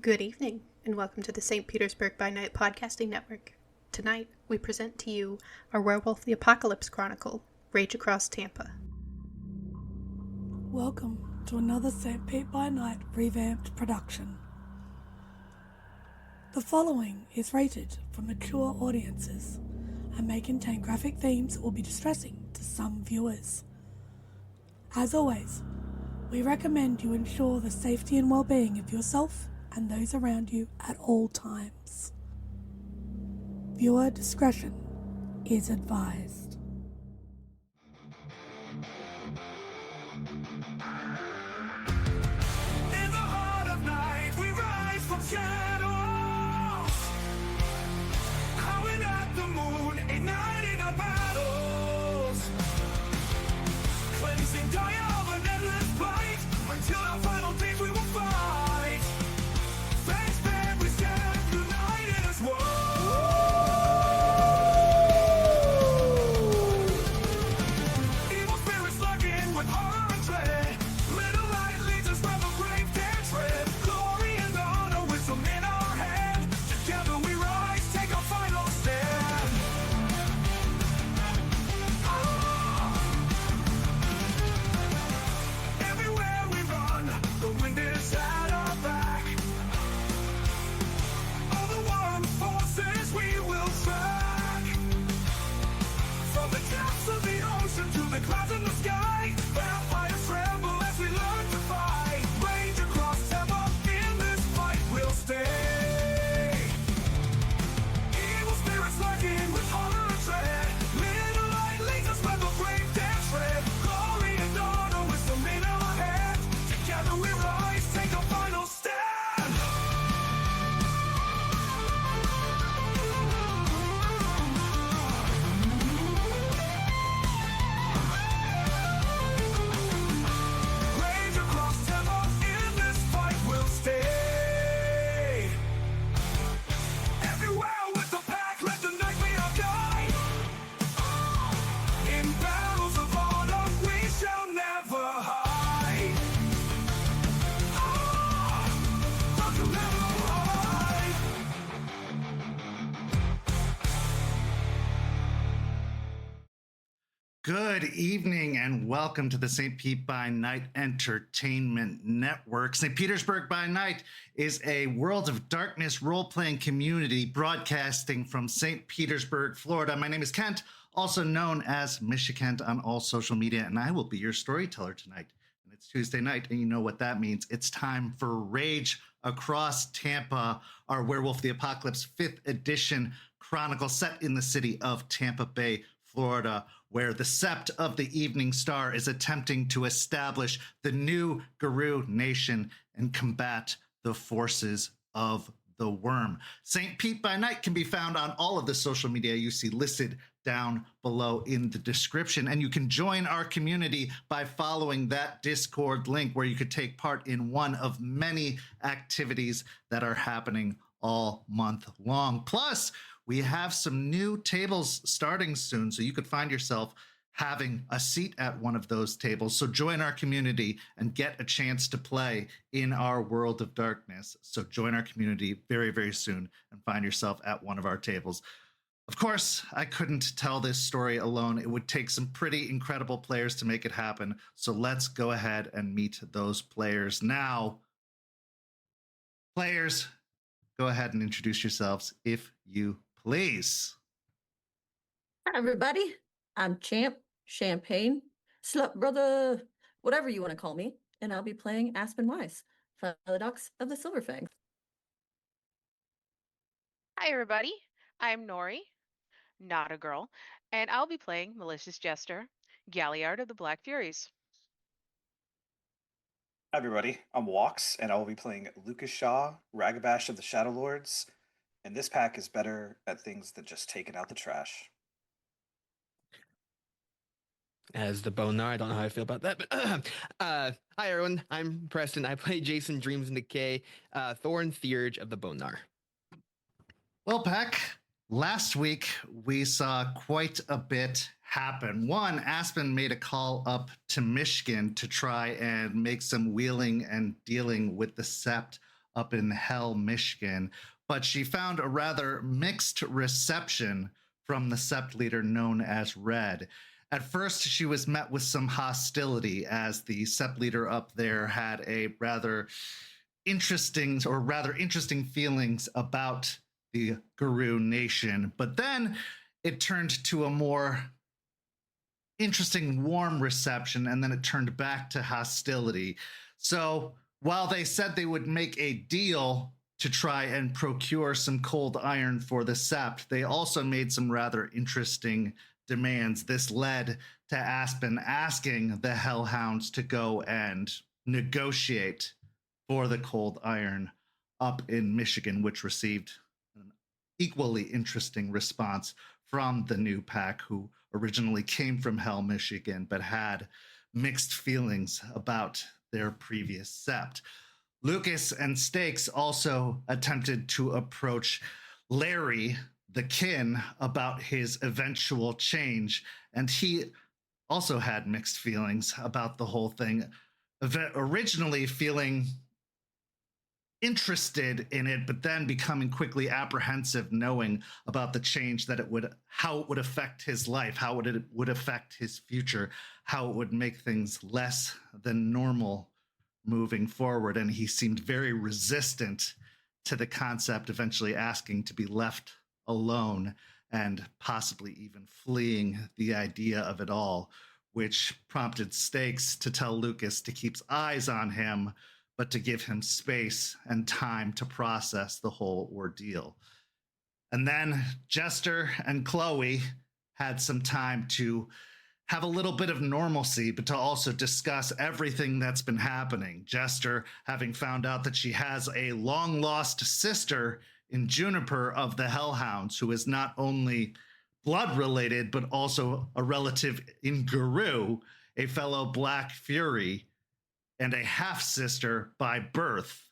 Good evening, and welcome to the St. Petersburg by Night podcasting network. Tonight, we present to you our Werewolf the Apocalypse Chronicle, Rage Across Tampa. Welcome to another St. Pete by Night revamped production. The following is rated for mature audiences and may contain graphic themes that will be distressing to some viewers. As always, we recommend you ensure the safety and well-being of yourself and those around you at all times. Viewer discretion is advised. In the heart of night, we rise from shadows, howling at the moon, igniting our battles, cleansing dire of an endless fight, until our final days we will fight. Thanks, man, we stand united as one. Evil spirits lurking with horror and dread. Little light leads us from a grave dead tread. Glory and honor, wisdom in our hand. Together we rise, take our final stand. Everywhere we run, the wind is at our back. All the warring forces we will track. From the depths of the ocean to the clouds in the sky, vampires tremble as we learn to fight. Rage across Tampa, in this fight we'll stay. Evil spirits lurking with horror and dread. Little light leads us where the brave dead tread. Glory and honor, wisdom in our hand. Together we rise, take our final stand. Rage across Tampa, in this fight we'll stay. Everywhere with the pack, let the night be our guide. In battles of honor, we shall never hide. Don't you never hide. Good evening and welcome to the St. Pete by Night Entertainment Network. St. Petersburg by Night is a World of Darkness role-playing community broadcasting from St. Petersburg, Florida. My name is Kent, also known as Michikent on all social media, and I will be your storyteller tonight. And it's Tuesday night, and you know what that means. It's time for Rage Across Tampa, our Werewolf the Apocalypse 5th edition chronicle set in the city of Tampa Bay, Florida, where the Sept of the Evening Star is attempting to establish the new Guru Nation and combat the forces of the Worm. St. Pete by Night can be found on all of the social media you see listed down below in the description, and you can join our community by following that Discord link where you could take part in one of many activities that are happening all month long. Plus, we have some new tables starting soon, so you could find yourself having a seat at one of those tables. So join our community and get a chance to play in our World of Darkness. So join our community very, very soon and find yourself at one of our tables. Of course, I couldn't tell this story alone. It would take some pretty incredible players to make it happen. So let's go ahead and meet those players now. Players, go ahead and introduce yourselves if you please. Hi, everybody. I'm Champ, Champagne, Slut Brother, whatever you want to call me, and I'll be playing Aspen Weiss from the Docks of the Silver Fangs. Hi, everybody. I'm Noree, not a girl, and I'll be playing Malicious Jester, Galliard of the Black Furies. Hi everybody, I'm Walks, and I will be playing Lucas Shaw, Ragabash of the Shadow Lords, and this pack is better at things than just taking out the trash. As the Bonar, I don't know how I feel about that, but hi everyone, I'm Preston. I play Jason Dreams-In-Decay, Thorne Theurge of the Bonar. Well, Peck, last week we saw quite a bit happen. One, Aspen made a call up to Michigan to try and make some wheeling and dealing with the Sept up in Hell, Michigan, but she found a rather mixed reception from the sept leader known as Red. At first, she was met with some hostility as the sept leader up there had a rather interesting feelings about the Guru Nation. But then it turned to a more interesting, warm reception, and then it turned back to hostility. So while they said they would make a deal to try and procure some cold iron for the sept, they also made some rather interesting demands. This led to Aspen asking the Hellhounds to go and negotiate for the cold iron up in Michigan, which received an equally interesting response from the new pack, who originally came from Hell, Michigan, but had mixed feelings about their previous sept. Lucas and Stakes also attempted to approach Larry, the kin, about his eventual change, and he also had mixed feelings about the whole thing, originally feeling interested in it, but then becoming quickly apprehensive, knowing about the change that how it would affect his life, how it would affect his future, how it would make things less than normal moving forward. And he seemed very resistant to the concept, eventually asking to be left alone and possibly even fleeing the idea of it all, which prompted Stakes to tell Lucas to keep eyes on him, but to give him space and time to process the whole ordeal. And then Jester and Chloe had some time to have a little bit of normalcy, but to also discuss everything that's been happening. Jester having found out that she has a long-lost sister in Juniper of the Hellhounds, who is not only blood-related, but also a relative in Guru, a fellow Black Fury, and a half-sister by birth,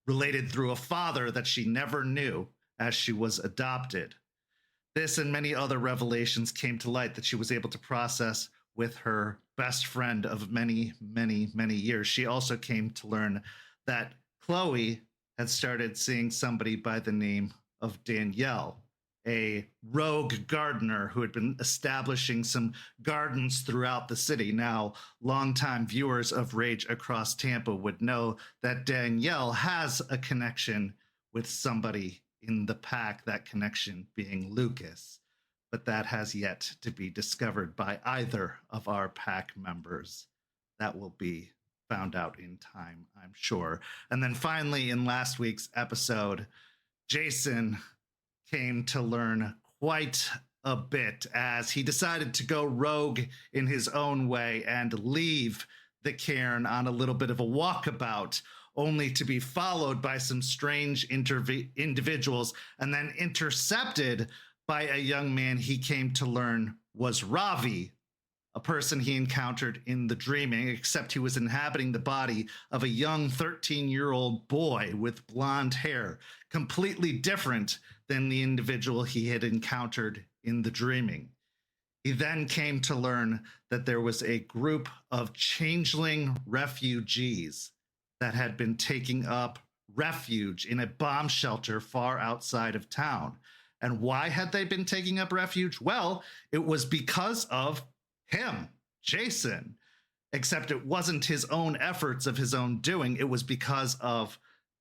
related through a father that she never knew as she was adopted. This and many other revelations came to light that she was able to process with her best friend of many, many, many years. She also came to learn that Chloe had started seeing somebody by the name of Danielle, a rogue gardener who had been establishing some gardens throughout the city. Now, longtime viewers of Rage Across Tampa would know that Danielle has a connection with somebody in the pack, that connection being Lucas, but that has yet to be discovered by either of our pack members. That will be found out in time, I'm sure. And then finally, in last week's episode, Jason came to learn quite a bit as he decided to go rogue in his own way and leave the cairn on a little bit of a walkabout, only to be followed by some strange individuals and then intercepted by a young man he came to learn was Ravi, a person he encountered in the dreaming, except he was inhabiting the body of a young 13-year-old boy with blonde hair, completely different than the individual he had encountered in the dreaming. He then came to learn that there was a group of changeling refugees that had been taking up refuge in a bomb shelter far outside of town. And why had they been taking up refuge? Well, it was because of him, Jason, except it wasn't his own efforts of his own doing. It was because of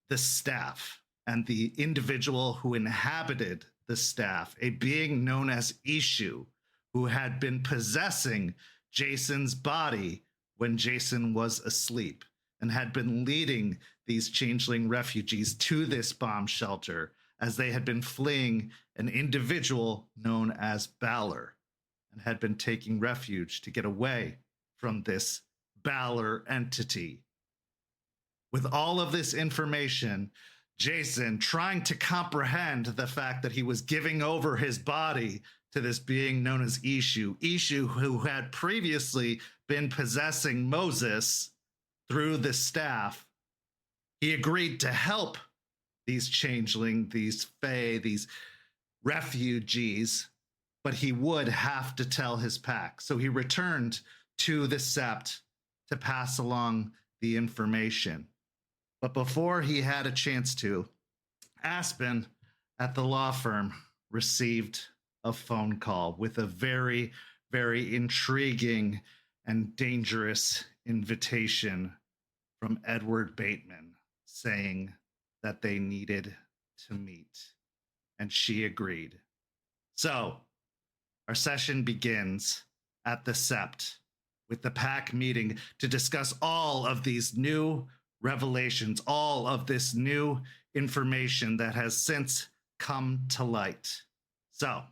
the staff and the individual who inhabited the staff, a being known as Ishu, who had been possessing Jason's body when Jason was asleep and had been leading these changeling refugees to this bomb shelter as they had been fleeing an individual known as Balor and had been taking refuge to get away from this Balor entity. With all of this information, Jason, trying to comprehend the fact that he was giving over his body to this being known as Ishu, who had previously been possessing Moses through the staff, he agreed to help these changeling, these fae, these refugees, but he would have to tell his pack. So he returned to the sept to pass along the information. But before he had a chance to, Aspen at the law firm received a phone call with a very, very intriguing and dangerous invitation from Edward Baitman saying that they needed to meet. And she agreed. So, our session begins at the Sept with the pack meeting to discuss all of these new revelations, all of this new information that has since come to light. So,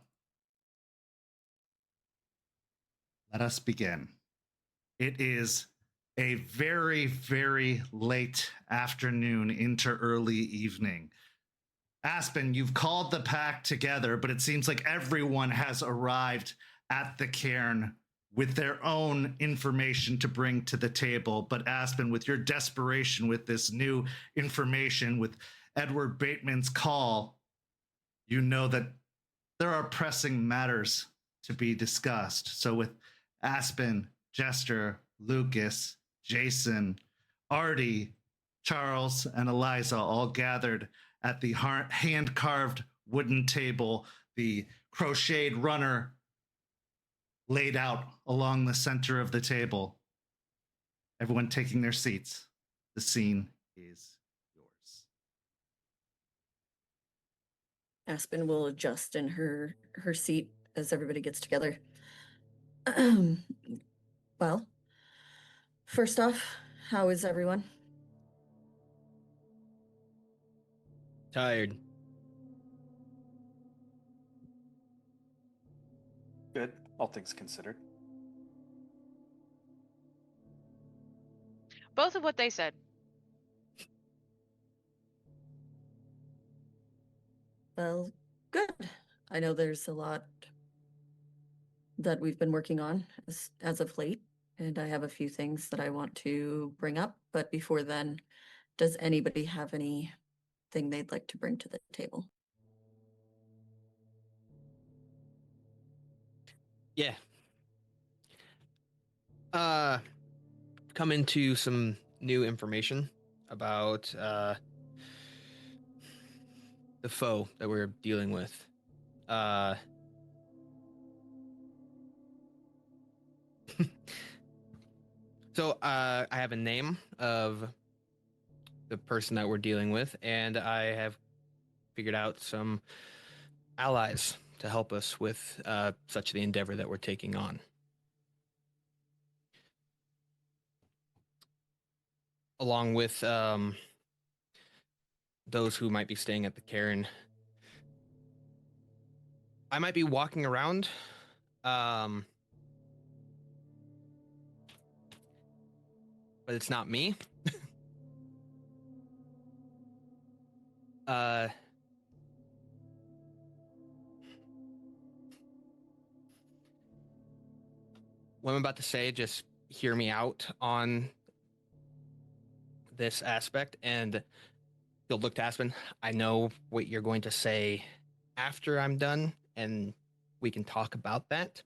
let us begin. It is a very, very late afternoon into early evening. Aspen, you've called the pack together, but it seems like everyone has arrived at the cairn with their own information to bring to the table. But Aspen, with your desperation with this new information, with Edward Baitman's call, you know that there are pressing matters to be discussed. So with Aspen, Jester, Lucas, Jason, Artie, Charles, and Eliza all gathered at the hand-carved wooden table, the crocheted runner laid out along the center of the table. Everyone taking their seats. The scene is yours. Aspen will adjust in her seat as everybody gets together. Well, first off, how is everyone? Tired. Good, all things considered. Both of what they said. Well, good. I know there's a lot that we've been working on as of late, and I have a few things that I want to bring up. But before then, does anybody have anything they'd like to bring to the table? Yeah. Come into some new information about the foe that we're dealing with. So I have a name of the person that we're dealing with, and I have figured out some allies to help us with such the endeavor that we're taking on. Along with those who might be staying at the cairn. I might be walking around. But it's not me. What I'm about to say, just hear me out on this aspect, and he'll look to Aspen. I know what you're going to say after I'm done, and we can talk about that.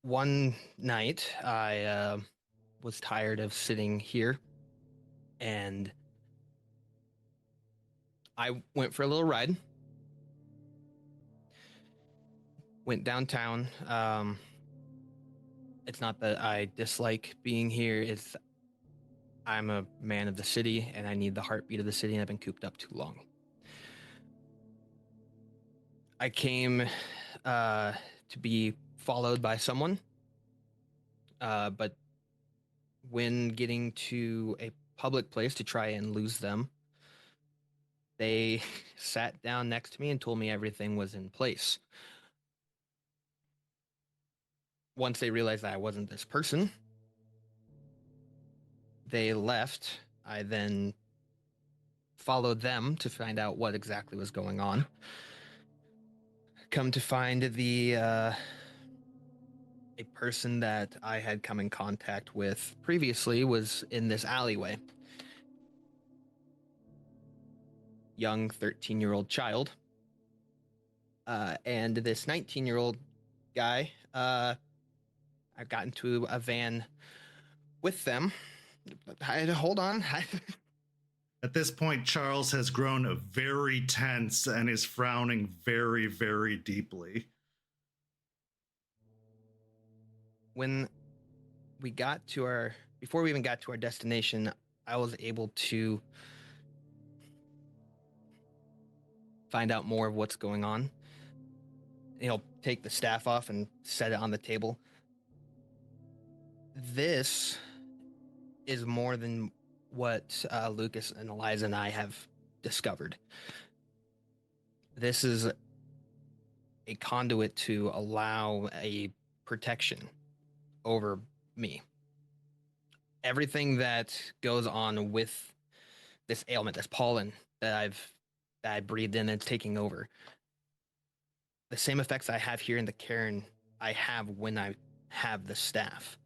One night, I was tired of sitting here, and I went for a little ride. Went downtown. It's not that I dislike being here. I'm a man of the city, and I need the heartbeat of the city, and I've been cooped up too long. I came to be followed by someone, but when getting to a public place to try and lose them, they sat down next to me and told me everything was in place. Once they realized that I wasn't this person, they left. I then followed them to find out what exactly was going on. Come to find a person that I had come in contact with previously was in this alleyway. Young 13-year-old child. And this 19-year-old guy, I got into a van with them. Hold on. At this point, Charles has grown very tense and is frowning very, very deeply. When we got to before we even got to our destination, I was able to find out more of what's going on. He'll take the staff off and set it on the table. This is more than what Lucas and Eliza and I have discovered. This is a conduit to allow a protection over me. Everything that goes on with this ailment, this pollen that I breathed in and it's taking over, the same effects I have here in the cairn, I have when I have the staff.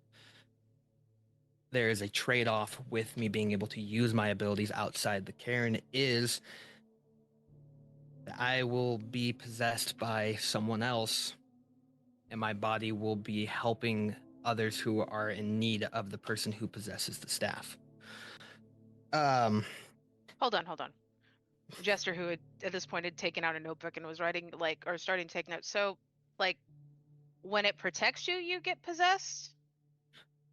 There is a trade-off with me being able to use my abilities outside the cairn is that I will be possessed by someone else and my body will be helping others who are in need of the person who possesses the staff. Hold on. Jester, who had at this point had taken out a notebook and was writing or starting to take notes. So, when it protects you, you get possessed?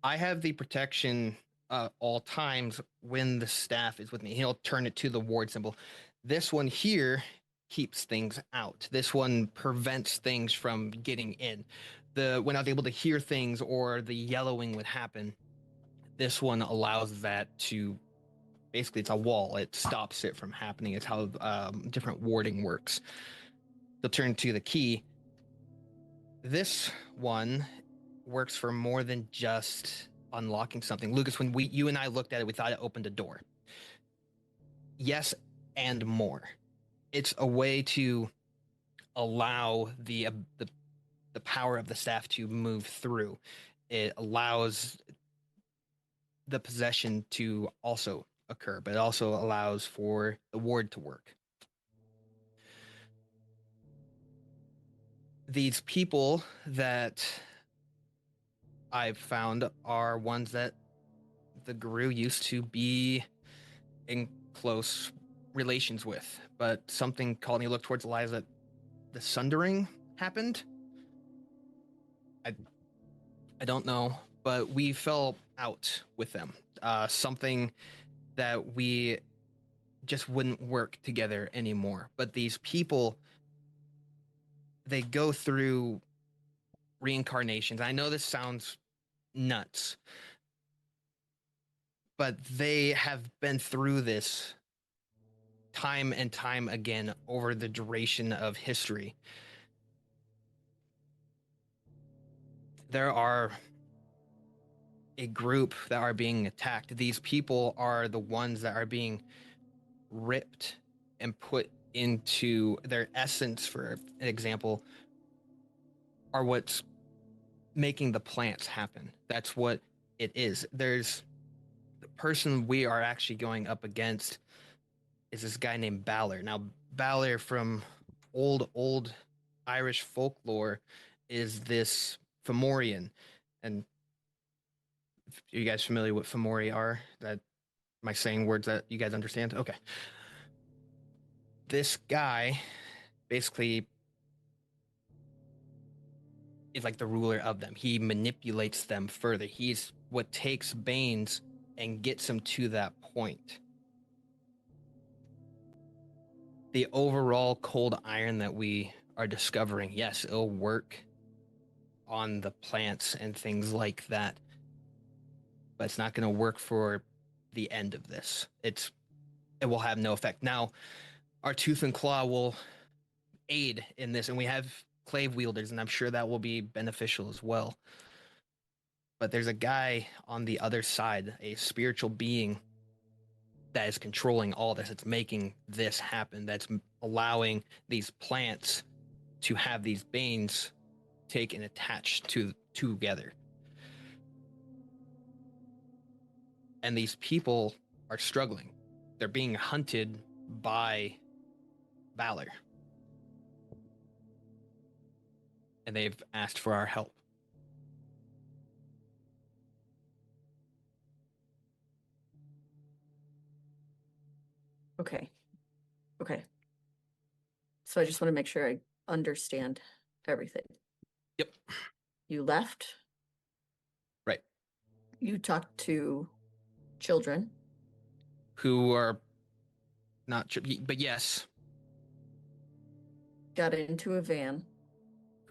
I have the protection all times when the staff is with me. He'll turn it to the ward symbol. This one here keeps things out. This one prevents things from getting in. When I was able to hear things or the yellowing would happen, this one allows that to, basically it's a wall. It stops it from happening. It's how different warding works. They'll turn to the key. This one works for more than just unlocking something. Lucas, when you and I looked at it, we thought it opened a door. Yes, and more. It's a way to allow the power of the staff to move through. It allows the possession to also occur, but it also allows for the ward to work. These people that I've found are ones that the Guru used to be in close relations with, but something called me. Look towards Eliza. The sundering happened. I don't know, but we fell out with them. Something that we just wouldn't work together anymore. But these people, they go through reincarnations. I know this sounds nuts, but they have been through this time and time again over the duration of history. There are a group that are being attacked. These people are the ones that are being ripped and put into their essence, for an example, are what's making the plants happen. That's what it is. There's the person we are actually going up against is this guy named Balor. Now, Balor from old Irish folklore is this Fomorian. And are you guys familiar with Fomori are? Am I saying words that you guys understand? Okay. This guy basically is like the ruler of them. He manipulates them further. He's what takes Banes and gets him to that point. The overall cold iron that we are discovering, yes, it'll work on the plants and things like that, but it's not going to work for the end of this. It will have no effect. Now, our tooth and claw will aid in this, and we have clave wielders, and I'm sure that will be beneficial as well. But there's a guy on the other side, a spiritual being that is controlling all this. It's making this happen. That's allowing these plants to have these banes take and attach together. And these people are struggling. They're being hunted by Balor. And they've asked for our help. Okay. Okay. So I just want to make sure I understand everything. Yep. You left. Right. You talked to children. Who are not sure, but yes, Got into a van.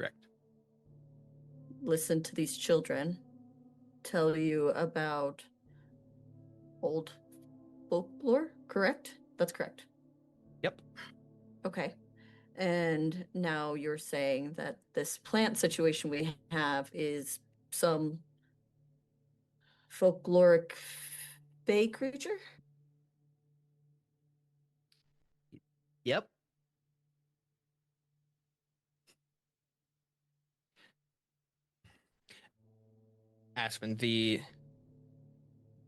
correct. Listened to these children tell you about old folklore, correct? That's correct. Yep. Okay. And now you're saying that this plant situation we have is some folkloric fae creature? Yep. Aspen, the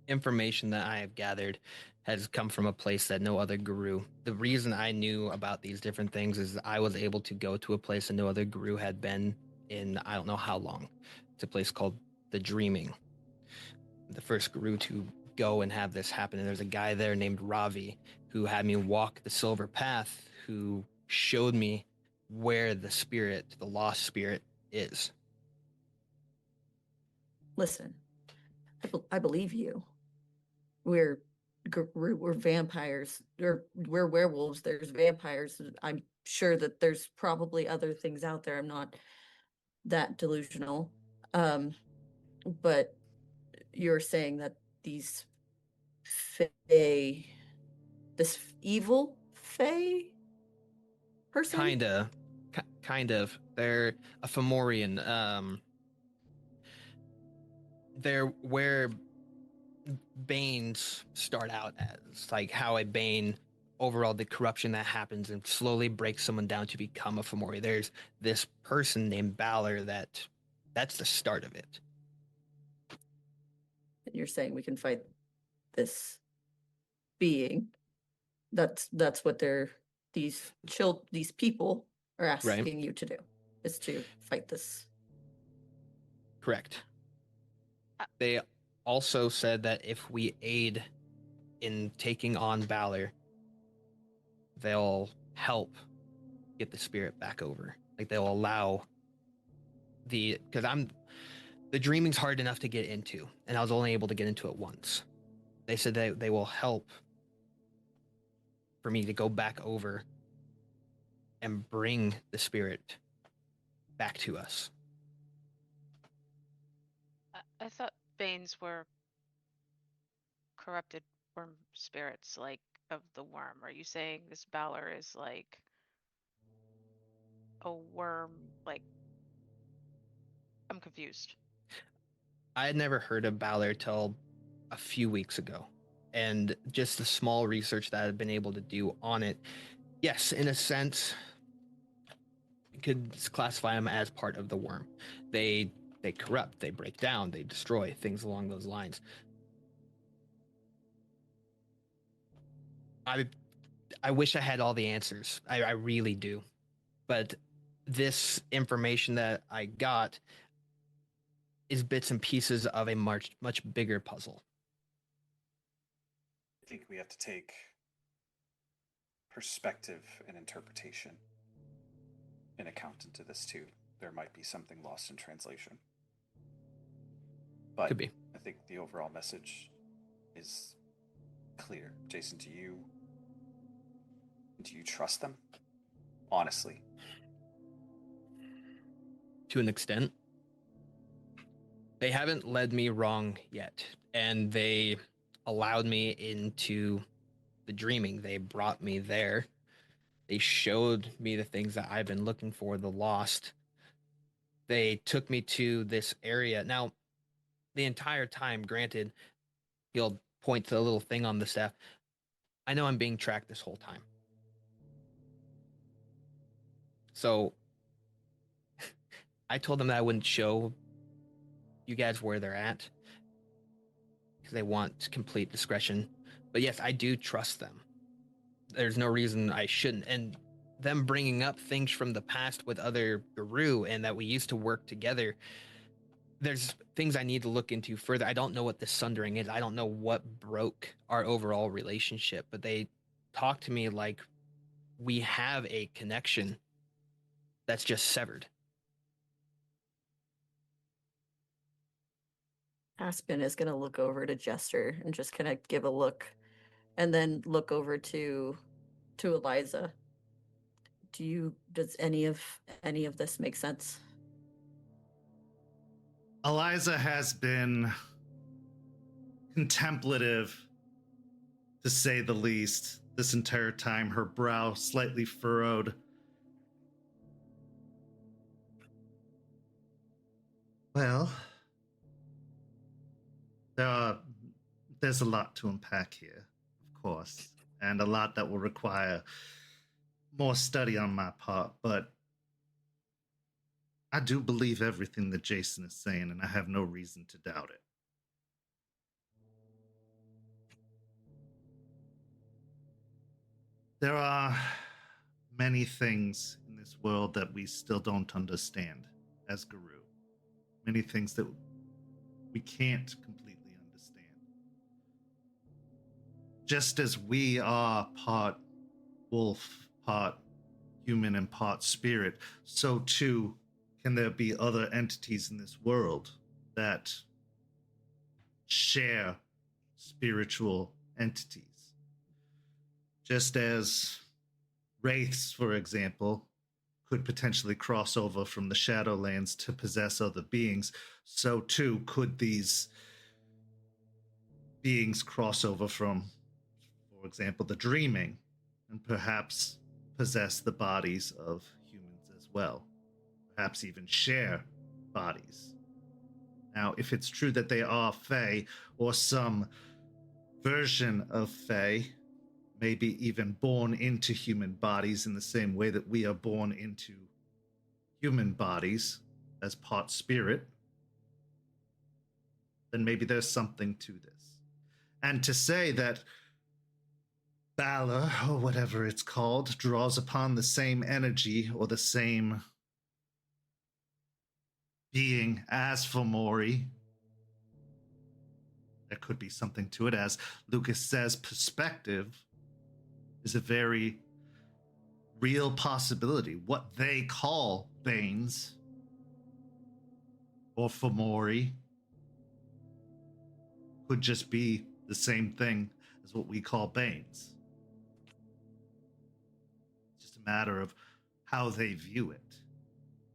information that I have gathered has come from a place that no other guru. The reason I knew about these different things is I was able to go to a place that no other guru had been in I don't know how long. It's a place called the Dreaming. The first guru to go and have this happen. And there's a guy there named Ravi who had me walk the silver path, who showed me where the spirit, the lost spirit, is. Listen, I believe you. We're vampires, or we're werewolves. There's vampires. I'm sure that there's probably other things out there. I'm not that delusional. But you're saying that these fae, this evil fae person? Kind of. They're a Fomorian. They're where Banes start out as, like how a Bane, overall the corruption that happens and slowly breaks someone down to become a Fomori. There's this person named Balor that's the start of it. And you're saying we can fight this being. That's what these people are asking you to do, is to fight this. Correct. They also said that if we aid in taking on Balor, they'll help get the spirit back over. Like they'll allow because the dreaming's hard enough to get into, and I was only able to get into it once. They said that they will help for me to go back over and bring the spirit back to us. I thought Banes were corrupted worm spirits, like of the worm. Are you saying this Balor is like a worm? Like, I'm confused. I had never heard of Balor till a few weeks ago, and just the small research that I've been able to do on it, yes, in a sense, you could classify them as part of the worm. They corrupt, they break down, they destroy, things along those lines. I wish I had all the answers. I really do. But this information that I got is bits and pieces of a much bigger puzzle. I think we have to take perspective and interpretation in account into this too. There might be something lost in translation. But Could be. I think the overall message is clear. Jason, do you trust them? Honestly. To an extent. They haven't led me wrong yet, and they allowed me into the dreaming. They brought me there. They showed me the things that I've been looking for, the lost. They took me to this area. Now, the entire time, granted, he'll point to the little thing on the staff. I know I'm being tracked this whole time. So I told them that I wouldn't show you guys where they're at because they want complete discretion. But yes, I do trust them. There's no reason I shouldn't. And them bringing up things from the past with other guru and that we used to work together, there's things I need to look into further. I don't know what the sundering is. I don't know what broke our overall relationship, but they talk to me like we have a connection that's just severed. Aspen is going to look over to Jester and just kind of give a look, and then look over to Eliza. Does any of this make sense? Eliza has been contemplative, to say the least, this entire time, her brow slightly furrowed. Well, there's a lot to unpack here, of course, and a lot that will require more study on my part, but I do believe everything that Jason is saying, and I have no reason to doubt it. There are many things in this world that we still don't understand as Guru. Many things that we can't completely understand. Just as we are part wolf, part human, and part spirit, so too can there be other entities in this world that share spiritual entities. Just as wraiths, for example, could potentially cross over from the Shadowlands to possess other beings, so too could these beings cross over from, for example, the Dreaming, and perhaps possess the bodies of humans as well. Perhaps even share bodies. Now, if it's true that they are Fae, or some version of Fae, maybe even born into human bodies in the same way that we are born into human bodies as part spirit, then maybe there's something to this. And to say that Balor, or whatever it's called, draws upon the same energy or the same being as for Noree, there could be something to it. As Lucas says, perspective is a very real possibility. What they call Banes or Fomori could just be the same thing as what we call Banes. It's just a matter of how they view it,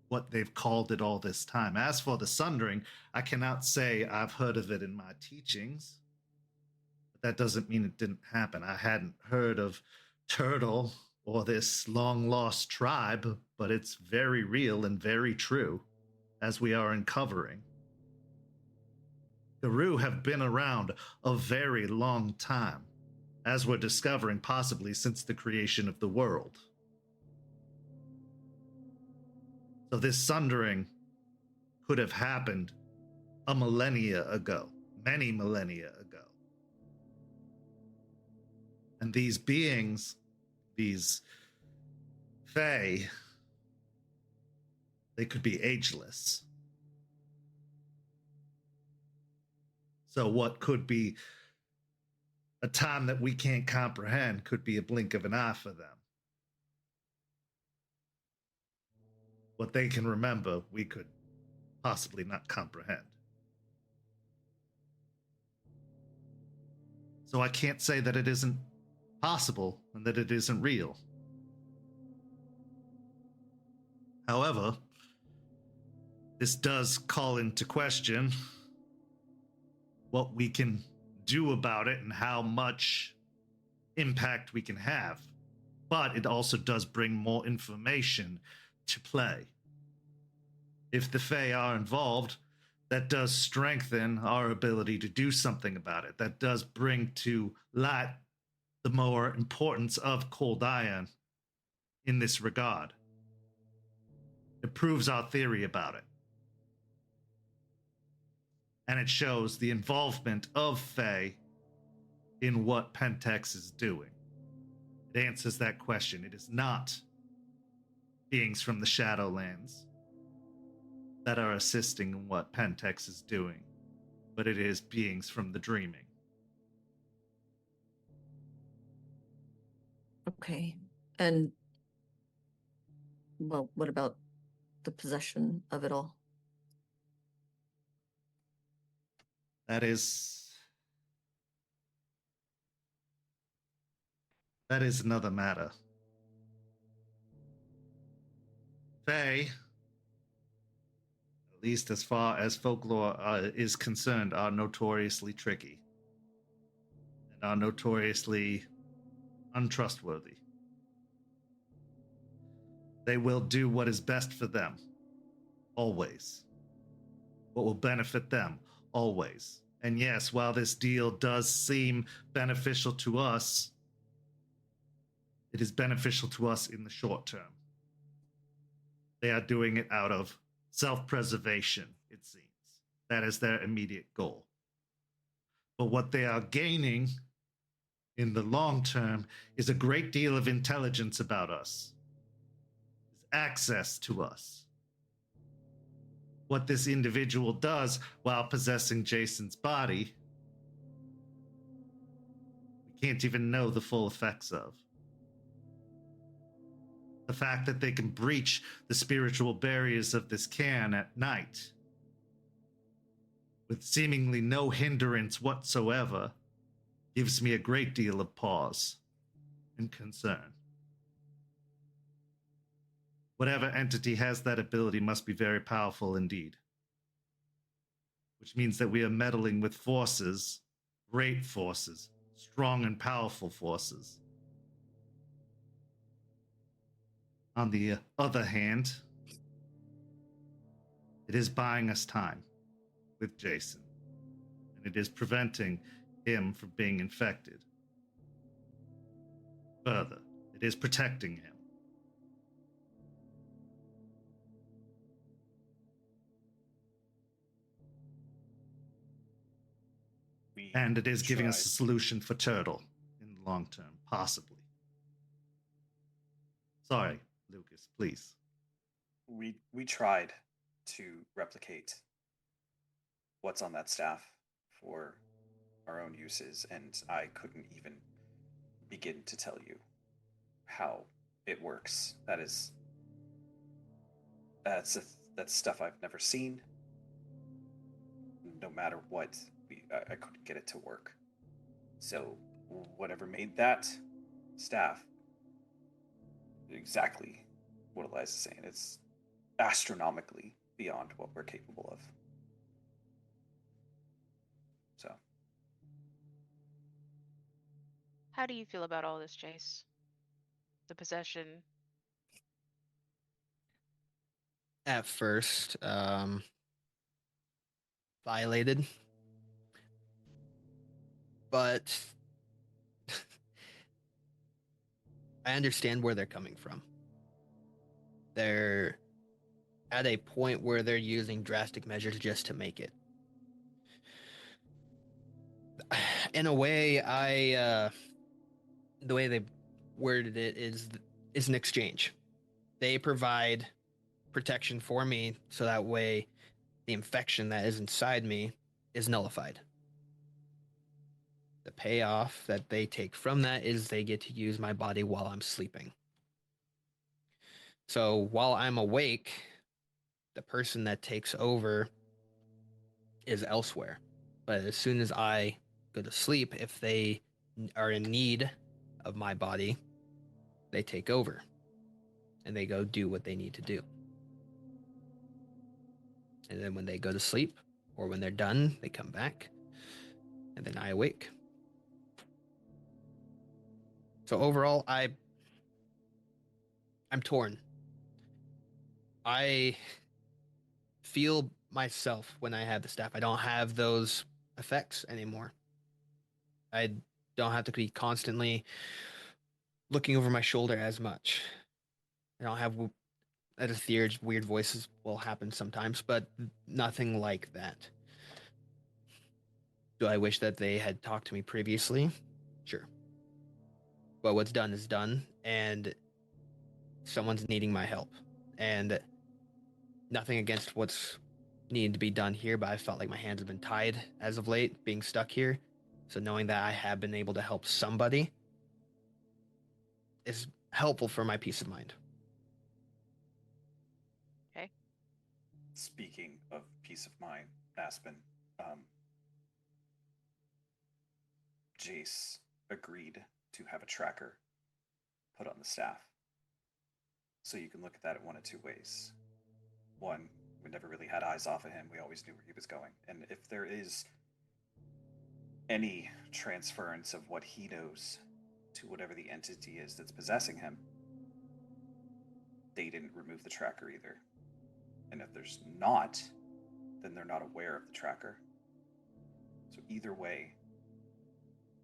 what they've called it all this time. As for the Sundering, I cannot say I've heard of it in my teachings, but that doesn't mean it didn't happen. I hadn't heard of Turtle or this long-lost tribe, but it's very real and very true, as we are uncovering. Guru have been around a very long time, as we're discovering, possibly since the creation of the world. So this sundering could have happened a millennia ago, many millennia ago. And these beings, these Fae, they could be ageless. So what could be a time that we can't comprehend could be a blink of an eye for them. What they can remember, we could possibly not comprehend. So I can't say that it isn't possible and that it isn't real. However, this does call into question what we can do about it and how much impact we can have. But it also does bring more information to play. If the Fae are involved, that does strengthen our ability to do something about it. That does bring to light the more importance of cold iron in this regard. It proves our theory about it. And it shows the involvement of Fae in what Pentex is doing. It answers that question. It is not beings from the Shadowlands that are assisting in what Pentex is doing, but it is beings from the Dreaming. Okay. And, well, what about the possession of it all? That is another matter. Fae, at least as far as folklore is concerned, are notoriously tricky and are notoriously untrustworthy. They will do what is best for them, always. What will benefit them, always. And yes, while this deal does seem beneficial to us, it is beneficial to us in the short term. They are doing it out of self-preservation, it seems. That is their immediate goal. But what they are gaining in the long term is a great deal of intelligence about us, is access to us. What this individual does while possessing Jason's body, we can't even know the full effects of. The fact that they can breach the spiritual barriers of this cairn at night with seemingly no hindrance whatsoever gives me a great deal of pause and concern. Whatever entity has that ability must be very powerful indeed, which means that we are meddling with forces, great forces, strong and powerful forces. On the other hand, it is buying us time with Jason, and it is preventing him from being infected. Further, it is protecting him. And it is giving us a solution for Turtle in the long term, possibly. Sorry, Lucas, please. We tried to replicate what's on that staff for our own uses, and I couldn't even begin to tell you how it works. That's stuff I've never seen. No matter what, I couldn't get it to work. So whatever made that staff, exactly what Eliza's saying, it's astronomically beyond what we're capable of. So. How do you feel about all this, Jace? The possession. At first, violated. But I understand where they're coming from. They're at a point where they're using drastic measures just to make it. In a way, the way they worded it is an exchange. They provide protection for me, so that way the infection that is inside me is nullified. The payoff that they take from that is they get to use my body while I'm sleeping. So while I'm awake, the person that takes over is elsewhere. But as soon as I go to sleep, if they are in need of my body, they take over and they go do what they need to do. And then when they go to sleep or when they're done, they come back and then I awake. So overall, I'm torn. I feel myself when I have the staff. I don't have those effects anymore. I don't have to be constantly looking over my shoulder as much. I don't have weird voices will happen sometimes, but nothing like that. Do I wish that they had talked to me previously? Sure. But what's done is done, and someone's needing my help. And nothing against what's needed to be done here, but I felt like my hands have been tied as of late, being stuck here. So knowing that I have been able to help somebody is helpful for my peace of mind. Okay. Speaking of peace of mind, Aspen, Jace agreed to have a tracker put on the staff. So you can look at that in one of two ways. One, we never really had eyes off of him. We always knew where he was going. And if there is any transference of what he knows to whatever the entity is that's possessing him, they didn't remove the tracker either. And if there's not, then they're not aware of the tracker. So either way,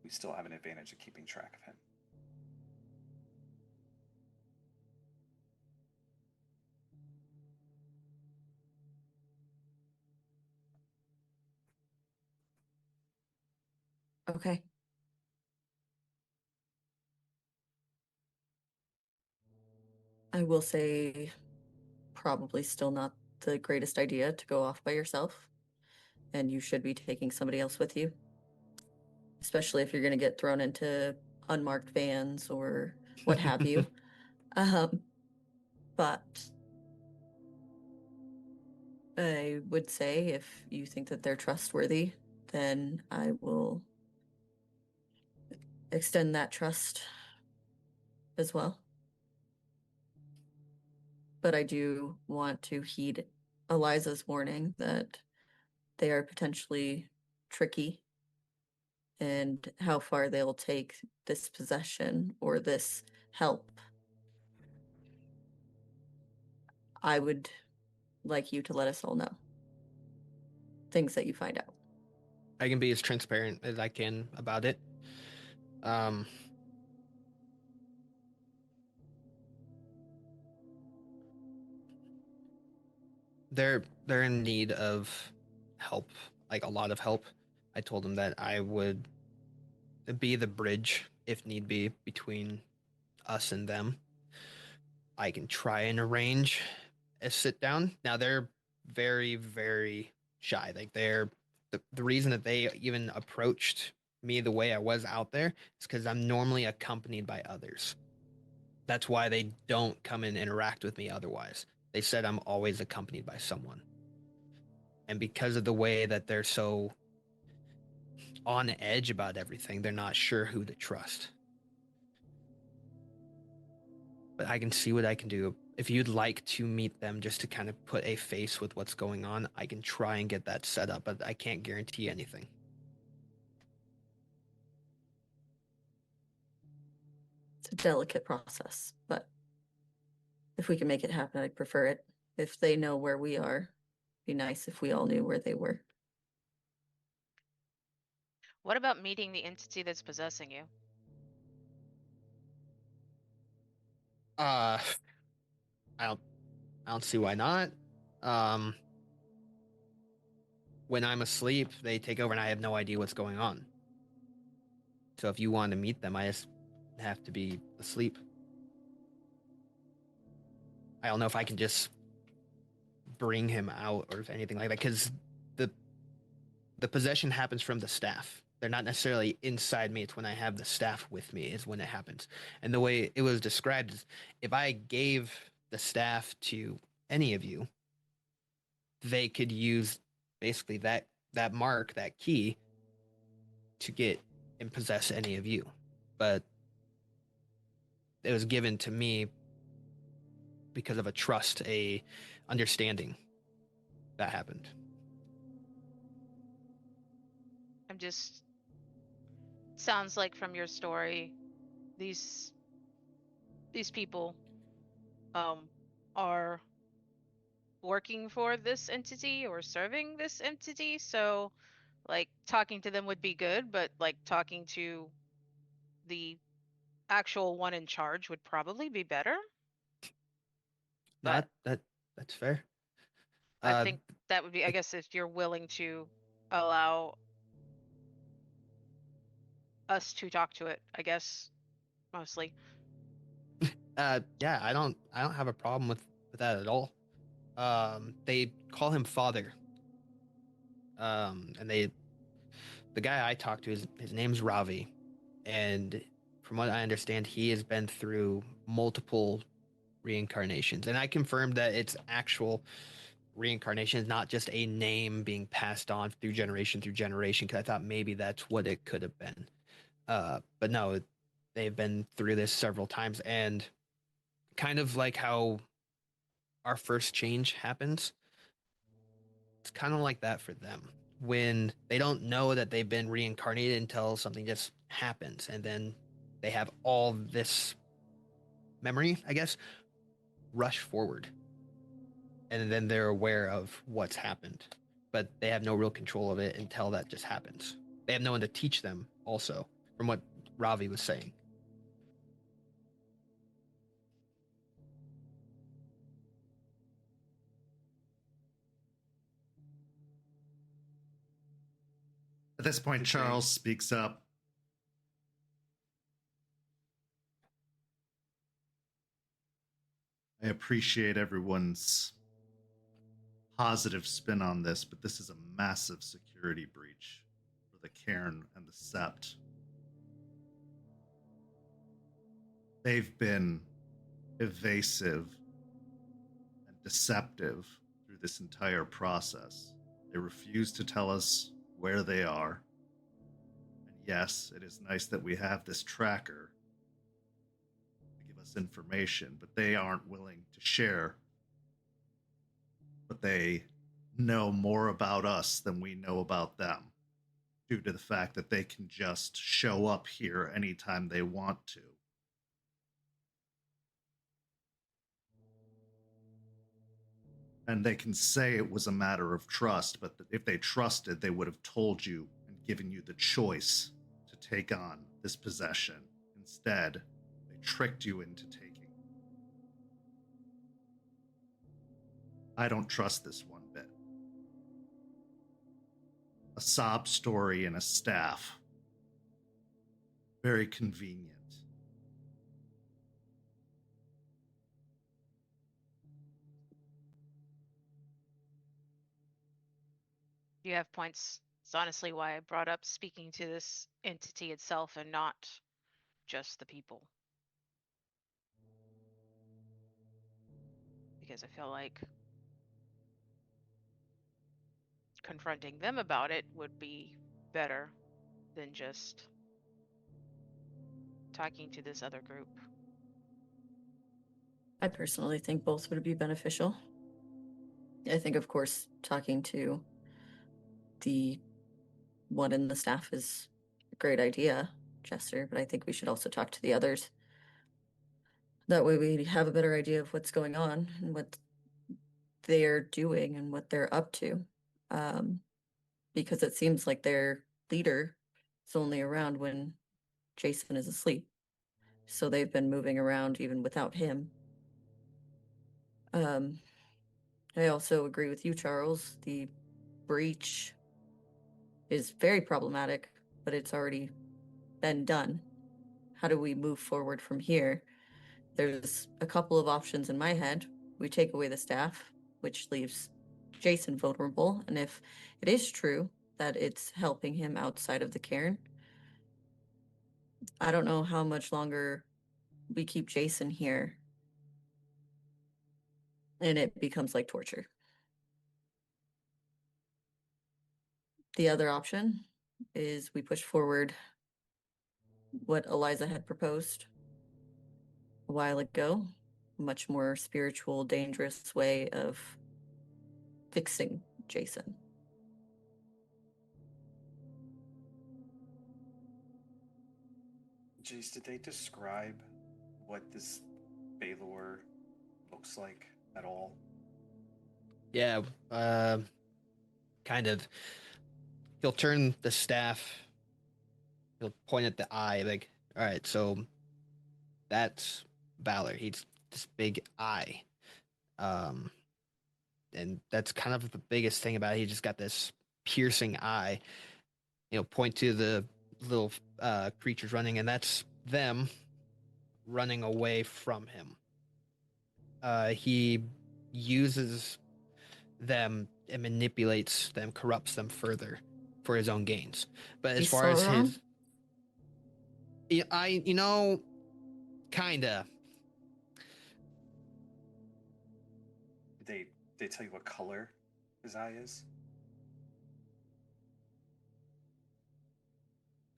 we still have an advantage of keeping track of him. Okay. I will say probably still not the greatest idea to go off by yourself, and you should be taking somebody else with you, especially if you're going to get thrown into unmarked vans or what have you. But I would say if you think that they're trustworthy, then I will extend that trust as well. But I do want to heed Eliza's warning that they are potentially tricky, and how far they'll take this possession or this help. I would like you to let us all know things that you find out. I can be as transparent as I can about it. They're in need of help, like a lot of help. I told them that I would be the bridge, if need be, between us and them. I can try and arrange a sit down. Now they're very, very shy. Like the reason that they even approached me the way I was out there is because I'm normally accompanied by others. That's why they don't come and interact with me otherwise. They said I'm always accompanied by someone. And because of the way that they're so on edge about everything, they're not sure who to trust. But I can see what I can do. If you'd like to meet them just to kind of put a face with what's going on, I can try and get that set up, but I can't guarantee anything. It's a delicate process, but if we can make it happen, I'd prefer it. If they know where we are, it'd be nice if we all knew where they were. What about meeting the entity that's possessing you? I don't see why not. When I'm asleep, they take over and I have no idea what's going on. So if you want to meet them, I just have to be asleep. I don't know if I can just bring him out or anything like that, because the possession happens from the staff. They're not necessarily inside me. It's when I have the staff with me is when it happens. And the way it was described is if I gave the staff to any of you, they could use basically that mark, that key, to get and possess any of you. But it was given to me because of a trust, a understanding that happened. I'm just sounds like from your story, these people are working for this entity or serving this entity, so like talking to them would be good, but like talking to the actual one in charge would probably be better. But That's fair. I think that would be, I guess, if you're willing to allow us to talk to it, I guess, mostly. Yeah, I don't have a problem with that at all. They call him father. And the guy I talked to, his name's Ravi, and from what I understand, he has been through multiple reincarnations, and I confirmed that it's actual reincarnations, not just a name being passed on through generation, because I thought maybe that's what it could have been. But no, they've been through this several times, and kind of like how our first change happens, it's kind of like that for them. When they don't know that they've been reincarnated until something just happens, and then they have all this memory, I guess, rush forward. And then they're aware of what's happened, but they have no real control of it until that just happens. They have no one to teach them also, from what Ravi was saying. At this point, Charles speaks up. I appreciate everyone's positive spin on this, but this is a massive security breach for the Cairn and the Sept. They've been evasive and deceptive through this entire process. They refuse to tell us where they are. And yes, it is nice that we have this tracker to give us information, but they aren't willing to share. But they know more about us than we know about them, due to the fact that they can just show up here anytime they want to. And they can say it was a matter of trust, but if they trusted, they would have told you and given you the choice to take on this possession. Instead, they tricked you into taking. I don't trust this one bit. A sob story and a staff. Very convenient. You have points. It's honestly why I brought up speaking to this entity itself and not just the people. Because I feel like confronting them about it would be better than just talking to this other group. I personally think both would be beneficial. I think, of course, talking to the one in the staff is a great idea, Jester, but I think we should also talk to the others. That way we have a better idea of what's going on and what they're doing and what they're up to. Because it seems like their leader is only around when Jason is asleep. So they've been moving around even without him. I also agree with you, Charles. The breach is very problematic, but it's already been done. How do we move forward from here? There's a couple of options in my head. We take away the staff, which leaves Jason vulnerable, and if it is true that it's helping him outside of the cairn, I don't know how much longer we keep Jason here and it becomes like torture. The other option is we push forward what Eliza had proposed a while ago, a much more spiritual, dangerous way of fixing Jason. Jace, did they describe what this Baylor looks like at all? Yeah, kind of. He'll turn the staff, he'll point at the eye, like, all right, so that's Valor. He's this big eye. And that's kind of the biggest thing about it. He just got this piercing eye. Point to the little creatures running, and that's them running away from him. He uses them and manipulates them, corrupts them further for his own gains. But as far as his Kinda. Did they tell you what color his eye is?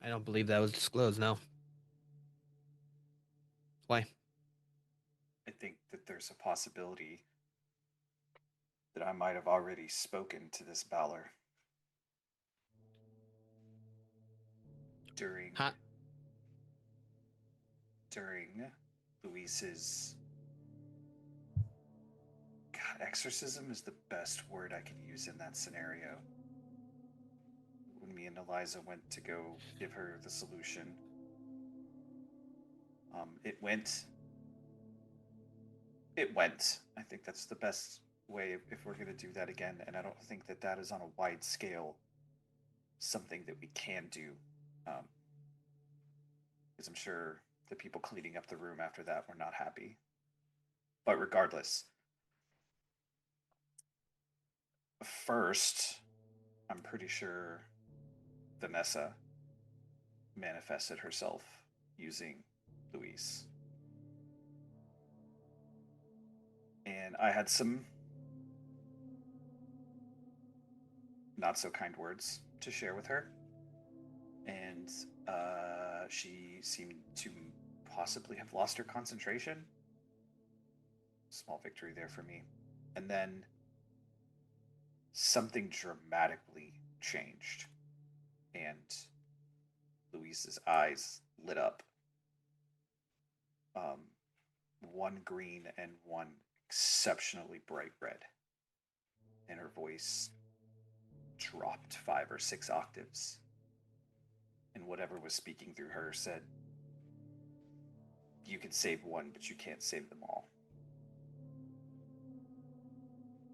I don't believe that was disclosed, no. Why? I think that there's a possibility that I might have already spoken to this Balor during Huh? Luis's exorcism is the best word I can use in that scenario. When me and Eliza went to go give her the solution, it went. I think that's the best way if we're going to do that again, and I don't think that that is on a wide scale something that we can do, because I'm sure the people cleaning up the room after that were not happy. But regardless, first, I'm pretty sure Vanessa manifested herself using Luis. And I had some not so kind words to share with her. And she seemed to possibly have lost her concentration. Small victory there for me. And then something dramatically changed. And Luis's eyes lit up. One green and one exceptionally bright red. And her voice dropped 5 or 6 octaves. And whatever was speaking through her said, "You can save one, but you can't save them all."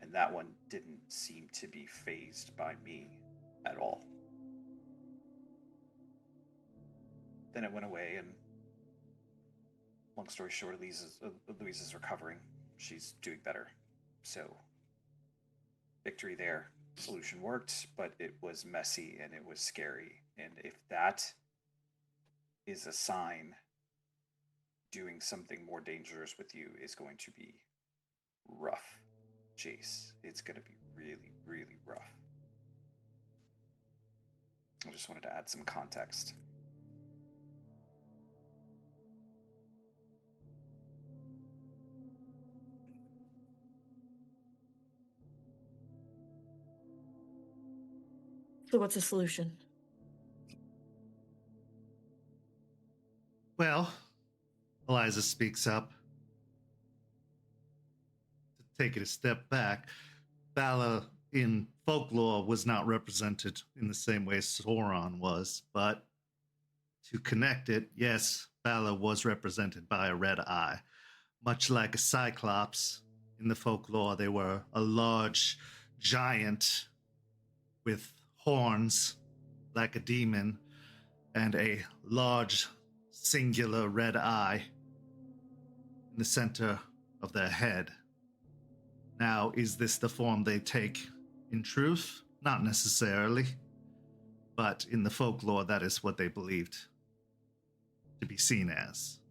And that one didn't seem to be fazed by me at all. Then it went away, and long story short, Louisa's recovering. She's doing better. So, victory there. Solution worked, but it was messy and it was scary. And if that is a sign, doing something more dangerous with you is going to be rough, Jace. It's going to be really, really rough. I just wanted to add some context. So what's the solution? Well, Eliza speaks up. To take it a step back, Vala in folklore was not represented in the same way Sauron was, but to connect it, yes, Vala was represented by a red eye. Much like a cyclops in the folklore, they were a large giant with horns like a demon and a large singular red eye in the center of their head. Now, is this the form they take in truth? Not necessarily, but in the folklore, that is what they believed to be seen as.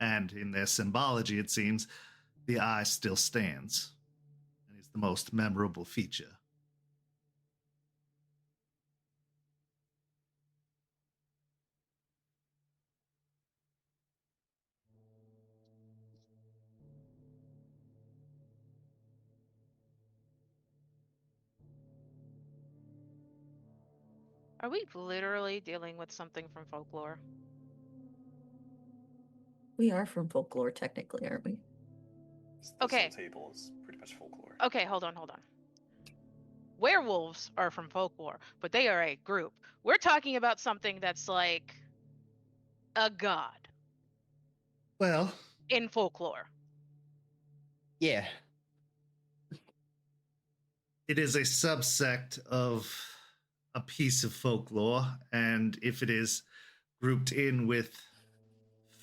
And in their symbology, it seems, the eye still stands and is the most memorable feature. Are we literally dealing with something from folklore? We are from folklore, technically, aren't we? This Okay. whole table is pretty much folklore. Okay, hold on. Werewolves are from folklore, but they are a group. We're talking about something that's like a god Well, in folklore. Yeah. it is a subsect of a piece of folklore, and if it is grouped in with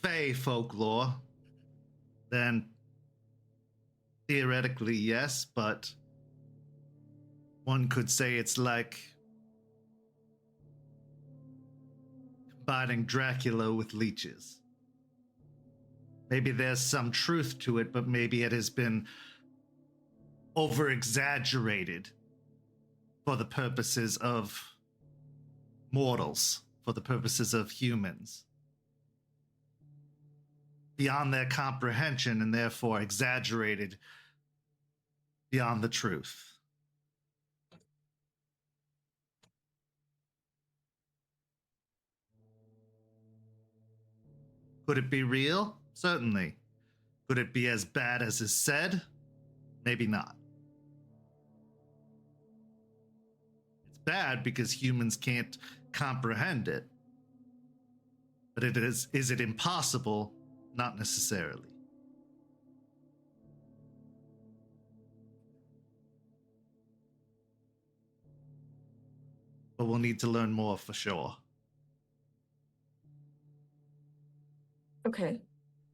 Fey folklore, then theoretically yes, but one could say it's like combining Dracula with leeches. Maybe there's some truth to it, but maybe it has been over-exaggerated for the purposes of mortals, for the purposes of humans, beyond their comprehension and therefore exaggerated beyond the truth. Could it be real? Certainly. Could it be as bad as is said? Maybe not. It's bad because humans can't comprehend it. But is it impossible? Not necessarily. But we'll need to learn more for sure. Okay.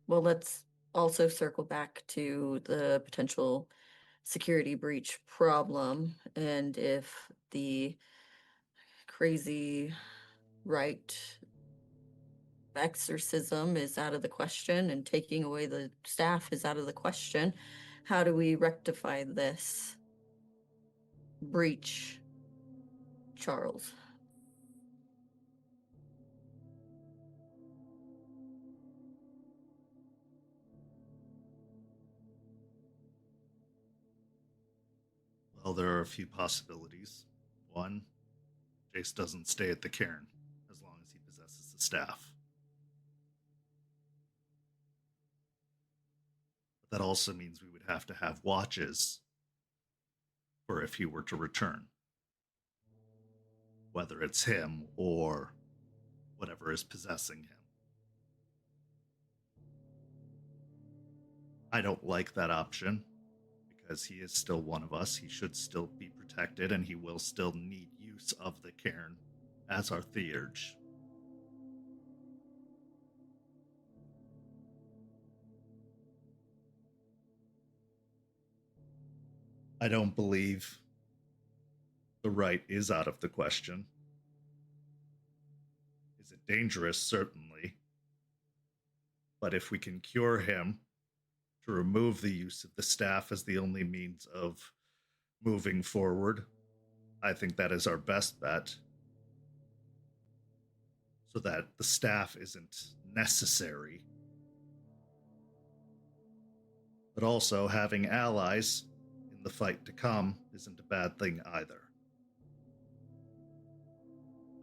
Well, let's also circle back to the potential security breach problem, and if the crazy Rite exorcism is out of the question and taking away the staff is out of the question, how do we rectify this breach, Charles? Well, there are a few possibilities. One, Jace doesn't stay at the cairn as long as he possesses the staff. But that also means we would have to have watches for if he were to return. Whether it's him or whatever is possessing him. I don't like that option. Because he is still one of us, he should still be protected, and he will still need use of the cairn as our theurge. I don't believe the Rite is out of the question. Is it dangerous? Certainly. But if we can cure him, to remove the use of the staff as the only means of moving forward, I think that is our best bet. So that the staff isn't necessary. But also having allies in the fight to come isn't a bad thing either.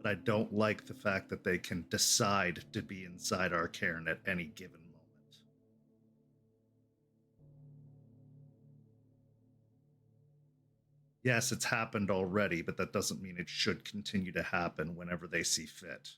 But I don't like the fact that they can decide to be inside our cairn at any given moment. Yes, it's happened already, but that doesn't mean it should continue to happen whenever they see fit.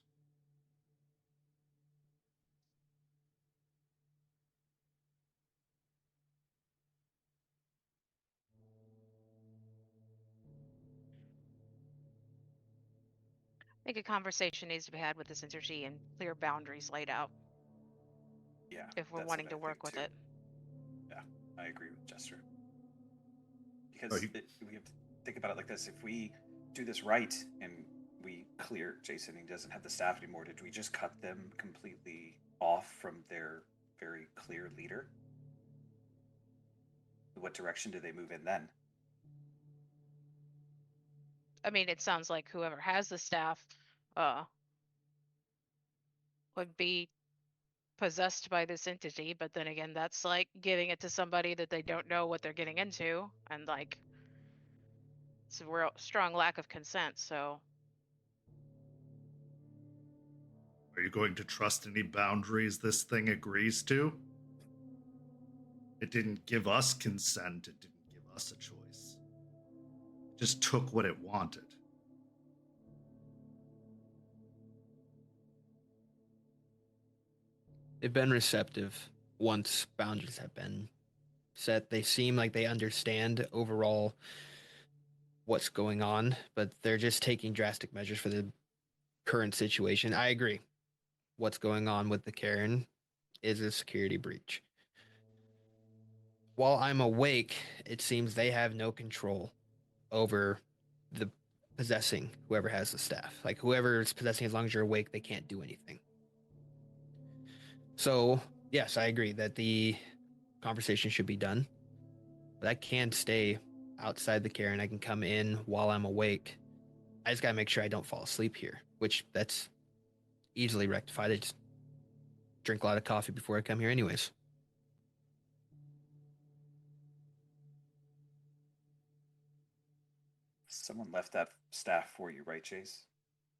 I think a conversation needs to be had with this entity and clear boundaries laid out Yeah. if we're that's wanting what I to work think with too. it. Yeah, I agree with Jester. Because Oh, we have to think about it like this. If we do this right and we clear Jason and he doesn't have the staff anymore, did we just cut them completely off from their very clear leader? What direction do they move in then? I mean, it sounds like whoever has the staff would be possessed by this entity, but then again, that's like giving it to somebody that they don't know what they're getting into, and like it's a real strong lack of consent. So Are you going to trust any boundaries this thing agrees to? It didn't give us consent. It didn't give us a choice. It just took what it wanted. They've been receptive once boundaries have been set. They seem like they understand overall what's going on, but they're just taking drastic measures for the current situation. I agree. What's going on with the Karen is a security breach. While I'm awake, it seems they have no control over the possessing whoever has the staff. Like whoever is possessing, as long as you're awake, they can't do anything. So yes, I agree that the conversation should be done, but I can stay outside the care and I can come in while I'm awake. I just gotta make sure I don't fall asleep here, which that's easily rectified. I just drink a lot of coffee before I come here anyways. Someone left that staff for you, right, Jace?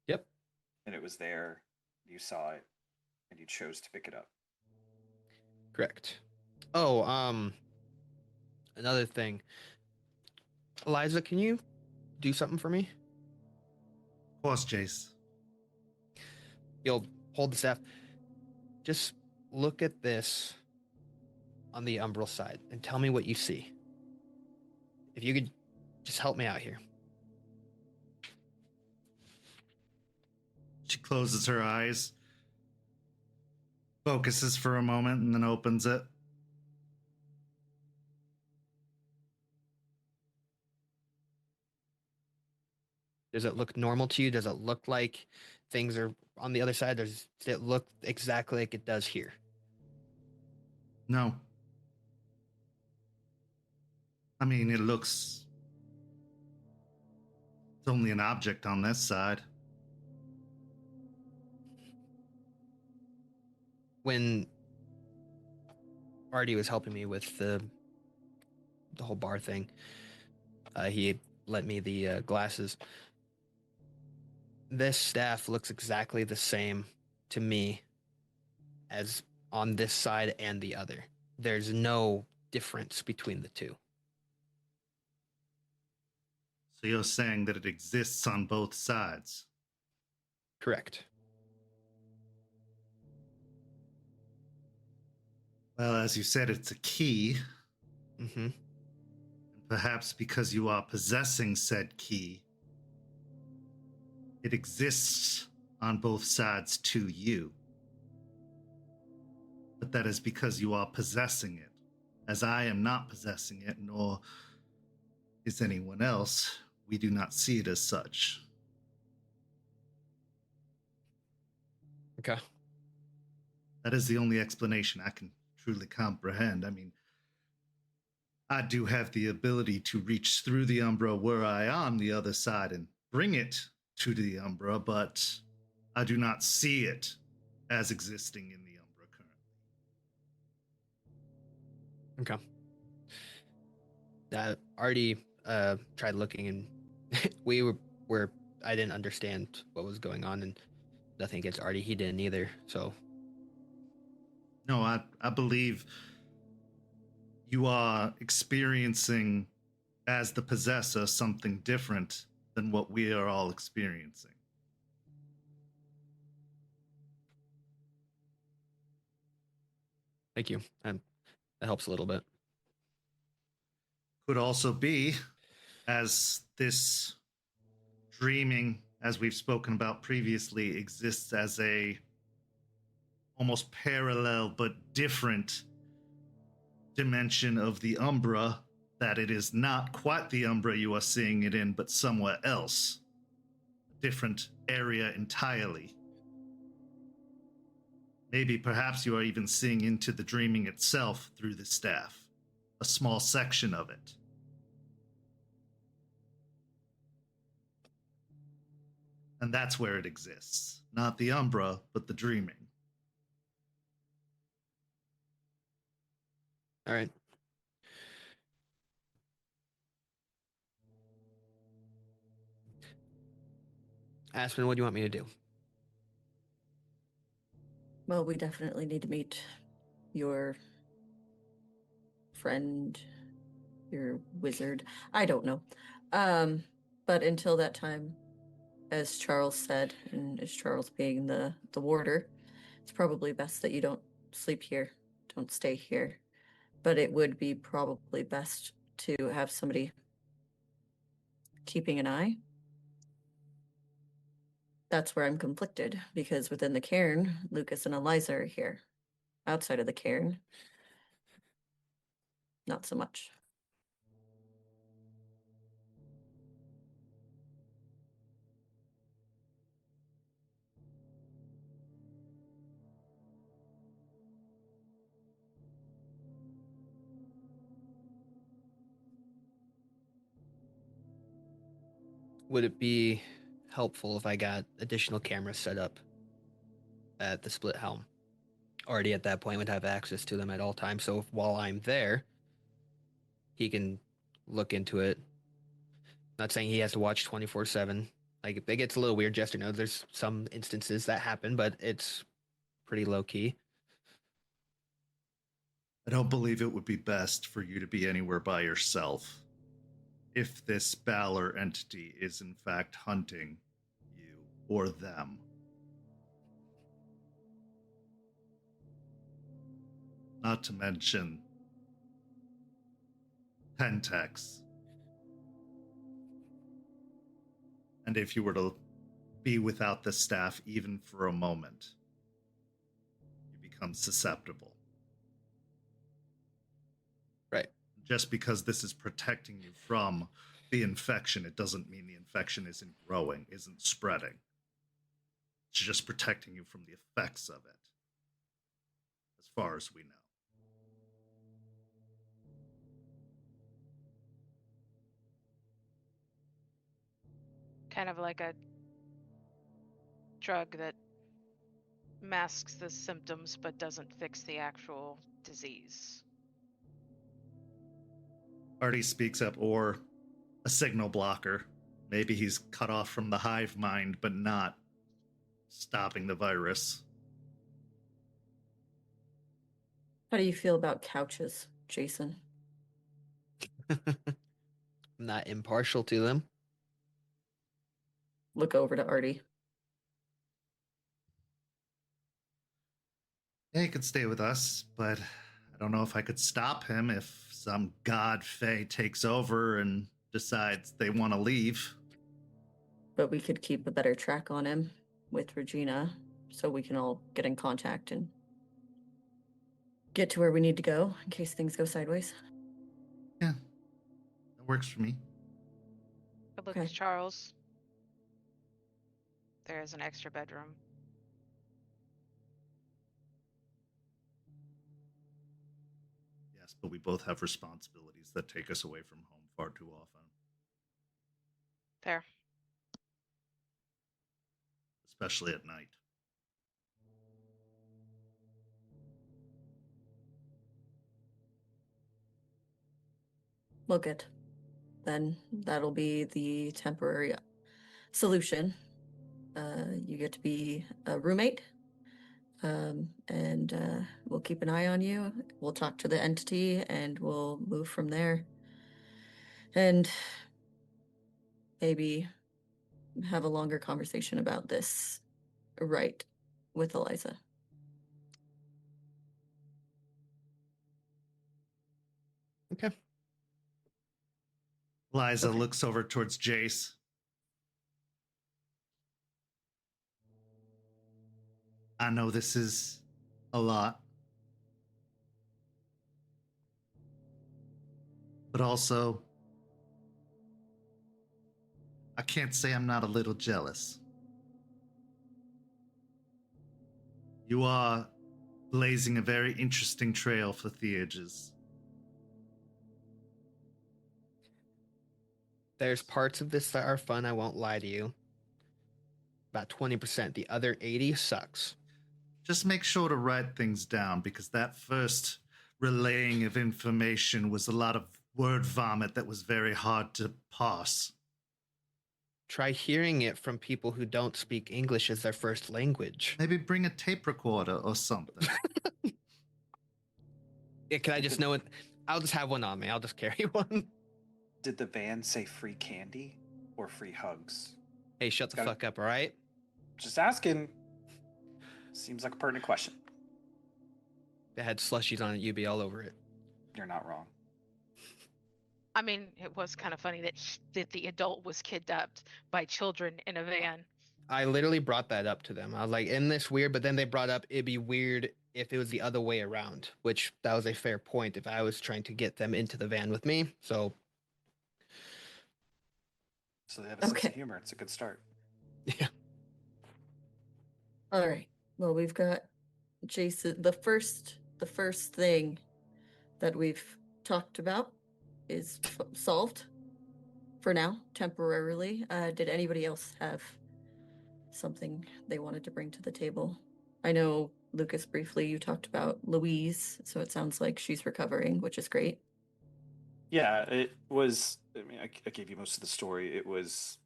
Yep. And it was there, you saw it, and you chose to pick it up. Correct. Oh, another thing. Eliza, can you do something for me? Of course, Jace. You'll hold the staff. Just look at this on the umbral side and tell me what you see. If you could just help me out here. She closes her eyes, focuses for a moment, and then opens it. Does it look normal to you? Does it look like things are on the other side? Does it look exactly like it does here? No. I mean, it looks... It's only an object on this side. When Artie was helping me with the whole bar thing, he lent me the glasses. This staff looks exactly the same to me as on this side and the other. There's no difference between the two. So you're saying that it exists on both sides? Correct. Well, as you said, it's a key. Mm-hmm. And perhaps because you are possessing said key, it exists on both sides to you. But that is because you are possessing it, as I am not possessing it, nor is anyone else. We do not see it as such. Okay. That is the only explanation I can truly comprehend. I mean, I do have the ability to reach through the Umbra were I on the other side and bring it to the Umbra, but I do not see it as existing in the Umbra currently. Okay. Artie tried looking, and we were I didn't understand what was going on, and nothing against Artie. He didn't either. So No, I believe you are experiencing, as the possessor, something different than what we are all experiencing. thank you. And that helps a little bit. Could also be, as this dreaming, as we've spoken about previously, exists as a almost parallel but different dimension of the Umbra, that it is not quite the Umbra you are seeing it in, but somewhere else. A different area entirely. Maybe perhaps you are even seeing into the dreaming itself through the staff. A small section of it. And that's where it exists. Not the Umbra, but the dreaming. All right. Aspen, what do you want me to do? Well, we definitely need to meet your friend, your wizard. I don't know. But until that time, as Charles said, and as Charles being the warder, it's probably best that you don't sleep here, don't stay here. But it would be probably best to have somebody keeping an eye. That's where I'm conflicted, because within the cairn, Lucas and Eliza are here. Outside of the cairn, not so much. would it be helpful if I got additional cameras set up at the split helm? Already at that point would have access to them at all times. So while I'm there, he can look into it. Not saying he has to watch 24/7. Like, it gets a little weird. Jester knows there's some instances that happen, but it's pretty low key. I don't believe it would be best for you to be anywhere by yourself if this Balor entity is in fact hunting you or them. Not to mention Pentex. And if you were to be without the staff even for a moment, you become susceptible. Right. Just because this is protecting you from the infection, it doesn't mean the infection isn't growing, isn't spreading. It's just protecting you from the effects of it, as far as we know. Kind of like a drug that masks the symptoms but doesn't fix the actual disease. Artie speaks up, or a signal blocker. Maybe he's cut off from the hive mind, but not stopping the virus. How do you feel about couches, Jason? I'm not impartial to them. Look over to Artie. Yeah, he could stay with us, but I don't know if I could stop him if some god fae takes over and decides they want to leave. But we could keep a better track on him with Regina so we can all get in contact and get to where we need to go in case things go sideways. Yeah, that works for me. I look Okay. to Charles. There is an extra bedroom. Yes, but we both have responsibilities that take us away from home far too often, There. especially at night. Well, good. Then that'll be the temporary solution. You get to be a roommate, and we'll keep an eye on you. We'll talk to the entity, and we'll move from there. And maybe have a longer conversation about this, Rite, with Eliza. Okay. Eliza Okay. looks over towards Jace. I know this is a lot, but also, I can't say I'm not a little jealous. You are blazing a very interesting trail for Theurges. There's parts of this that are fun, I won't lie to you. About 20%. The other 80 sucks. Just make sure to write things down, because that first relaying of information was a lot of word vomit that was very hard to parse. Try hearing it from people who don't speak English as their first language. Maybe bring a tape recorder or something. Yeah, can I just know it? I'll just have one on me. I'll just carry one. Did the van say free candy or free hugs? Hey, shut the Got it. fuck up, all right? Just asking. Seems like a pertinent question. They had slushies on it, you'd be all over it. You're not wrong. I mean, it was kind of funny that the adult was kidnapped by children in a van. I literally brought that up to them. I was like, isn't this weird? But then they brought up it'd be weird if it was the other way around, which that was a fair point if I was trying to get them into the van with me. So So they have a sense Okay. of humor. It's a good start. yeah. All right. Well, we've got Jason. The first thing that we've talked about is solved. for now, temporarily. Did anybody else have something they wanted to bring to the table? I know, Lucas, briefly you talked about Louise, so it sounds like she's recovering, which is great. Yeah, it was. I mean, I gave you most of the story. It was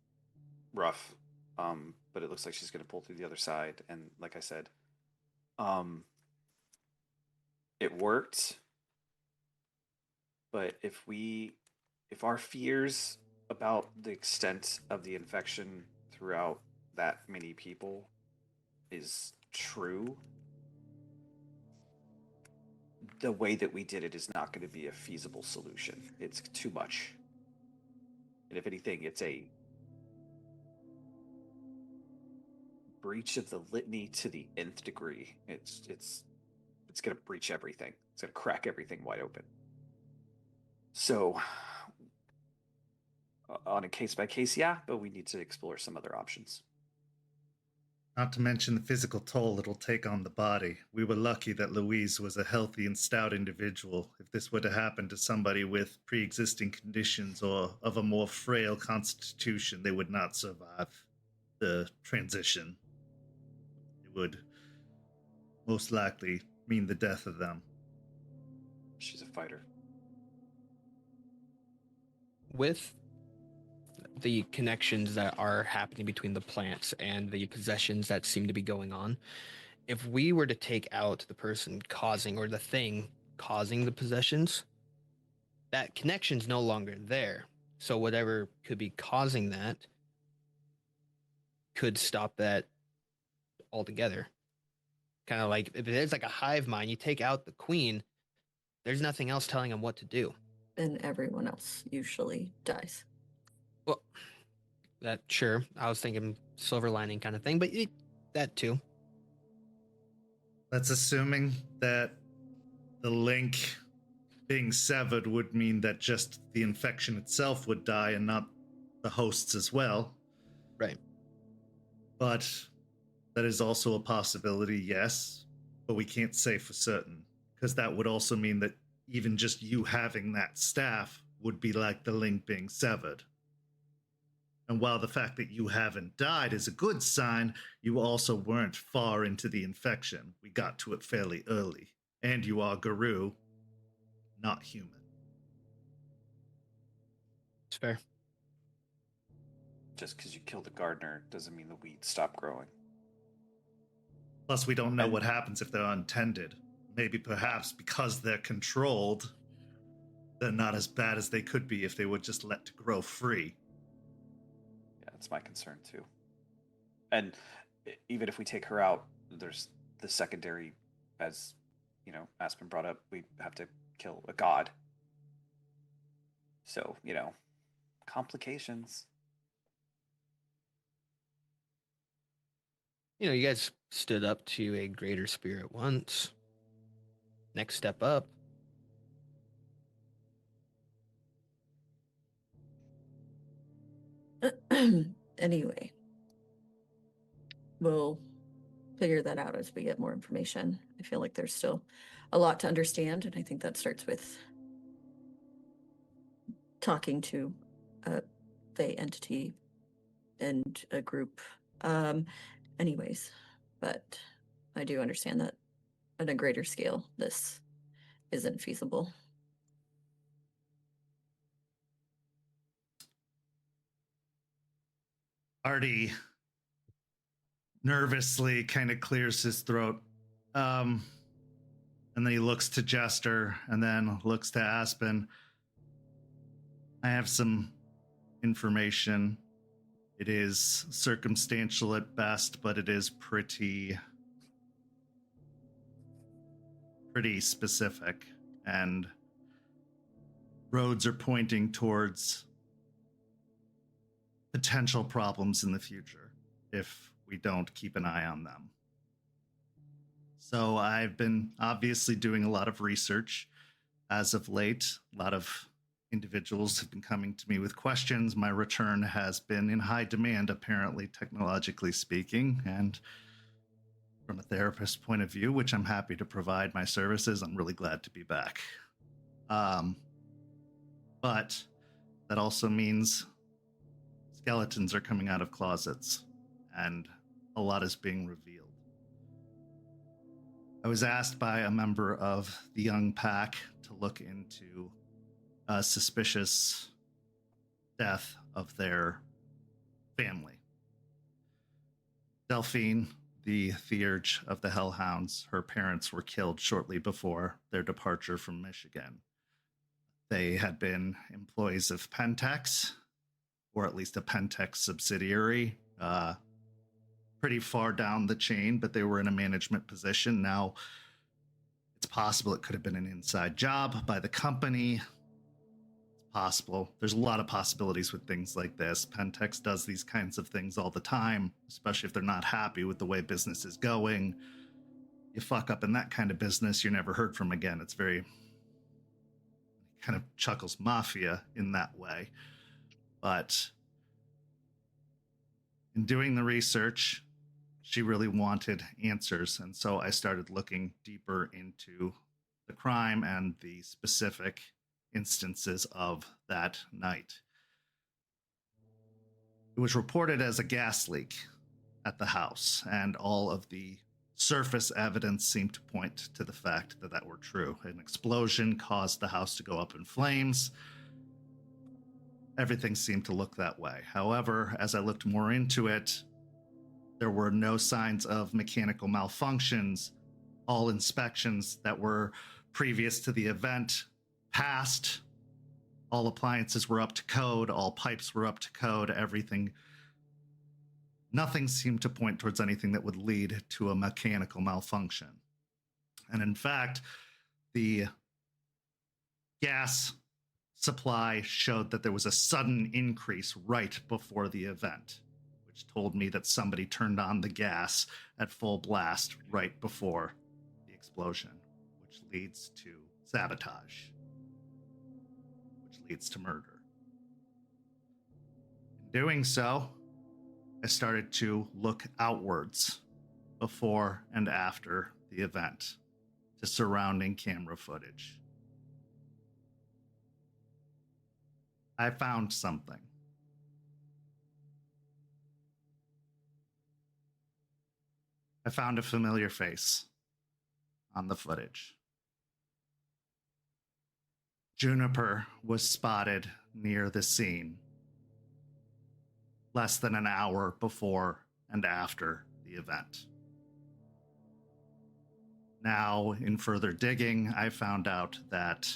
rough, but it looks like she's going to pull through the other side. And like I said, it worked. But if our fears about the extent of the infection throughout that many people is true, the way that we did it is not going to be a feasible solution. It's too much. And if anything, it's a breach of the litany to the nth degree. It's going to breach everything. It's going to crack everything wide open. So, on a case by case, yeah, but we need to explore some other options. Not to mention the physical toll it'll take on the body. We were lucky that Louise was a healthy and stout individual. If this were to happen to somebody with pre-existing conditions or of a more frail constitution, they would not survive the transition. It would most likely mean the death of them. She's a fighter. With the connections that are happening between the plants and the possessions that seem to be going on, if we were to take out the person causing or the thing causing the possessions, that connection's no longer there. So whatever could be causing that could stop that altogether. Kind of like if it is like a hive mind, you take out the queen, there's nothing else telling them what to do. And everyone else usually dies. Well, that sure. I was thinking silver lining kind of thing, but that too. That's assuming that the link being severed would mean that just the infection itself would die and not the hosts as well. Right. But that is also a possibility, yes. But we can't say for certain, because that would also mean that even just you having that staff would be like the link being severed. And while the fact that you haven't died is a good sign, you also weren't far into the infection. We got to it fairly early. And you are Garou, not human. It's fair. Just because you killed the gardener doesn't mean the weeds stop growing. Plus, we don't know what happens if they're untended. Maybe perhaps because they're controlled, they're not as bad as they could be if they were just let to grow free. Yeah, that's my concern too. And even if we take her out, there's the secondary, as you know, Aspen brought up, we have to kill a god. So, you know, complications. You know, you guys stood up to a greater spirit once. Next step up. Anyway, we'll figure that out as we get more information. I feel like there's still a lot to understand, and I think that starts with talking to the entity and a group. Anyways, but I do understand that on a greater scale, this isn't feasible. Artie nervously kind of clears his throat. And then he looks to Jester and then looks to Aspen. I have some information. It is circumstantial at best, but it is pretty specific. And roads are pointing towards potential problems in the future if we don't keep an eye on them. So I've been obviously doing a lot of research as of late. A lot of individuals have been coming to me with questions. My return has been in high demand, apparently, technologically speaking, and from a therapist point of view, which I'm happy to provide my services. I'm really glad to be back. But that also means Skeletons are coming out of closets, and a lot is being revealed. I was asked by a member of the young pack to look into a suspicious death of their family. Delphine, the Theurge of the Hellhounds, her parents were killed shortly before their departure from Michigan. They had been employees of Pentex, or at least a Pentex subsidiary, pretty far down the chain, but they were in a management position. Now, it's possible it could have been an inside job by the company. It's possible. There's a lot of possibilities with things like this. Pentex does these kinds of things all the time, especially if they're not happy with the way business is going. You fuck up in that kind of business, you're never heard from again. It's very kind of chuckles mafia in that way. But in doing the research, she really wanted answers, and so I started looking deeper into the crime and the specific instances of that night. It was reported as a gas leak at the house, and all of the surface evidence seemed to point to the fact that that were true. An explosion caused the house to go up in flames. Everything seemed to look that way. However, as I looked more into it, there were no signs of mechanical malfunctions. All inspections that were previous to the event passed. All appliances were up to code. All pipes were up to code. Everything. Nothing seemed to point towards anything that would lead to a mechanical malfunction. And in fact, the gas supply showed that there was a sudden increase right before the event, which told me that somebody turned on the gas at full blast right before the explosion, which leads to sabotage, which leads to murder. In doing so, I started to look outwards before and after the event to surrounding camera footage. I found something. I found a familiar face on the footage. Juniper was spotted near the scene less than an hour before and after the event. Now, in further digging, I found out that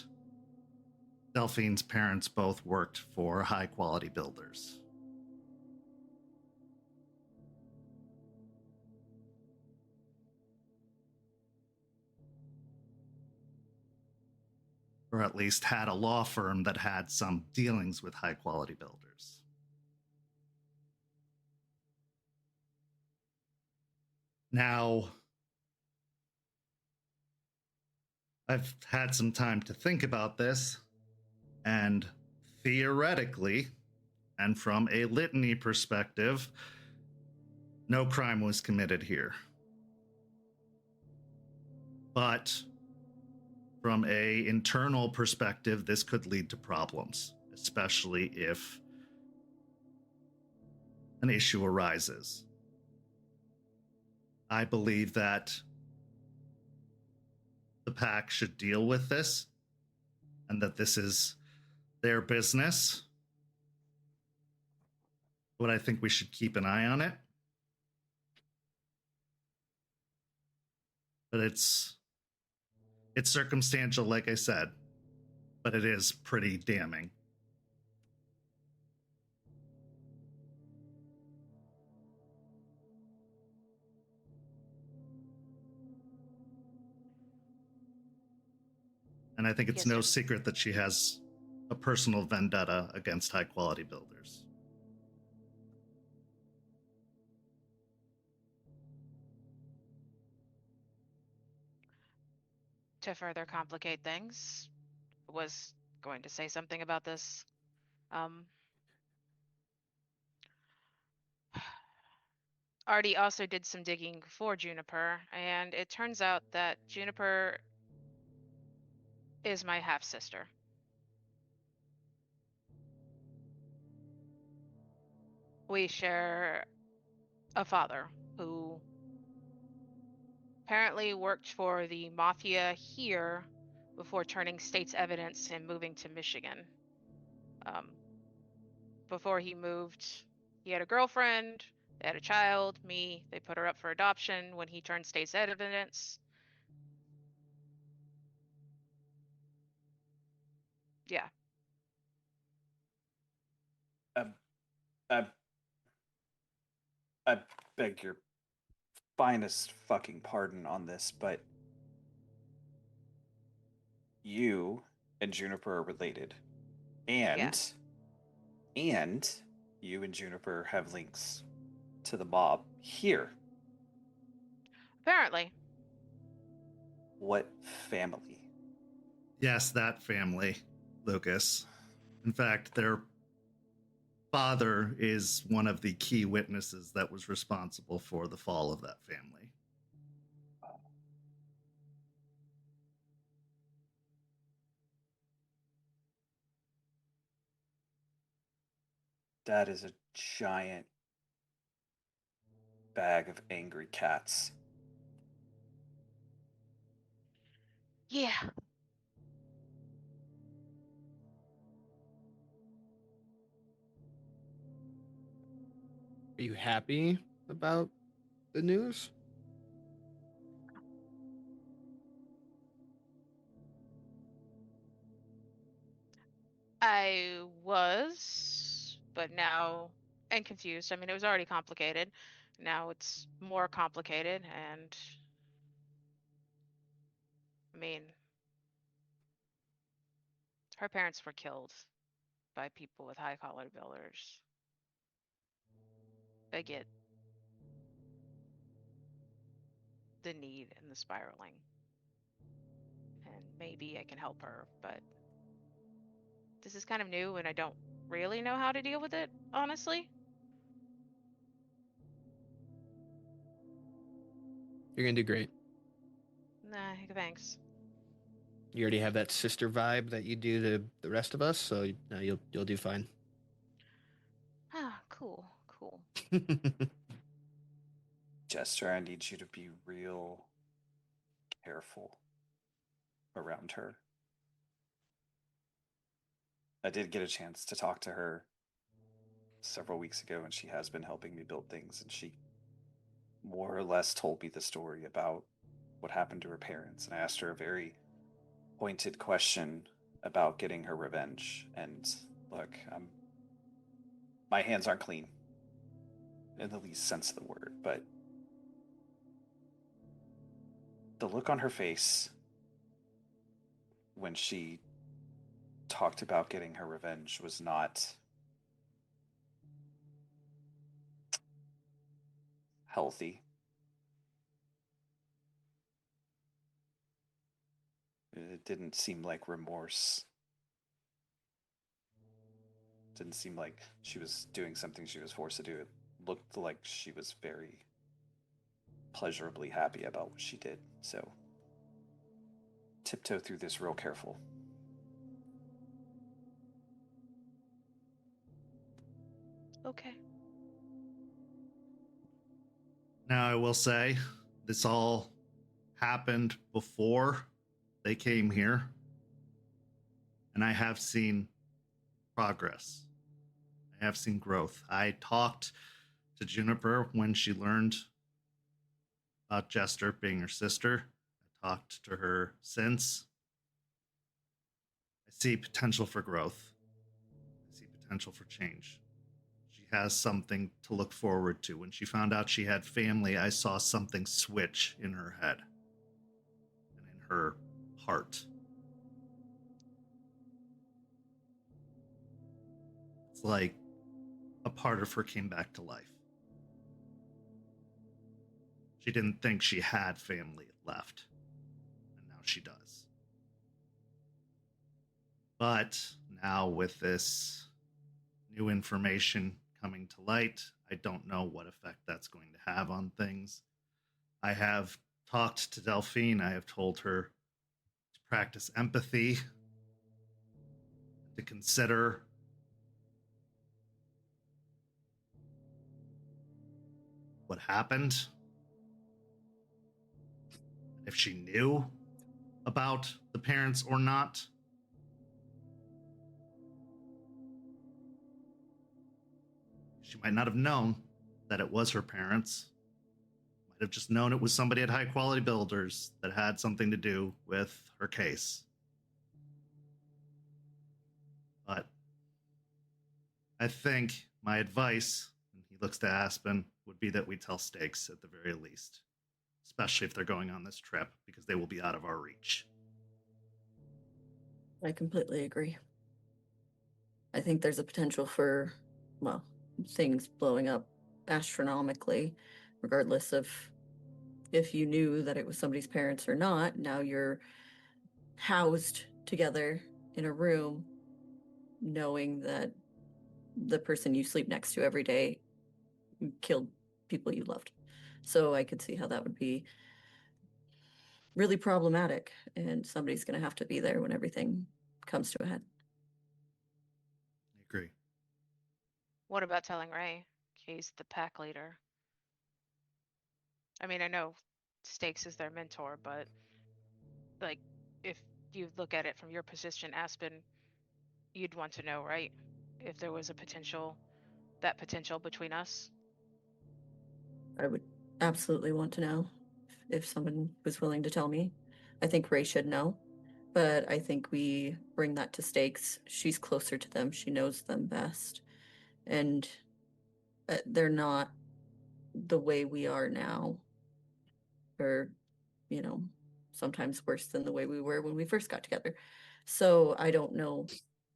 Delphine's parents both worked for high-quality builders. Or at least had a law firm that had some dealings with high-quality builders. Now, I've had some time to think about this, and theoretically, and from a litany perspective, no crime was committed here. But from a internal perspective, this could lead to problems, especially if an issue arises. I believe that the pack should deal with this, and that this is their business. But I think we should keep an eye on it. But it's circumstantial, like I said, but it is pretty damning. And I think it's no secret that she has a personal vendetta against high-quality builders. To further complicate things, was going to say something about this. Artie also did some digging for Juniper, and it turns out that Juniper is my half-sister. We share a father who apparently worked for the mafia here before turning state's evidence and moving to Michigan. Before he moved, he had a girlfriend, they had a child, me. They put her up for adoption when he turned state's evidence. Yeah. I, I beg your finest fucking pardon on this, but you and Juniper are related. Yeah. And you and Juniper have links to the mob here. Apparently. What family? Yes, that family, Lucas. In fact, their father is one of the key witnesses that was responsible for the fall of that family. That is a giant bag of angry cats. Yeah. Are you happy about the news? I was, but now, and confused. I mean, it was already complicated. Now it's more complicated, and I mean, her parents were killed by people with high collar billers. I get the need and the spiraling. And maybe I can help her, but this is kind of new and I don't really know how to deal with it, honestly. You're gonna do great. Nah, thanks. You already have that sister vibe that you do to the rest of us, so you'll do fine. Ah, cool. Jester, I need you to be real careful around her. I did get a chance to talk to her several weeks ago, and she has been helping me build things, and she more or less told me the story about what happened to her parents, and I asked her a very pointed question about getting her revenge. And look, my hands aren't clean in the least sense of the word, but the look on her face when she talked about getting her revenge was not healthy. It didn't seem like remorse. It didn't seem like she was doing something she was forced to do. It looked like she was very pleasurably happy about what she did. So tiptoe through this real careful. Okay. Now, I will say, this all happened before they came here, and I have seen progress. I have seen growth. I talked to Juniper when she learned about Jester being her sister. I talked to her since. I see potential for growth. I see potential for change. She has something to look forward to. When she found out she had family, I saw something switch in her head and in her heart. It's like a part of her came back to life. She didn't think she had family left, and now she does. But now with this new information coming to light, I don't know what effect that's going to have on things. I have talked to Delphine. I have told her to practice empathy, to consider what happened, if she knew about the parents or not. She might not have known that it was her parents. Might have just known it was somebody at High Quality Builders that had something to do with her case. But I think my advice, and he looks to Aspen, would be that we tell Stakes at the very least, especially if they're going on this trip, because they will be out of our reach. I completely agree. I think there's a potential for, well, things blowing up astronomically, regardless of if you knew that it was somebody's parents or not. Now you're housed together in a room, knowing that the person you sleep next to every day killed people you loved. So I could see how that would be really problematic, and somebody's going to have to be there when everything comes to a head. I agree. What about telling Ray? He's the pack leader. I mean, I know Stakes is their mentor, but like, if you look at it from your position, Aspen, you'd want to know, right? If there was a potential between us. I would absolutely want to know if someone was willing to tell me. I think Ray should know, but I think we bring that to Stakes. She's closer to them. She knows them best. And they're not the way we are now, or, you know, sometimes worse than the way we were when we first got together. So I don't know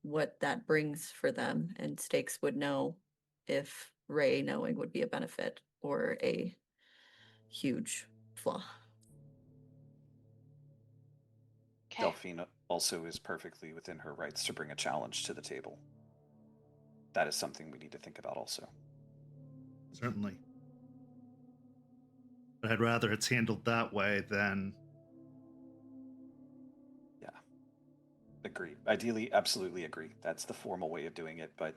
what that brings for them, and Stakes would know if Ray knowing would be a benefit or a huge flaw. Okay. Delphine also is perfectly within her rights to bring a challenge to the table. That is something we need to think about also. Certainly. But I'd rather it's handled that way than... Yeah. Agree. Ideally, absolutely agree. That's the formal way of doing it, but...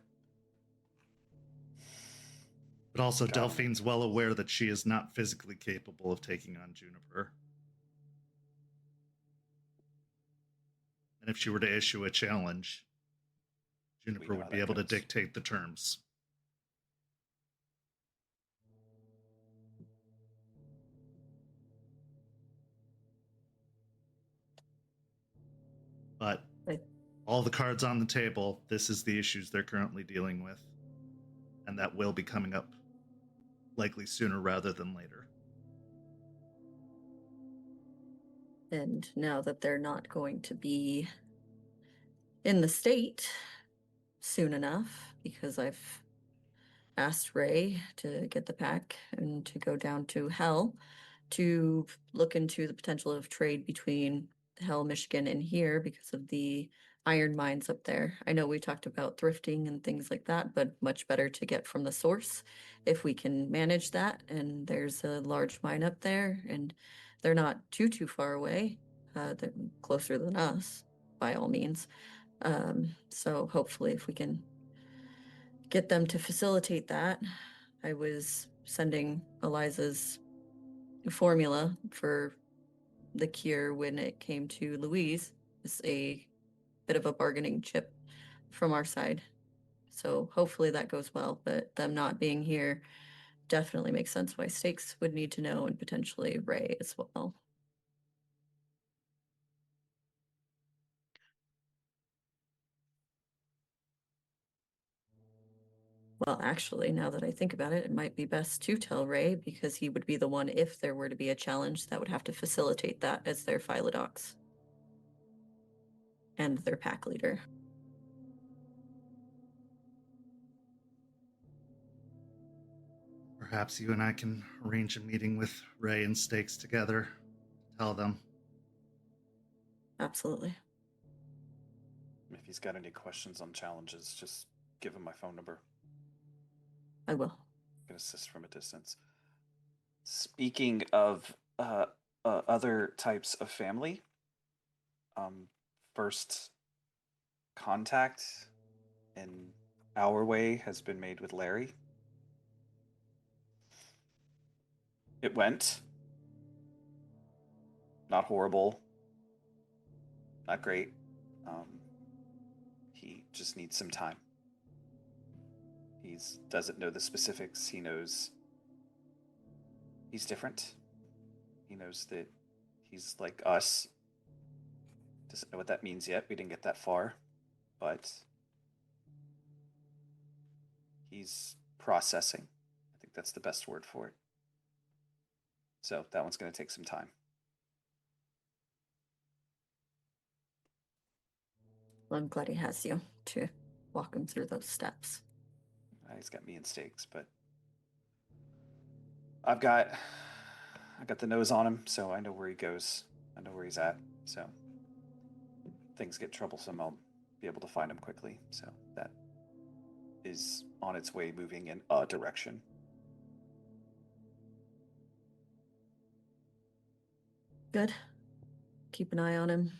But also, Delphine's well aware that she is not physically capable of taking on Juniper. And if she were to issue a challenge, Juniper would be able to dictate the terms. But all the cards on the table, this is the issues they're currently dealing with. And that will be coming up likely sooner rather than later. And now that they're not going to be in the state soon enough, because I've asked Ray to get the pack and to go down to Hell to look into the potential of trade between Hell, Michigan, and here because of the iron mines up there. I know we talked about thrifting and things like that, but much better to get from the source if we can manage that. And there's a large mine up there, and they're not too far away. They're closer than us, by all means. So hopefully if we can get them to facilitate that. I was sending Eliza's formula for the cure when it came to Louise. It's a bit of a bargaining chip from our side. So hopefully that goes well, but them not being here definitely makes sense why Stakes would need to know, and potentially Ray as well. Well, actually, now that I think about it, it might be best to tell Ray, because he would be the one, if there were to be a challenge, that would have to facilitate that as their Philodox and their pack leader. Perhaps you and I can arrange a meeting with Ray and Stakes together. Tell them. Absolutely. If he's got any questions on challenges, just give him my phone number. I will. I can assist from a distance. Speaking of other types of family, first contact in our way has been made with Larry. It went. Not horrible. Not great. He just needs some time. He doesn't know the specifics. He knows he's different. He knows that he's like us. Doesn't know what that means yet. We didn't get that far. But he's processing. I think that's the best word for it. So that one's going to take some time. Well, I'm glad he has you to walk him through those steps. He's got me in stakes, but I got the nose on him, so I know where he goes. I know where he's at. So if things get troublesome, I'll be able to find him quickly. So that is on its way, moving in a direction. Good. Keep an eye on him.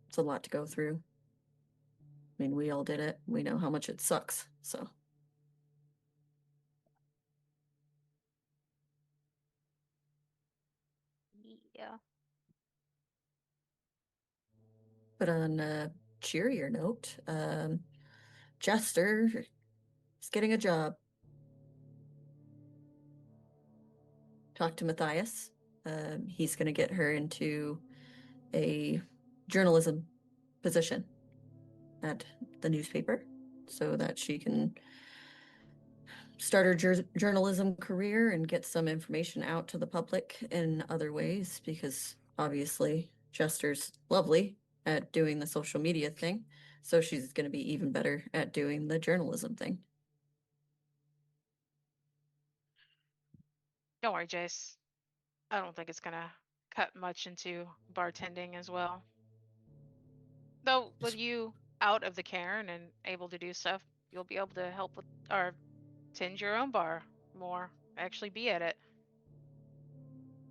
It's a lot to go through. I mean, we all did it. We know how much it sucks, so. Yeah. But on a cheerier note, Jester is getting a job. Talk to Matthias. He's going to get her into a journalism position at the newspaper so that she can start her journalism career and get some information out to the public in other ways, because obviously Jester's lovely at doing the social media thing, so she's going to be even better at doing the journalism thing. Don't worry, Jace. I don't think it's gonna cut much into bartending as well. Though with you out of the cairn and able to do stuff, you'll be able to help with or tend your own bar more. Actually be at it.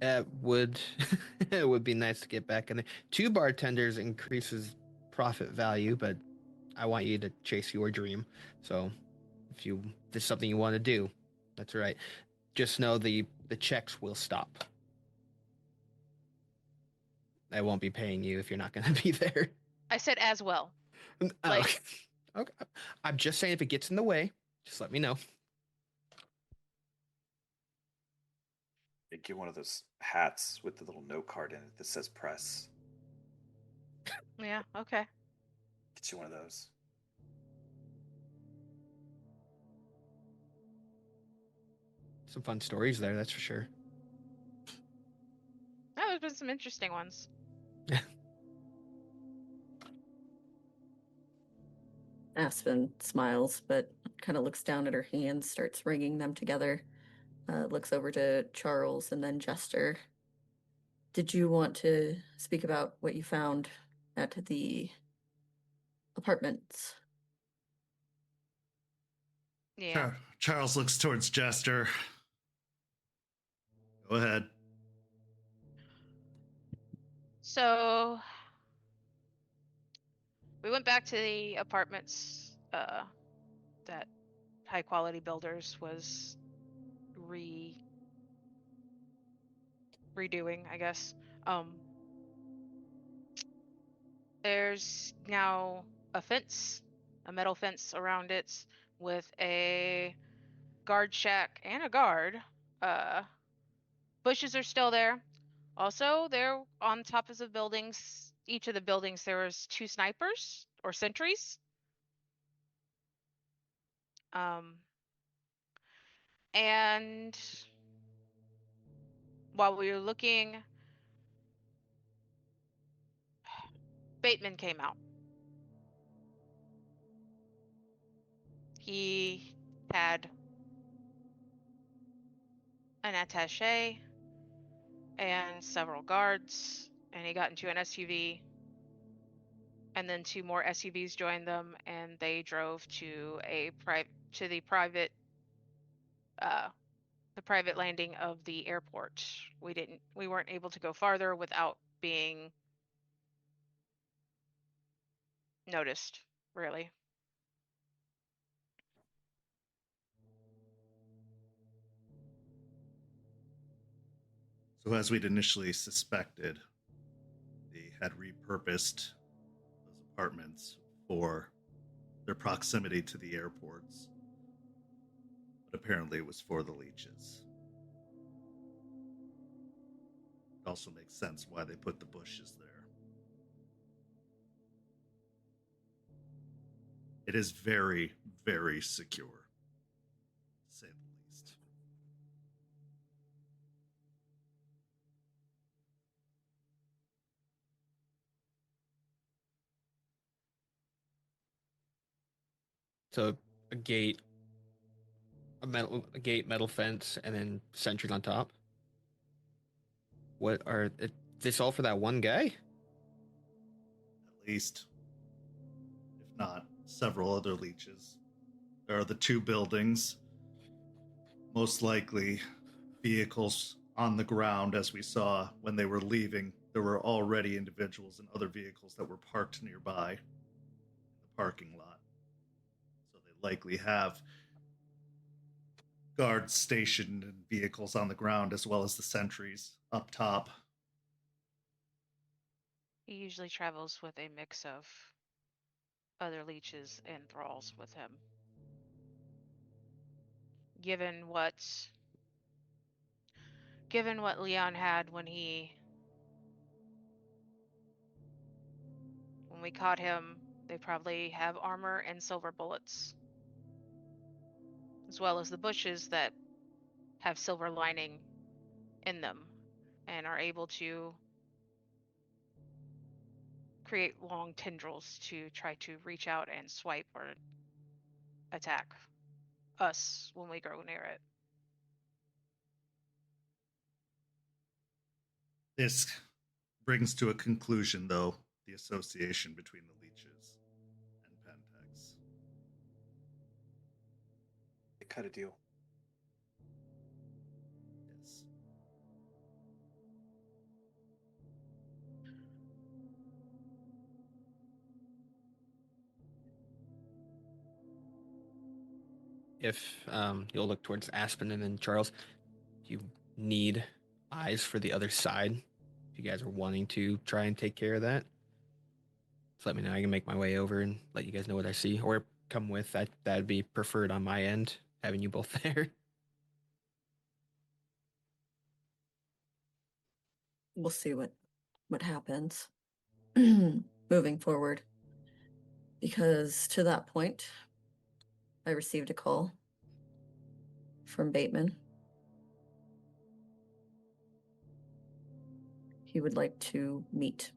It would it would be nice to get back in there. 2 bartenders increases profit value, but I want you to chase your dream. So if this is something you want to do, that's right. Just know the checks will stop. I won't be paying you if you're not going to be there. I said as well. Like, okay. I'm just saying, if it gets in the way, just let me know. Get one of those hats with the little note card in it that says press. Yeah, okay. Get you one of those. Some fun stories there, that's for sure. Oh, there's been some interesting ones. Aspen smiles, but kind of looks down at her hands, starts wringing them together, looks over to Charles and then Jester. Did you want to speak about what you found at the apartments? Yeah. Charles looks towards Jester. Go ahead. So we went back to the apartments that High Quality Builders was redoing, I guess. There's now a fence, a metal fence around it with a guard shack and a guard. Bushes are still there. Also, there on top of the buildings, each of the buildings, there was 2 snipers or sentries. And while we were looking, Bateman came out. He had an attaché and several guards, and he got into an SUV, and then 2 more SUVs joined them, and they drove to the private landing of the airport. We weren't able to go farther without being noticed, really. So, as we'd initially suspected, they had repurposed those apartments for their proximity to the airports. But apparently it was for the leeches. It also makes sense why they put the bushes there. It is very, very secure, to say the least. So a gate, a gate, metal fence, and then sentries on top. What are this all for that one guy? At least, if not several other leeches. There are the two buildings, most likely vehicles on the ground, as we saw when they were leaving. There were already individuals and other vehicles that were parked nearby in the parking lot. So they likely have guards stationed and vehicles on the ground, as well as the sentries up top. He usually travels with a mix of other leeches and thralls with him. Given what Leon had when we caught him, they probably have armor and silver bullets, as well as the bushes that have silver lining in them and are able to create long tendrils to try to reach out and swipe or attack us when we go near it. This brings to a conclusion, though, the association between the leeches and Pentex. They cut a deal. Yes. If you'll look towards Aspen and then Charles, you need eyes for the other side. If you guys are wanting to try and take care of that, just let me know. I can make my way over and let you guys know what I see, or come with. That'd be preferred on my end, having you both there. We'll see what happens moving forward. Because to that point, I received a call from Baitman. He would like to meet.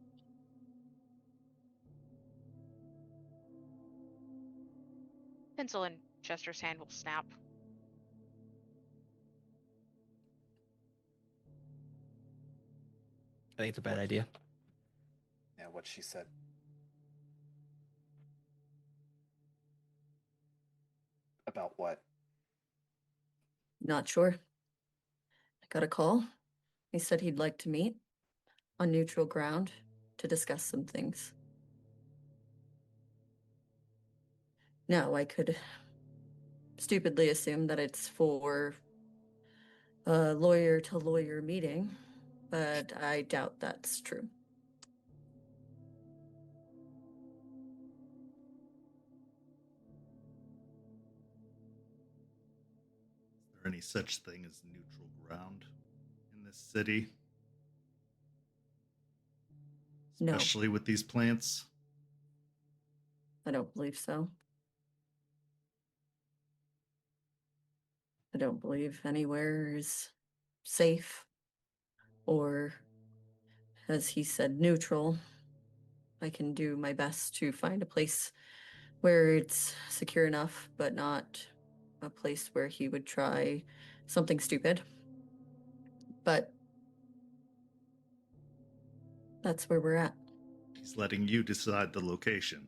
Pencil in Chester's hand will snap. I think it's a bad idea. Yeah, what she said. About what? Not sure. I got a call. He said he'd like to meet on neutral ground to discuss some things. Now, I could stupidly assume that it's for a lawyer-to-lawyer meeting, but I doubt that's true. Is there any such thing as neutral ground in this city? No. Especially with these plants? I don't believe so. I don't believe anywhere is safe or, as he said, neutral. I can do my best to find a place where it's secure enough, but not a place where he would try something stupid. But that's where we're at. He's letting you decide the location.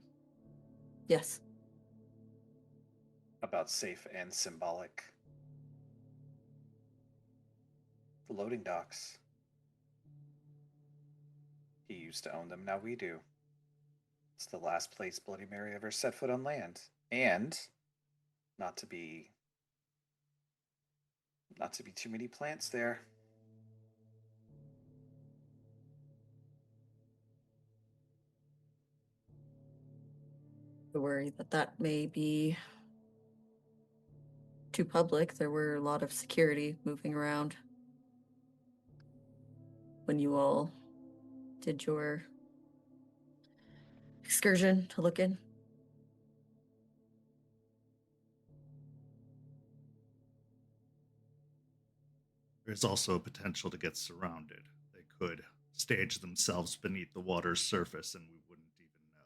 Yes. About safe and symbolic. The loading docks. He used to own them, now we do. It's the last place Bloody Mary ever set foot on land. And not to be too many plants there. I worry that that may be too public. There were a lot of security moving around when you all did your excursion to look in. There's also a potential to get surrounded. They could stage themselves beneath the water's surface and we wouldn't even know.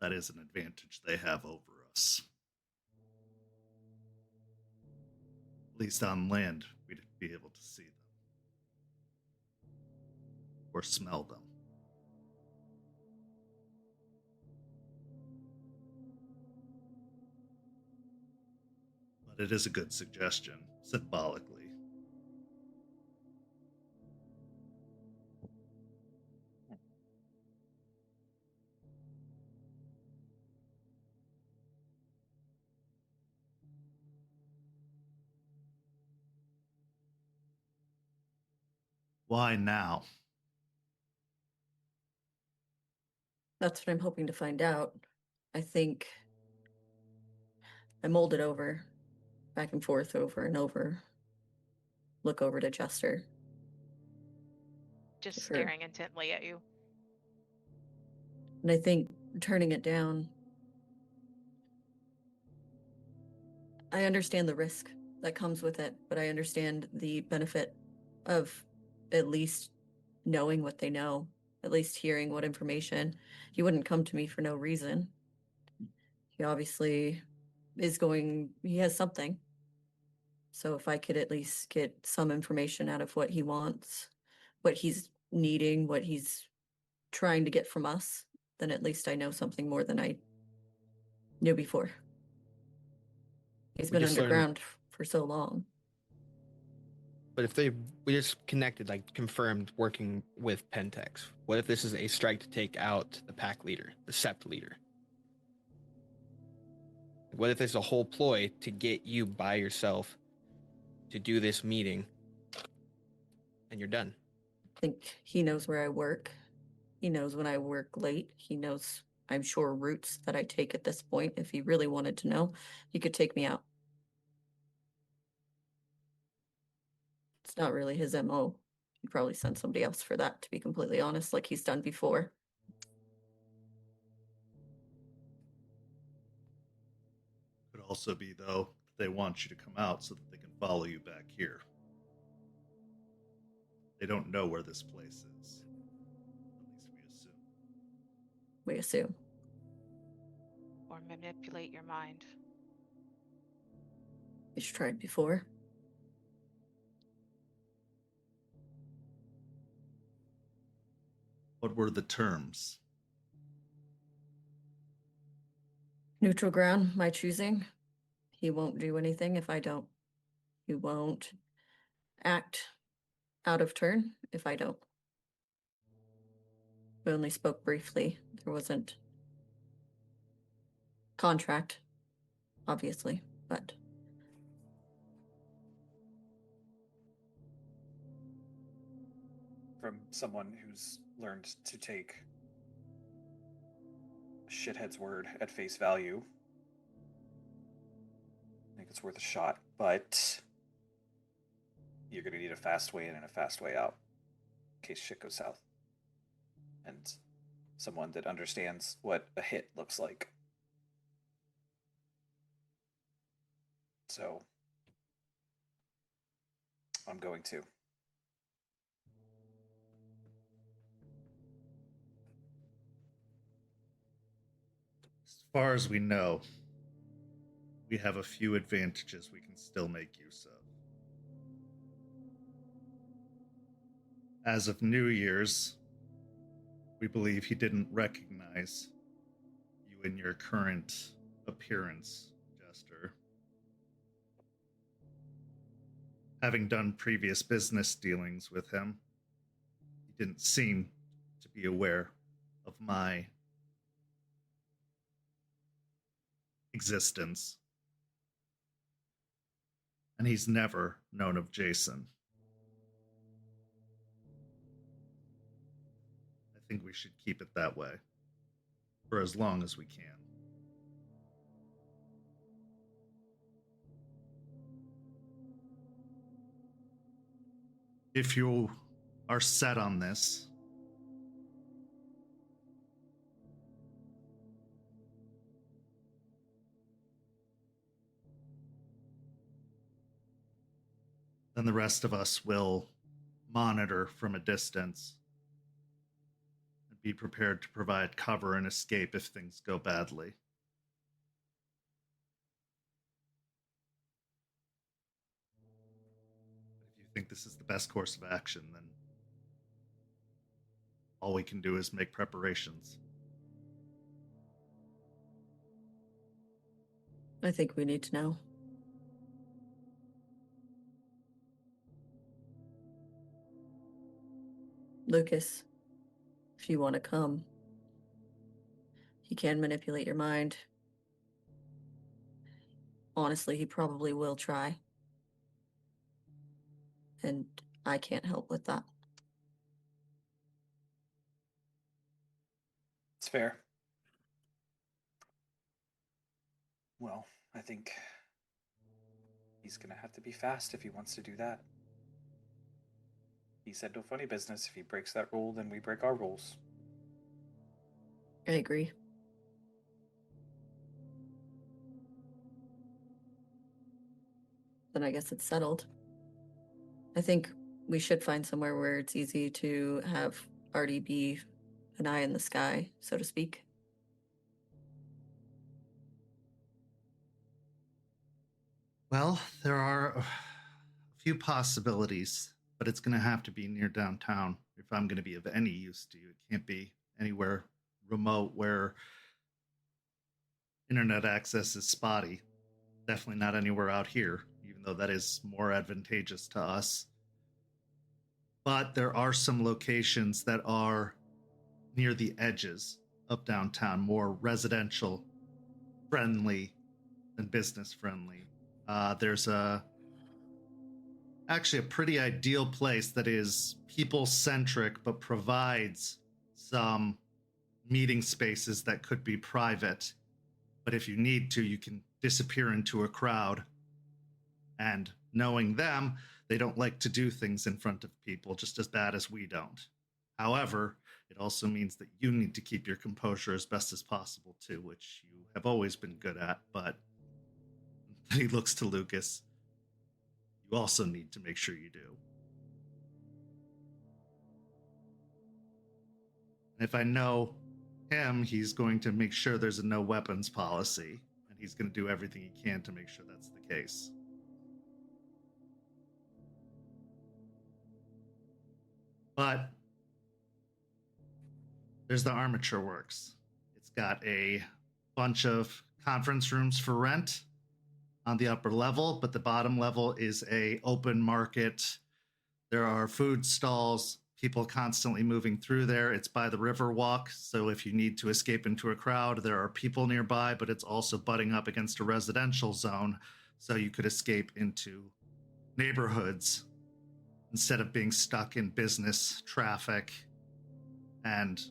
That is an advantage they have over us. At least on land, we'd be able to see them. Or smell them. But it is a good suggestion, symbolically. Why now? That's what I'm hoping to find out. I think I mulled it over, back and forth, over and over. Look over to Jester. Just For- staring intently at you. And I think turning it down, I understand the risk that comes with it, but I understand the benefit of at least knowing what they know, at least hearing what information. He wouldn't come to me for no reason. He obviously he has something. So if I could at least get some information out of what he wants, what he's needing, what he's trying to get from us, then at least I know something more than I knew before. He's been just learned- underground for so long. But if we just connected, like confirmed working with Pentex, what if this is a strike to take out the pack leader, the sept leader? What if it's a whole ploy to get you by yourself to do this meeting and you're done? I think he knows where I work. He knows when I work late. He knows, I'm sure, routes that I take at this point. If he really wanted to know, he could take me out. It's not really his MO. He'd probably send somebody else for that, to be completely honest, like he's done before. Could also be, though, they want you to come out so that they can follow you back here. They don't know where this place is. At least we assume. We assume. Or manipulate your mind. He's tried before. What were the terms? Neutral ground, my choosing. He won't do anything if I don't. He won't act out of turn if I don't. We only spoke briefly. There wasn't contract, obviously, but From someone who's learned to take a shithead's word at face value, I think it's worth a shot, but you're going to need a fast way in and a fast way out in case shit goes south. And someone that understands what a hit looks like. So I'm going to. As far as we know, we have a few advantages we can still make use of. As of New Year's, we believe he didn't recognize you in your current appearance, Jester. Having done previous business dealings with him, he didn't seem to be aware of my existence. And he's never known of Jason. I think we should keep it that way for as long as we can. If you are set on this, then the rest of us will monitor from a distance and be prepared to provide cover and escape if things go badly. If you think this is the best course of action, then all we can do is make preparations. I think we need to know. Lucas, if you want to come, he can manipulate your mind. Honestly, he probably will try. And I can't help with that. It's fair. Well, I think he's gonna have to be fast if he wants to do that. He said no funny business. If he breaks that rule, then we break our rules. I agree. Then I guess it's settled. I think we should find somewhere where it's easy to have Artie be an eye in the sky, so to speak. Well, there are a few possibilities, but it's going to have to be near downtown if I'm going to be of any use to you. It can't be anywhere remote where internet access is spotty. Definitely not anywhere out here, even though that is more advantageous to us. But there are some locations that are near the edges of downtown, more residential friendly than business friendly. There's actually a pretty ideal place that is people-centric but provides some meeting spaces that could be private. But if you need to, you can disappear into a crowd. And knowing them, they don't like to do things in front of people just as bad as we don't. However, it also means that you need to keep your composure as best as possible too, which you have always been good at, but he looks to Lucas. You also need to make sure you do. And if I know him, he's going to make sure there's a no weapons policy, and he's going to do everything he can to make sure that's the case. But there's the Armature Works. It's got a bunch of conference rooms for rent on the upper level, but the bottom level is a open market. There are food stalls, people constantly moving through there. It's by the river walk, so if you need to escape into a crowd, there are people nearby, but it's also butting up against a residential zone, so you could escape into neighborhoods instead of being stuck in business traffic and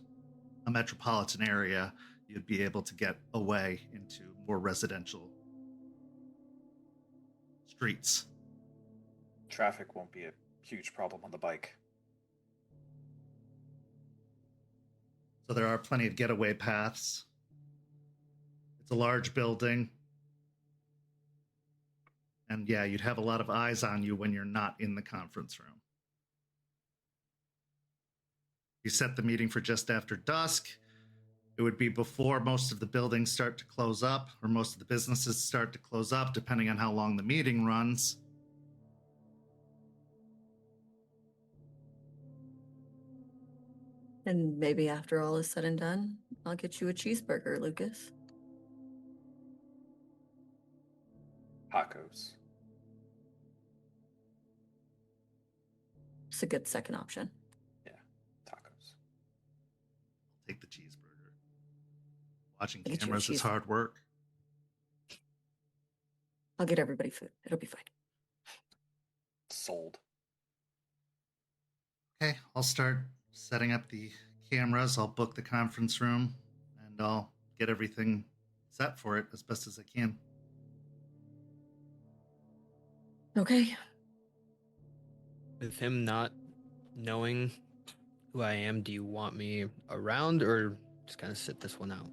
a metropolitan area. You'd be able to get away into more residential streets. Traffic won't be a huge problem on the bike. So there are plenty of getaway paths. It's a large building. And yeah, you'd have a lot of eyes on you when you're not in the conference room. You set the meeting for just after dusk. It would be before most of the buildings start to close up, or most of the businesses start to close up, depending on how long the meeting runs. And maybe after all is said and done, I'll get you a cheeseburger, Lucas. Tacos. It's a good second option. Yeah, tacos. Take the cheeseburger. Watching I'll get you a cameras is cheese- hard work. I'll get everybody food. It'll be fine. Sold. Okay, I'll start setting up the cameras. I'll book the conference room, and I'll get everything set for it as best as I can. Okay. With him not knowing who I am, do you want me around or just kind of sit this one out?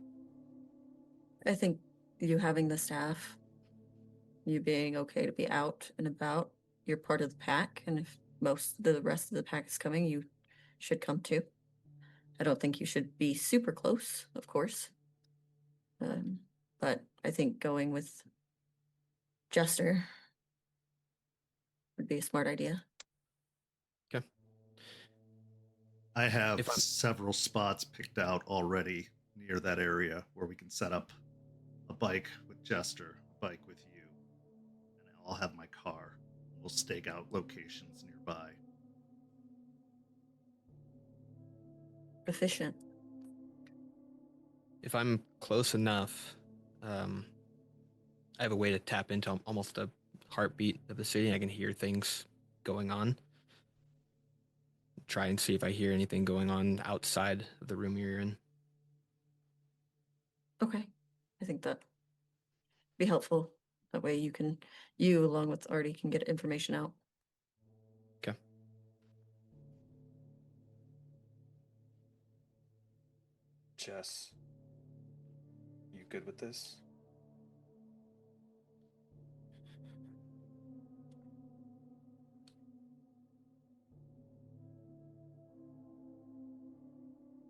I think you having the staff, you being okay to be out and about, you're part of the pack, and if most of the rest of the pack is coming, you should come too. I don't think you should be super close, of course. But I think going with Jester would be a smart idea. Okay. I have If I'm- several spots picked out already near that area where we can set up a bike with Jester, a bike with you, and I'll have my car. We'll stake out locations nearby. Efficient. If I'm close enough, I have a way to tap into almost a heartbeat of the city. I can hear things going on. Try and see if I hear anything going on outside of the room you're in. Okay. I think that be helpful. That way you along with Artie can get information out. Okay. Jess, you good with this?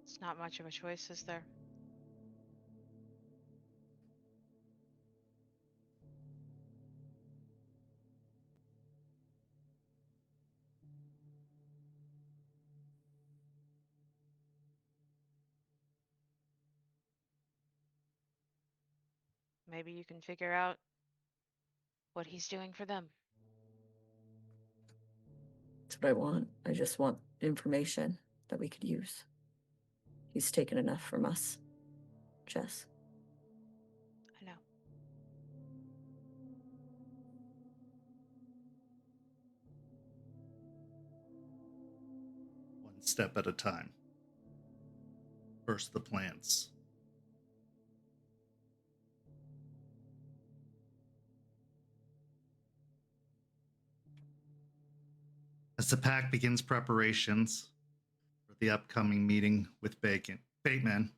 It's not much of a choice, is there? Maybe you can figure out what he's doing for them. That's what I want. I just want information that we could use. He's taken enough from us, Jess. I know. One step at a time. First, the plants. As the pack begins preparations for the upcoming meeting with Baitman,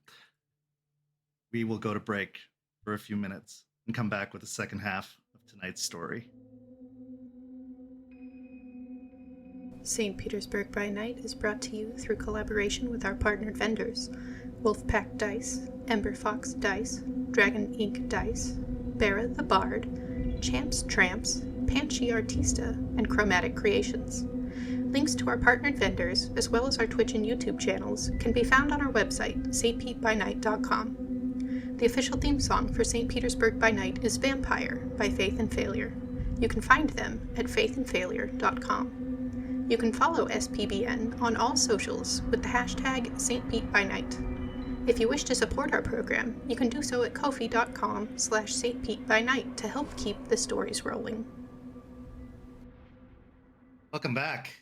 we will go to break for a few minutes and come back with the second half of tonight's story. St. Petersburg by Night is brought to you through collaboration with our partnered vendors, Wolfpack Dice, Ember Fox Dice, Dragon Ink Dice, Barra the Bard, Champs Tramps, Panchi Artista, and Chromatic Creations. Links to our partnered vendors, as well as our Twitch and YouTube channels, can be found on our website, stpetebynight.com. The official theme song for St. Petersburg by Night is Vampire by Faith and Failure. You can find them at faithandfailure.com. You can follow SPbN on all socials with the hashtag StPeteByNight. If you wish to support our program, you can do so at ko-fi.com/StPeteByNight to help keep the stories rolling. Welcome back.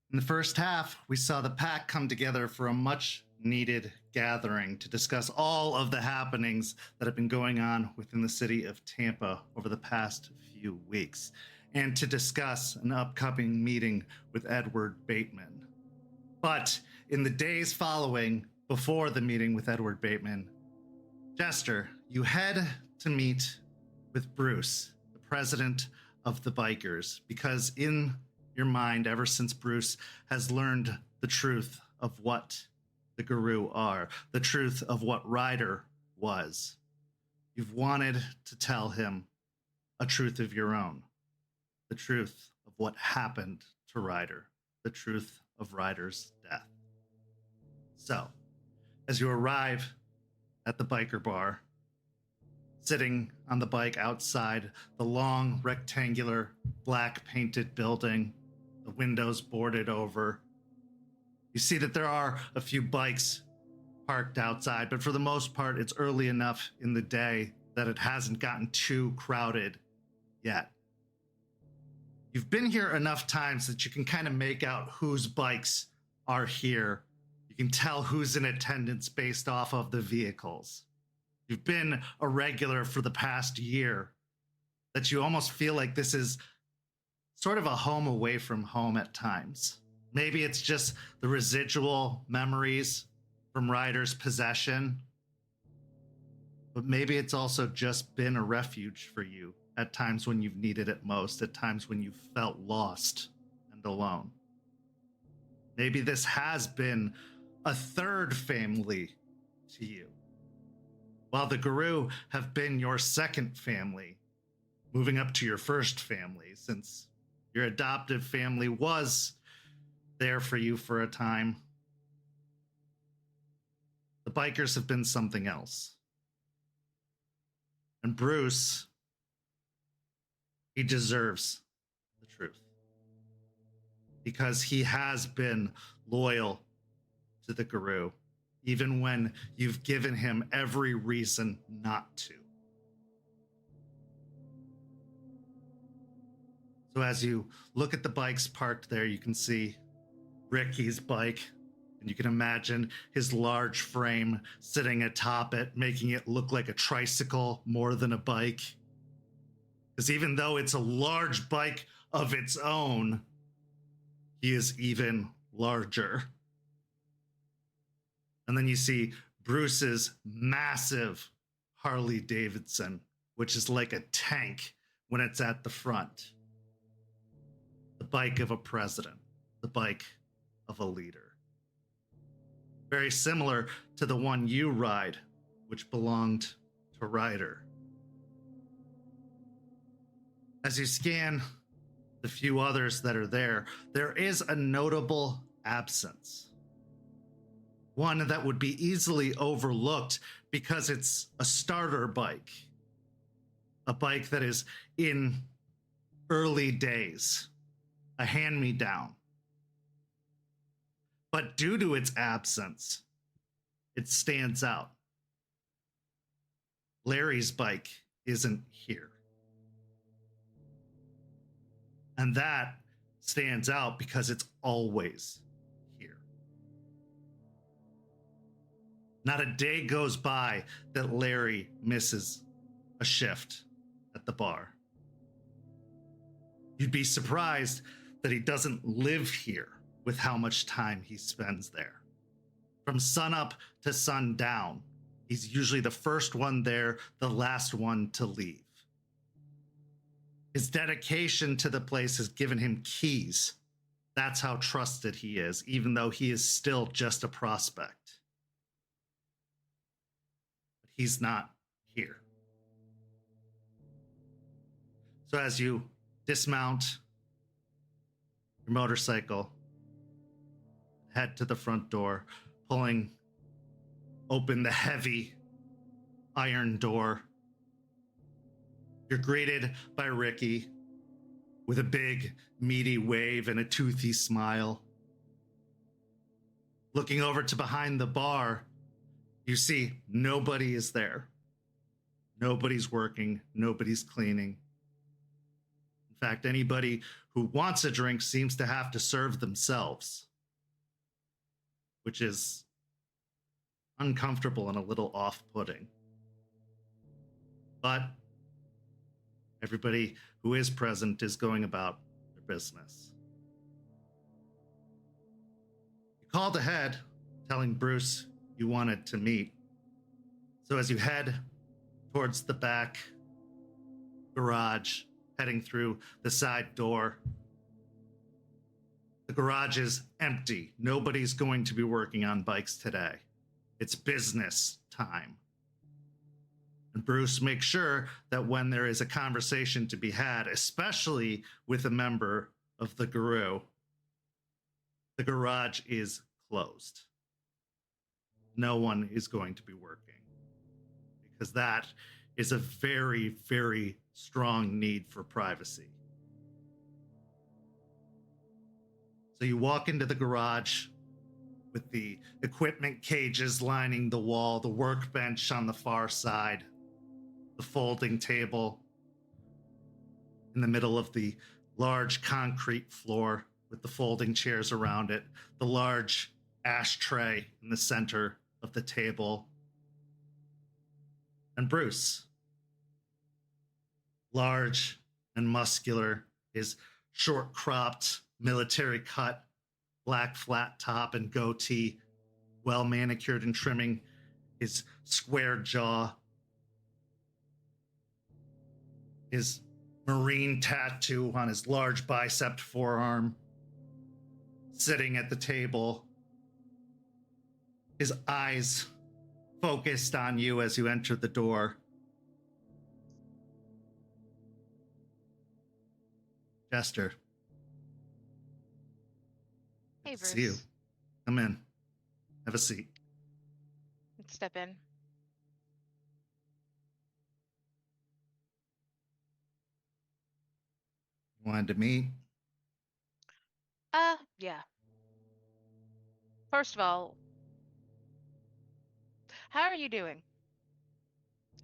In the first half, we saw the pack come together for a much-needed gathering to discuss all of the happenings that have been going on within the city of Tampa over the past few weeks, and to discuss an upcoming meeting with Edward Baitman. But in the days following, before the meeting with Edward Baitman, Jester, you head to meet with Bruce, the president of the bikers, because in your mind, ever since Bruce has learned the truth of what the Guru are, the truth of what Ryder was, you've wanted to tell him a truth of your own, the truth of what happened to Ryder, the truth of Ryder's death. So, as you arrive at the biker bar, sitting on the bike outside the long, rectangular, black-painted building, the windows boarded over, you see that there are a few bikes parked outside, but for the most part, it's early enough in the day that it hasn't gotten too crowded yet. You've been here enough times that you can kind of make out whose bikes are here. You can tell who's in attendance based off of the vehicles. You've been a regular for the past year, that you almost feel like this is sort of a home away from home at times. Maybe it's just the residual memories from Ryder's possession, but maybe it's also just been a refuge for you at times when you've needed it most, at times when you've felt lost and alone. Maybe this has been a third family to you, while the Guru have been your second family, moving up to your first family, since your adoptive family was there for you for a time. The bikers have been something else. And Bruce, he deserves the truth, because he has been loyal to the Guru, even when you've given him every reason not to. So as you look at the bikes parked there, you can see Ricky's bike, and you can imagine his large frame sitting atop it, making it look like a tricycle more than a bike. Because even though it's a large bike of its own, he is even larger. And then you see Bruce's massive Harley Davidson, which is like a tank when it's at the front. The bike of a president, the bike of a leader. Very similar to the one you ride, which belonged to Ryder. As you scan the few others that are there is a notable absence. One that would be easily overlooked because it's a starter bike. A bike that is in early days, a hand-me-down. But due to its absence, it stands out. Larry's bike isn't here. And that stands out because it's always here. Not a day goes by that Larry misses a shift at the bar. You'd be surprised that he doesn't live here with how much time he spends there. From sunup to sundown, he's usually the first one there, the last one to leave. His dedication to the place has given him keys. That's how trusted he is, even though he is still just a prospect. But he's not here. So as you dismount your motorcycle, head to the front door, pulling open the heavy iron door, you're greeted by Ricky with a big, meaty wave and a toothy smile. Looking over to behind the bar, you see nobody is there. Nobody's working, nobody's cleaning. In fact, anybody who wants a drink seems to have to serve themselves, which is uncomfortable and a little off-putting. But everybody who is present is going about their business. You called ahead, telling Bruce you wanted to meet. So as you head towards the back garage, heading through the side door, the garage is empty. Nobody's going to be working on bikes today. It's business time. And Bruce makes sure that when there is a conversation to be had, especially with a member of the Guru, the garage is closed. No one is going to be working, because that is a very, very strong need for privacy. So you walk into the garage with the equipment cages lining the wall, the workbench on the far side, the folding table in the middle of the large concrete floor with the folding chairs around it, the large ashtray in the center of the table. And Bruce, large and muscular, his short cropped, military cut, black flat top and goatee, well manicured and trimming, his square jaw, his marine tattoo on his large bicep forearm, sitting at the table, his eyes focused on you as you enter the door. Jester. Hey, Good to Bruce. see you. Come in. Have a seat. Let's step in. Wanted to meet? Yeah. First of all, how are you doing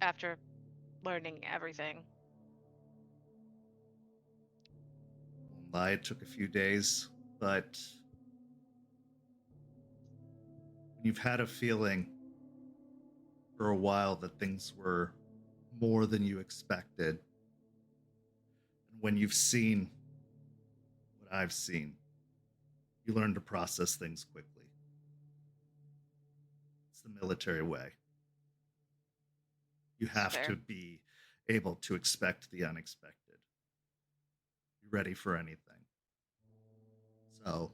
after learning everything? Won't lie, it took a few days, but you've had a feeling for a while that things were more than you expected. And when you've seen what I've seen, you learn to process things quickly. It's the military way. You have Fair. to be able to expect the unexpected. Be ready for anything. So,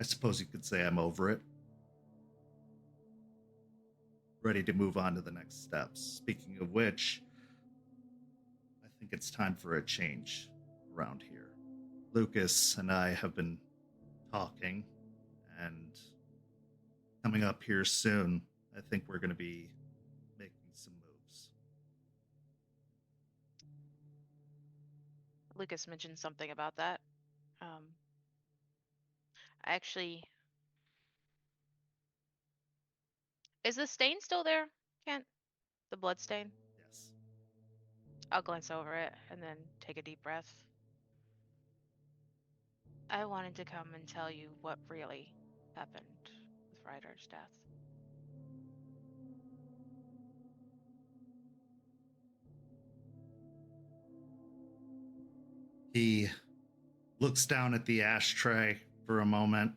I suppose you could say I'm over it. Ready to move on to the next steps. Speaking of which, I think it's time for a change around here. Lucas and I have been talking, and coming up here soon, I think we're going to be making some moves. Lucas mentioned something about that. Actually, is the stain still there, Kent? The blood stain? Yes. I'll glance over it and then take a deep breath. I wanted to come and tell you what really happened with Ryder's death. He looks down at the ashtray for a moment.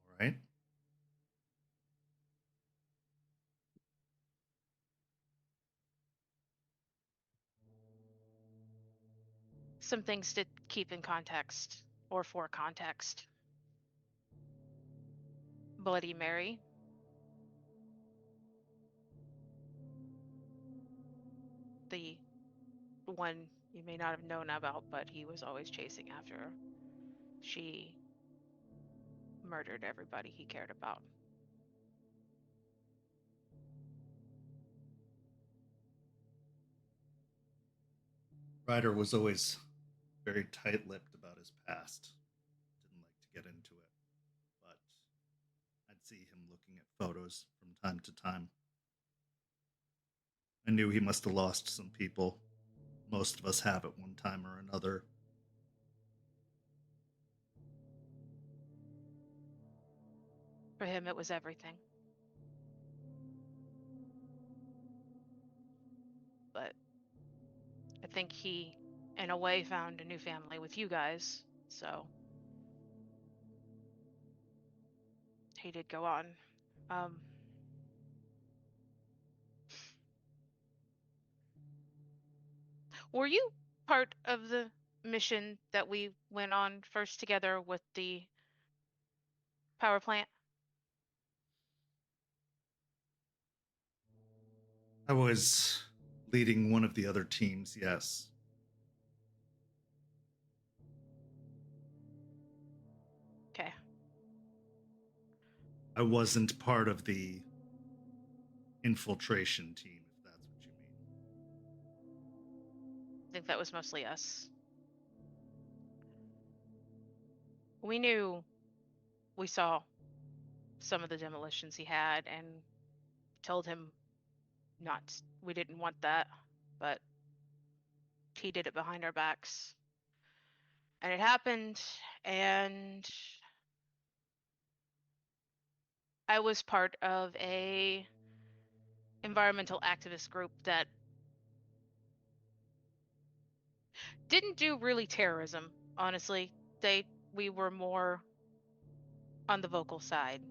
All right. Some things to keep in context, or for context. Bloody Mary. The one you may not have known about, but he was always chasing after her. She murdered everybody he cared about. Ryder was always very tight-lipped about his past. Didn't like to get into it. But I'd see him looking at photos from time to time. I knew he must have lost some people. Most of us have at one time or another. For him, it was everything. But I think he, in a way, found a new family with you guys, so he did go on. Were you part of the mission that we went on first together with the power plant? I was leading one of the other teams, yes. Okay. I wasn't part of the infiltration team, if that's what you mean. I think that was mostly us. We knew we saw some of the demolitions he had and told him not, we didn't want that, but he did it behind our backs. And it happened, and I was part of a environmental activist group that didn't do really terrorism, honestly. We were more on the vocal side,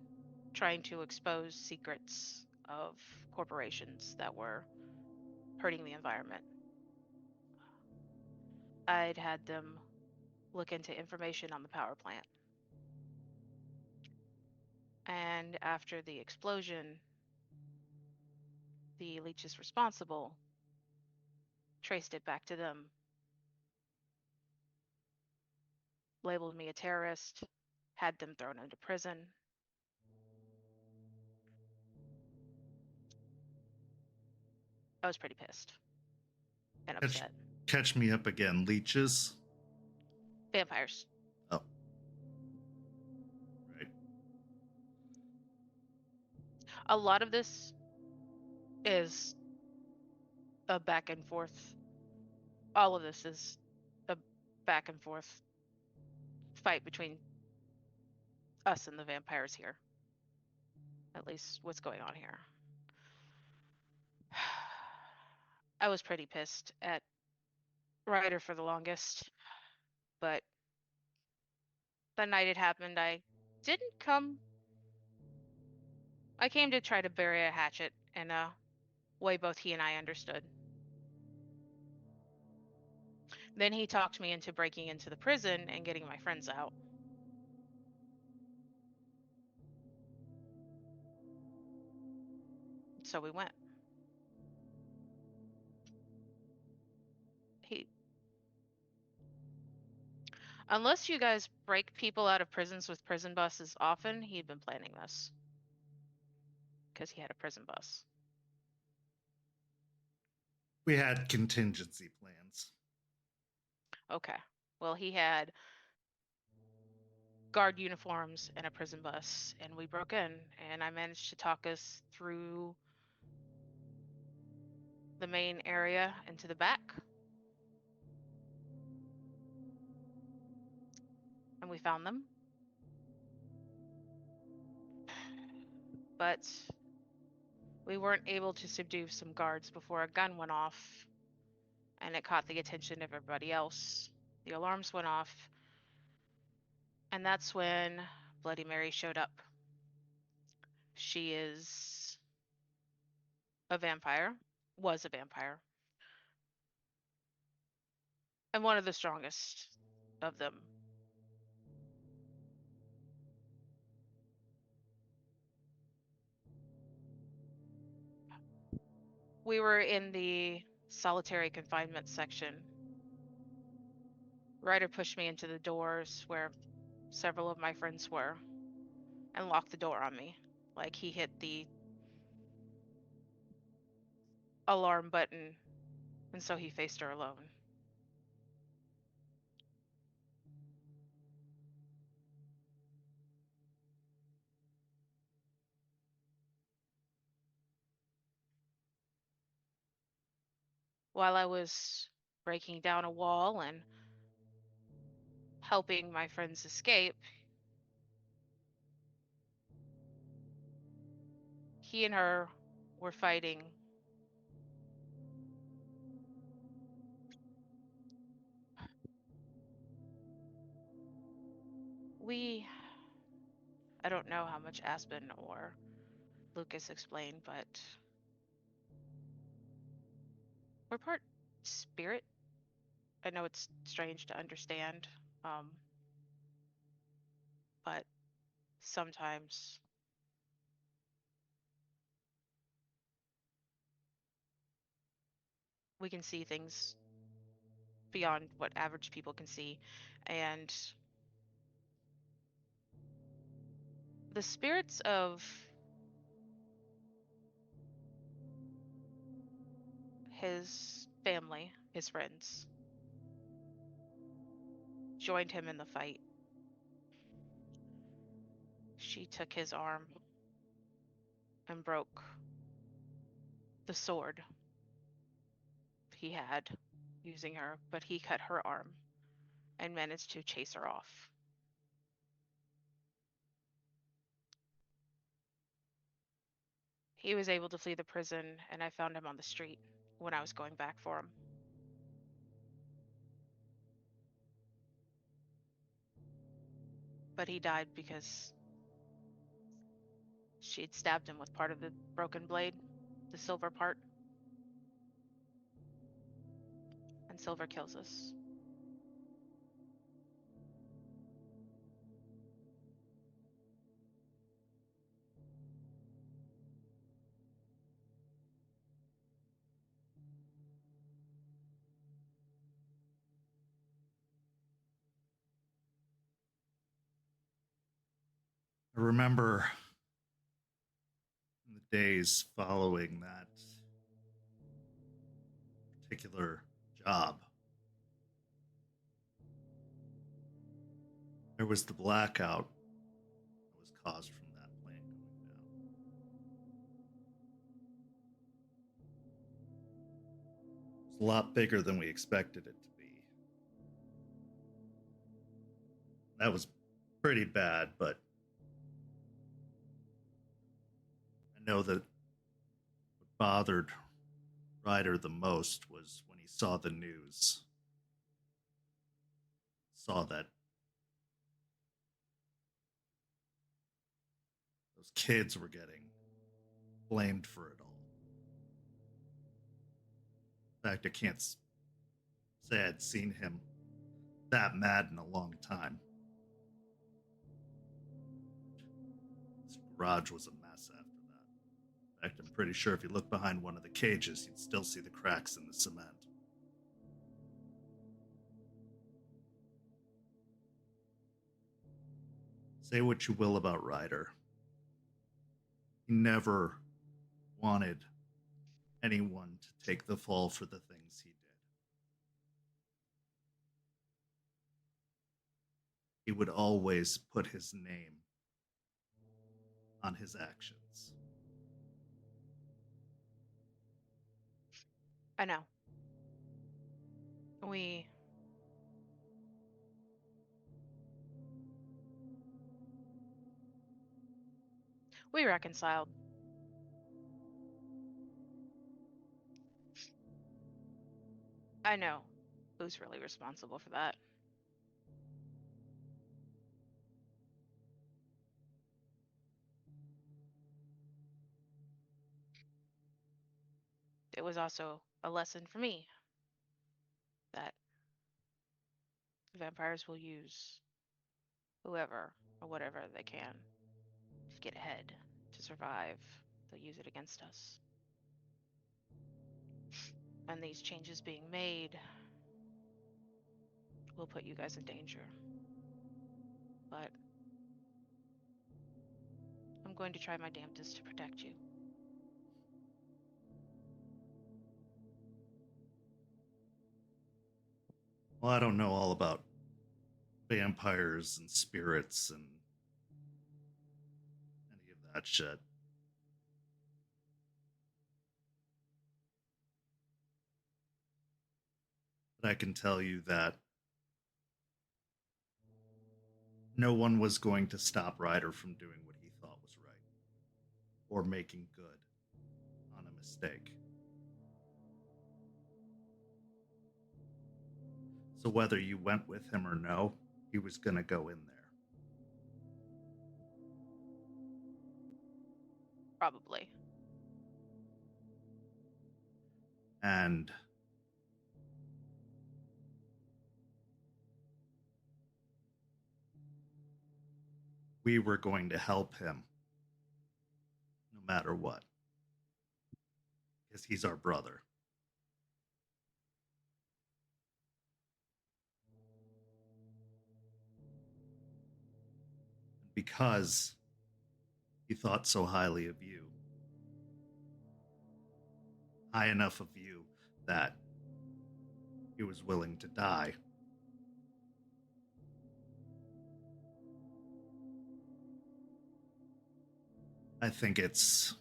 trying to expose secrets of corporations that were hurting the environment. I'd had them look into information on the power plant. And after the explosion, the leeches responsible traced it back to them, labeled me a terrorist, had them thrown into prison. I was pretty pissed and upset. Catch me up again. Leeches. Vampires. Oh. Right. A lot of this is a back and forth. All of this is a back and forth fight between us and the vampires here. At least what's going on here. I was pretty pissed at Ryder for the longest, but the night it happened, I came to try to bury a hatchet in a way both he and I understood. Then he talked me into breaking into the prison and getting my friends out. So we went. Unless you guys break people out of prisons with prison buses often, he'd been planning this. Because he had a prison bus. We had contingency plans. Okay. Well, he had guard uniforms and a prison bus, and we broke in, and I managed to talk us through the main area into the back. And we found them. But we weren't able to subdue some guards before a gun went off, and it caught the attention of everybody else. The alarms went off, and that's when Bloody Mary showed up. She is a vampire, was a vampire, and one of the strongest of them. We were in the solitary confinement section. Ryder pushed me into the doors where several of my friends were and locked the door on me. Like he hit the alarm button, and so he faced her alone. While I was breaking down a wall and helping my friends escape, he and her were fighting. I don't know how much Aspen or Lucas explained, but we're part spirit. I know it's strange to understand, but sometimes we can see things beyond what average people can see, and the spirits of his family, his friends, joined him in the fight. She took his arm and broke the sword he had using her, but he cut her arm and managed to chase her off. He was able to flee the prison, and I found him on the street when I was going back for him. But he died because she'd stabbed him with part of the broken blade, the silver part. And silver kills us. I remember in the days following that particular job, there was the blackout that was caused from that plane going down. It was a lot bigger than we expected it to be. That was pretty bad, but I know that what bothered Ryder the most was when he saw the news, saw that those kids were getting blamed for it all. In fact, I can't say I'd seen him that mad in a long time. His garage was a mess after that. In fact, I'm pretty sure if you look behind one of the cages, you'd still see the cracks in the cement. Say what you will about Ryder. He never wanted anyone to take the fall for the things he did. He would always put his name on his actions. I know. We reconciled. I know who's really responsible for that. It was also a lesson for me that vampires will use whoever or whatever they can to get ahead, to survive. They'll use it against us. And these changes being made will put you guys in danger. But I'm going to try my damnedest to protect you. Well, I don't know all about vampires and spirits and any of that shit. But I can tell you that no one was going to stop Ryder from doing what he thought was right or making good on a mistake. So whether you went with him or no, he was going to go in there. Probably. And we were going to help him no matter what. Because he's our brother. Because he thought so highly of you. High enough of you that he was willing to die. I think it's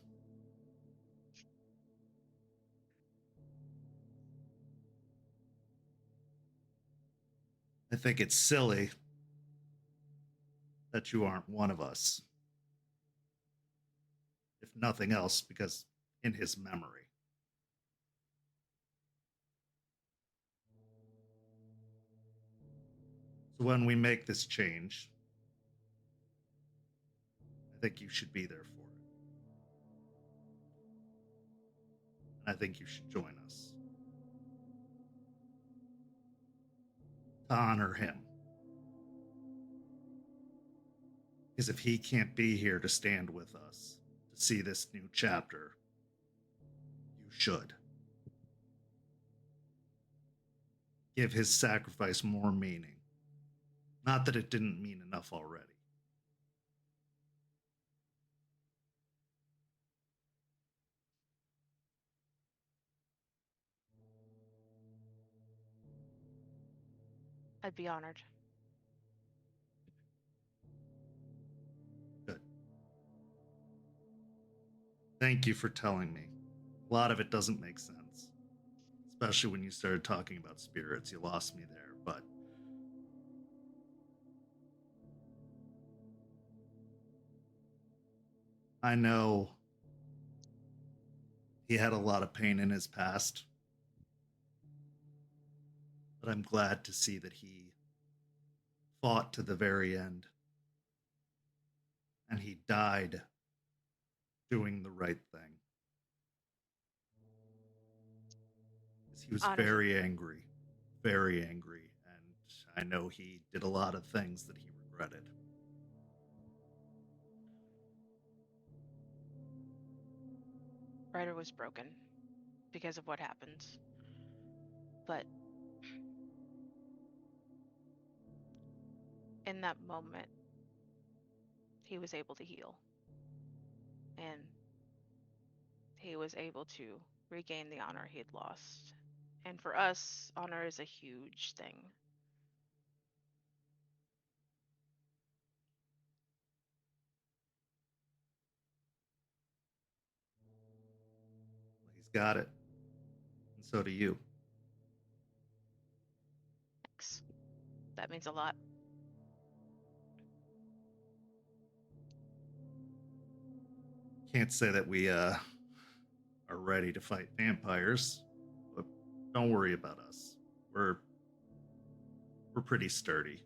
silly that you aren't one of us. If nothing else, because in his memory. So when we make this change, I think you should be there for it. And I think you should join us to honor him. Because if he can't be here to stand with us, to see this new chapter, you should. Give his sacrifice more meaning. Not that it didn't mean enough already. I'd be honored. Good. Thank you for telling me. A lot of it doesn't make sense. Especially when you started talking about spirits. You lost me there, but I know he had a lot of pain in his past. But I'm glad to see that he fought to the very end. And he died doing the right thing. He was Honored. very angry. Very angry. And I know he did a lot of things that he regretted. Ryder was broken because of what happened. But in that moment, he was able to heal. And he was able to regain the honor he had lost. And for us, honor is a huge thing. He's got it. And so do you. Thanks. That means a lot. Can't say that we are ready to fight vampires, but don't worry about us. We're pretty sturdy.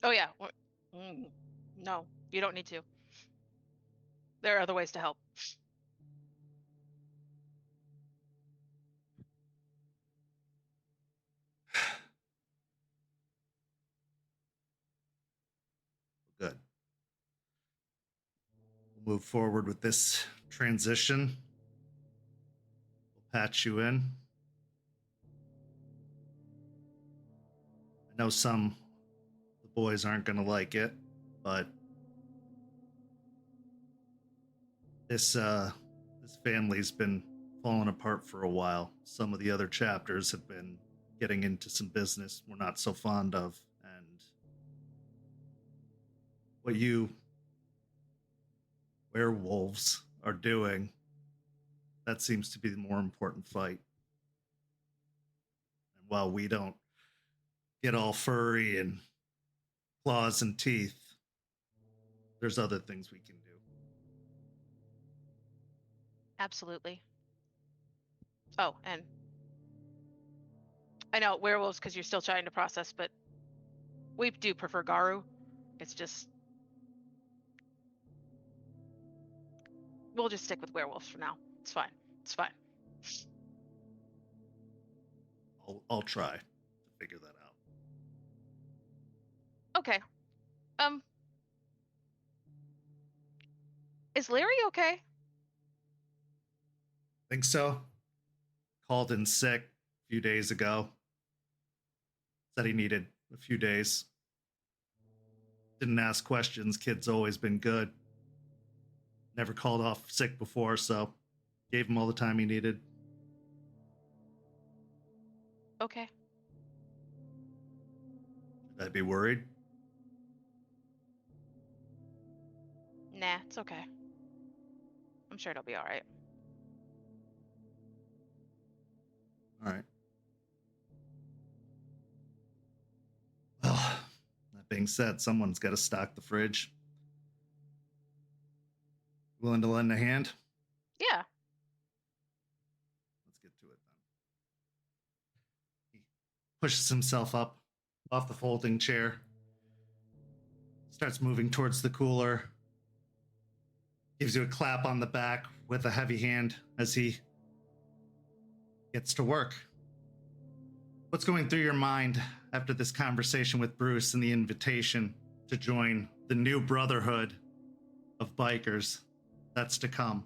Oh yeah. No, you don't need to. There are other ways to help. Good. We'll move forward with this transition. We'll patch you in. I know some the boys aren't going to like it, but this family's been falling apart for a while. Some of the other chapters have been getting into some business we're not so fond of, and what you werewolves are doing, that seems to be the more important fight. And while we don't get all furry and claws and teeth, there's other things we can do. Absolutely. Oh, and I know werewolves because you're still trying to process, but we do prefer Garu. It's just we'll just stick with werewolves for now. It's fine. It's fine. I'll try to figure that out. Okay. Is Larry okay? Think so. Called in sick a few days ago. Said he needed a few days. Didn't ask questions. Kid's always been good. Never called off sick before, so gave him all the time he needed. Okay. Should I be worried? Nah, it's okay. I'm sure it'll be all right. All right. Well, that being said, someone's got to stock the fridge. Willing to lend a hand? Yeah. Let's get to it then. He pushes himself up off the folding chair, starts moving towards the cooler, gives you a clap on the back with a heavy hand as he gets to work. What's going through your mind after this conversation with Bruce and the invitation to join the new brotherhood of bikers that's to come?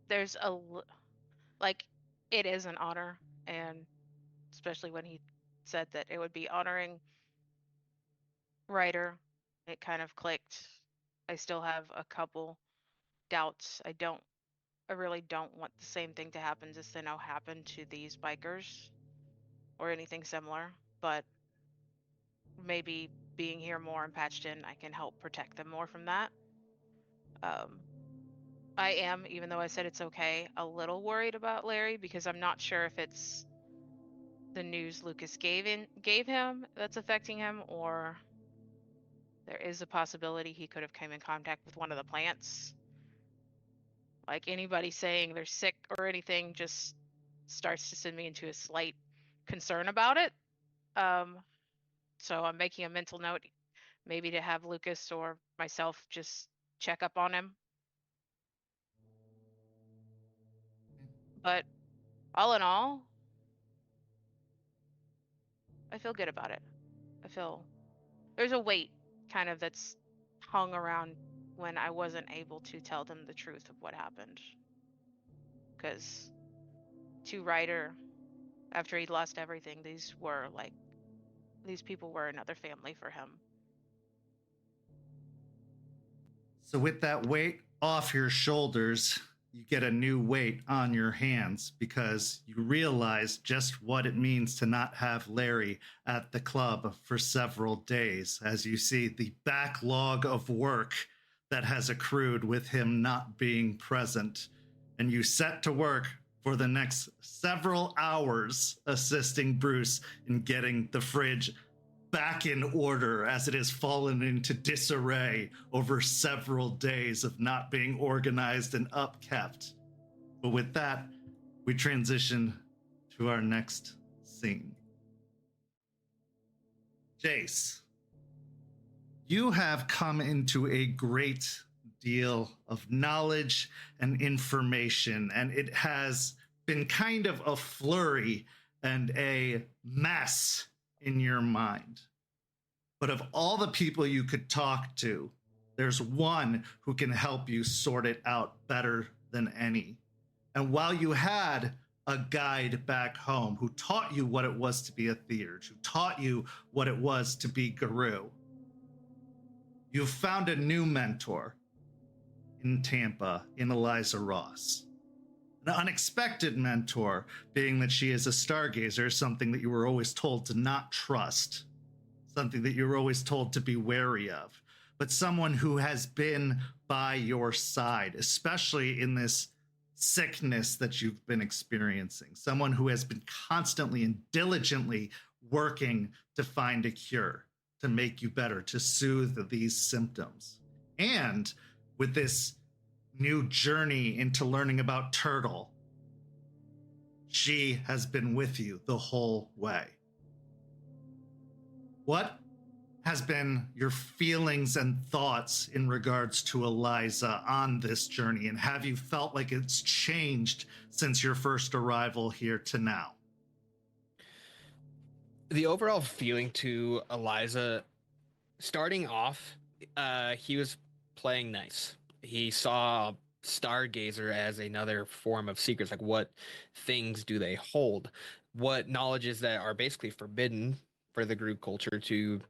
There's like, it is an honor, and especially when he said that it would be honoring Ryder, it kind of clicked. I still have a couple doubts. I really don't want the same thing to happen as I know happened to these bikers or anything similar, but maybe being here more and patched in, I can help protect them more from that. I am, even though I said it's okay, a little worried about Larry because I'm not sure if it's the news Lucas gave him that's affecting him, or there is a possibility he could have come in contact with one of the plants. Like, anybody saying they're sick or anything just starts to send me into a slight concern about it. So I'm making a mental note, maybe to have Lucas or myself just check up on him. But all in all, I feel good about it. I feel there's a weight kind of that's hung around when I wasn't able to tell them the truth of what happened. Because to Ryder, after he'd lost everything, these people were another family for him. So with that weight off your shoulders, you get a new weight on your hands because you realize just what it means to not have Larry at the club for several days, as you see the backlog of work that has accrued with him not being present. And you set to work for the next several hours assisting Bruce in getting the fridge back in order, as it has fallen into disarray over several days of not being organized and upkept. But with that, we transition to our next scene. Jace, you have come into a great deal of knowledge and information, and it has been kind of a flurry and a mess in your mind. But of all the people you could talk to, there's one who can help you sort it out better than any. And while you had a guide back home who taught you what it was to be a theurge, who taught you what it was to be Guru, you've found a new mentor in Tampa, in Eliza Ross. An unexpected mentor, being that she is a Stargazer, something that you were always told to not trust, something that you were always told to be wary of, but someone who has been by your side, especially in this sickness that you've been experiencing, someone who has been constantly and diligently working to find a cure, to make you better, to soothe these symptoms. And with this new journey into learning about Turtle, she has been with you the whole way. What has been your feelings and thoughts in regards to Eliza on this journey? And have you felt like it's changed since your first arrival here to now? The overall feeling to Eliza, starting off, he was playing nice. He saw Stargazer as another form of secrets, like what things do they hold? What knowledges that are basically forbidden for the group culture to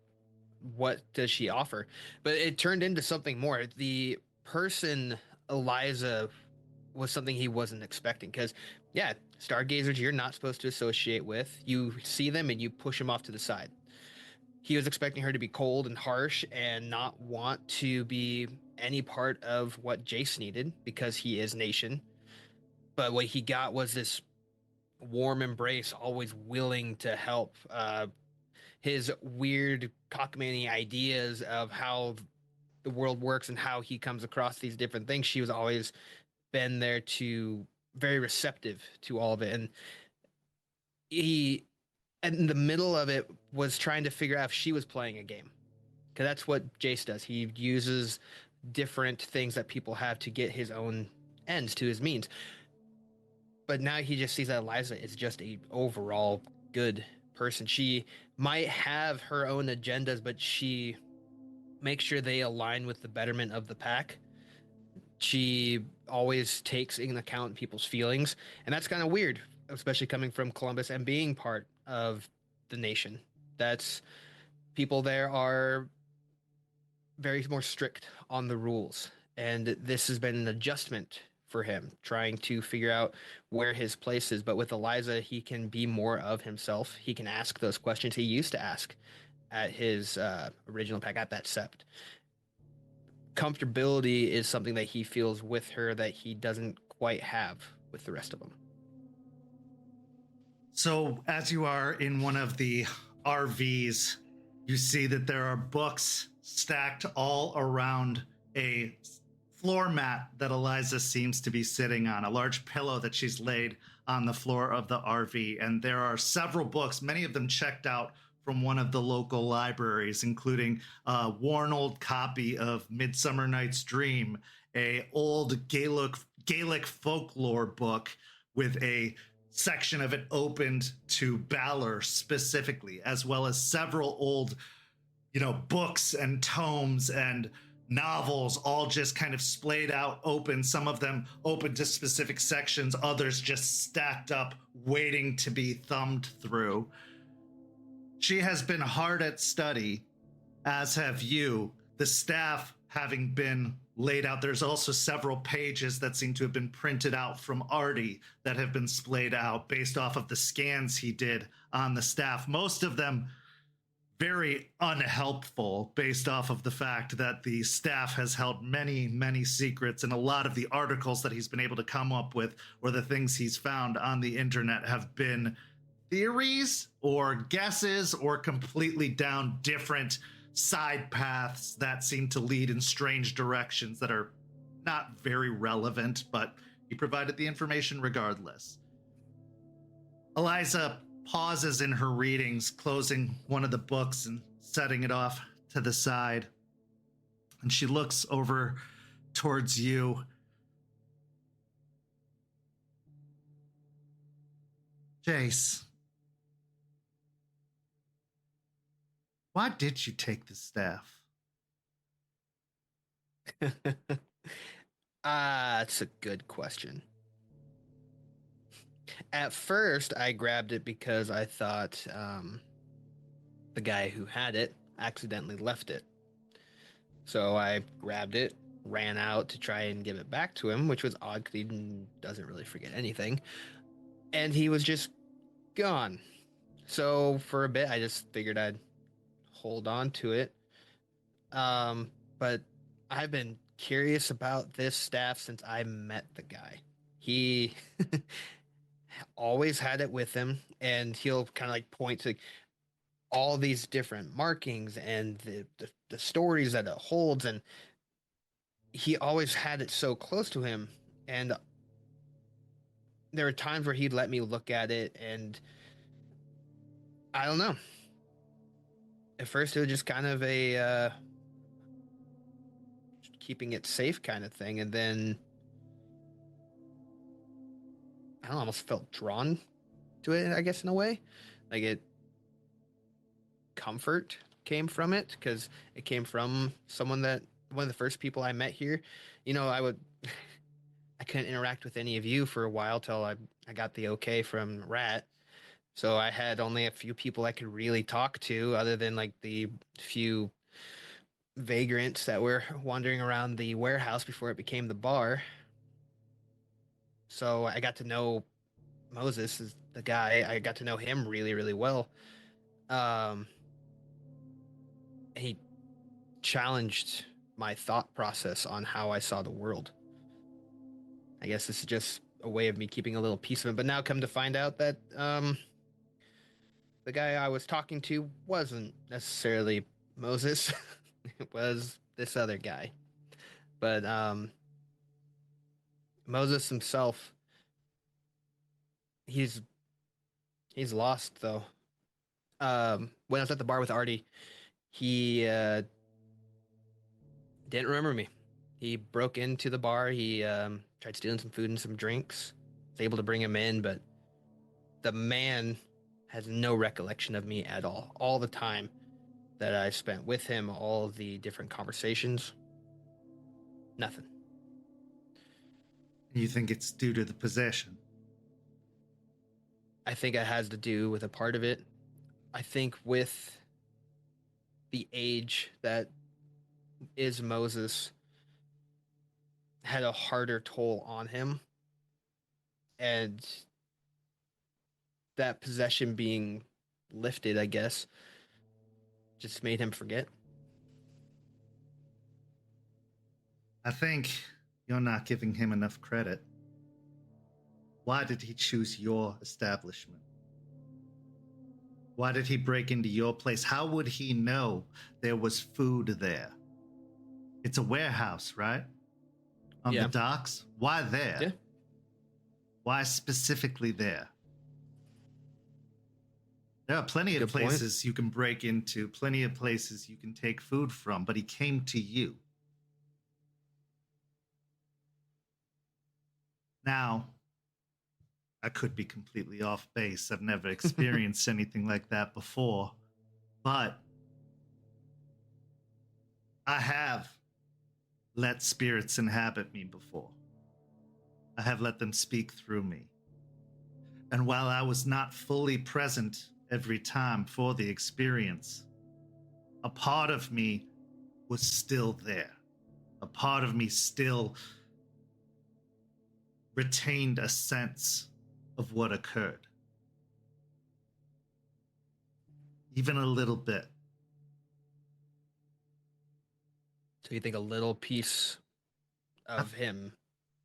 what does she offer? But it turned into something more. The person Eliza was something he wasn't expecting, because yeah, Stargazers you're not supposed to associate with. You see them and you push them off to the side. he was expecting her to be cold and harsh and not want to be any part of what Jace needed because he is nation. But what he got was this warm embrace, always willing to help. His weird cockamamie ideas of how the world works and how he comes across these different things, she was always been there to very receptive to all of it. And he, in the middle of it, was trying to figure out if she was playing a game, because that's what Jace does. He uses different things that people have to get his own ends to his means. But now he just sees that Eliza is just a overall good person. She might have her own agendas, but she makes sure they align with the betterment of the pack. She always takes in account people's feelings, and that's kind of weird, especially coming from Columbus and being part of the nation. That's people there are very more strict on the rules, and this has been an adjustment for him, trying to figure out where his place is. But with Eliza, he can be more of himself. He can ask those questions he used to ask at his original pack, at that sept. Comfortability is something that he feels with her that he doesn't quite have with the rest of them. So as you are in one of the RVs, you see that there are books stacked all around a floor mat that Eliza seems to be sitting on, a large pillow that she's laid on the floor of the RV. And there are several books, many of them checked out from one of the local libraries, including a worn old copy of Midsummer Night's Dream, a old Gaelic folklore book with a section of it opened to Balor specifically, as well as several old, books and tomes and novels, all just kind of splayed out open, some of them open to specific sections, others just stacked up waiting to be thumbed through. She has been hard at study, as have you, the staff having been laid out. There's also several pages that seem to have been printed out from Artie that have been splayed out based off of the scans he did on the staff. Most of them very unhelpful based off of the fact that the staff has held many, many secrets, and a lot of the articles that he's been able to come up with or the things he's found on the internet have been theories or guesses or completely down different side paths that seem to lead in strange directions that are not very relevant, but he provided the information regardless. Eliza pauses in her readings, closing one of the books and setting it off to the side. And she looks over towards you. Jace, why did you take the staff? That's a good question. At first, I grabbed it because I thought the guy who had it accidentally left it. So I grabbed it, ran out to try and give it back to him, which was odd because he doesn't really forget anything. And he was just gone. So for a bit, I just figured I'd hold on to it. But I've been curious about this staff since I met the guy. He always had it with him, and he'll kind of like point to all these different markings and the stories that it holds, and he always had it so close to him. And there were times where he'd let me look at it, and I don't know. At first, it was just kind of a keeping it safe kind of thing, and then I don't know, almost felt drawn to it, I guess, in a way. Like comfort came from it because it came from one of the first people I met here. I couldn't interact with any of you for a while till I got the okay from Rat. So I had only a few people I could really talk to, other than like the few vagrants that were wandering around the warehouse before it became the bar. So I got to know Moses, is the guy. I got to know him really, really well. he challenged my thought process on how I saw the world. I guess this is just a way of me keeping a little piece of it. But now come to find out that the guy I was talking to wasn't necessarily Moses. It was this other guy. But Moses himself, he's lost though. When I was at the bar with Artie, he didn't remember me. He broke into the bar. He tried stealing some food and some drinks. Was able to bring him in, but the man has no recollection of me at all. All the time that I spent with him, all of the different conversations, nothing. You think it's due to the possession? I think it has to do with a part of it. I think with the age that is Moses had a harder toll on him, and that possession being lifted, I guess, just made him forget. I think you're not giving him enough credit. Why did he choose your establishment? Why did he break into your place? How would he know there was food there? It's a warehouse, right? On the docks? Why there? Yeah. Why specifically there? There are plenty of places you can break into, plenty of places you can take food from, but he came to you. Now, I could be completely off base. I've never experienced anything like that before, but I have let spirits inhabit me before. I have let them speak through me. And while I was not fully present every time for the experience, a part of me was still there. A part of me still retained a sense of what occurred. Even a little bit. So you think a little piece of him?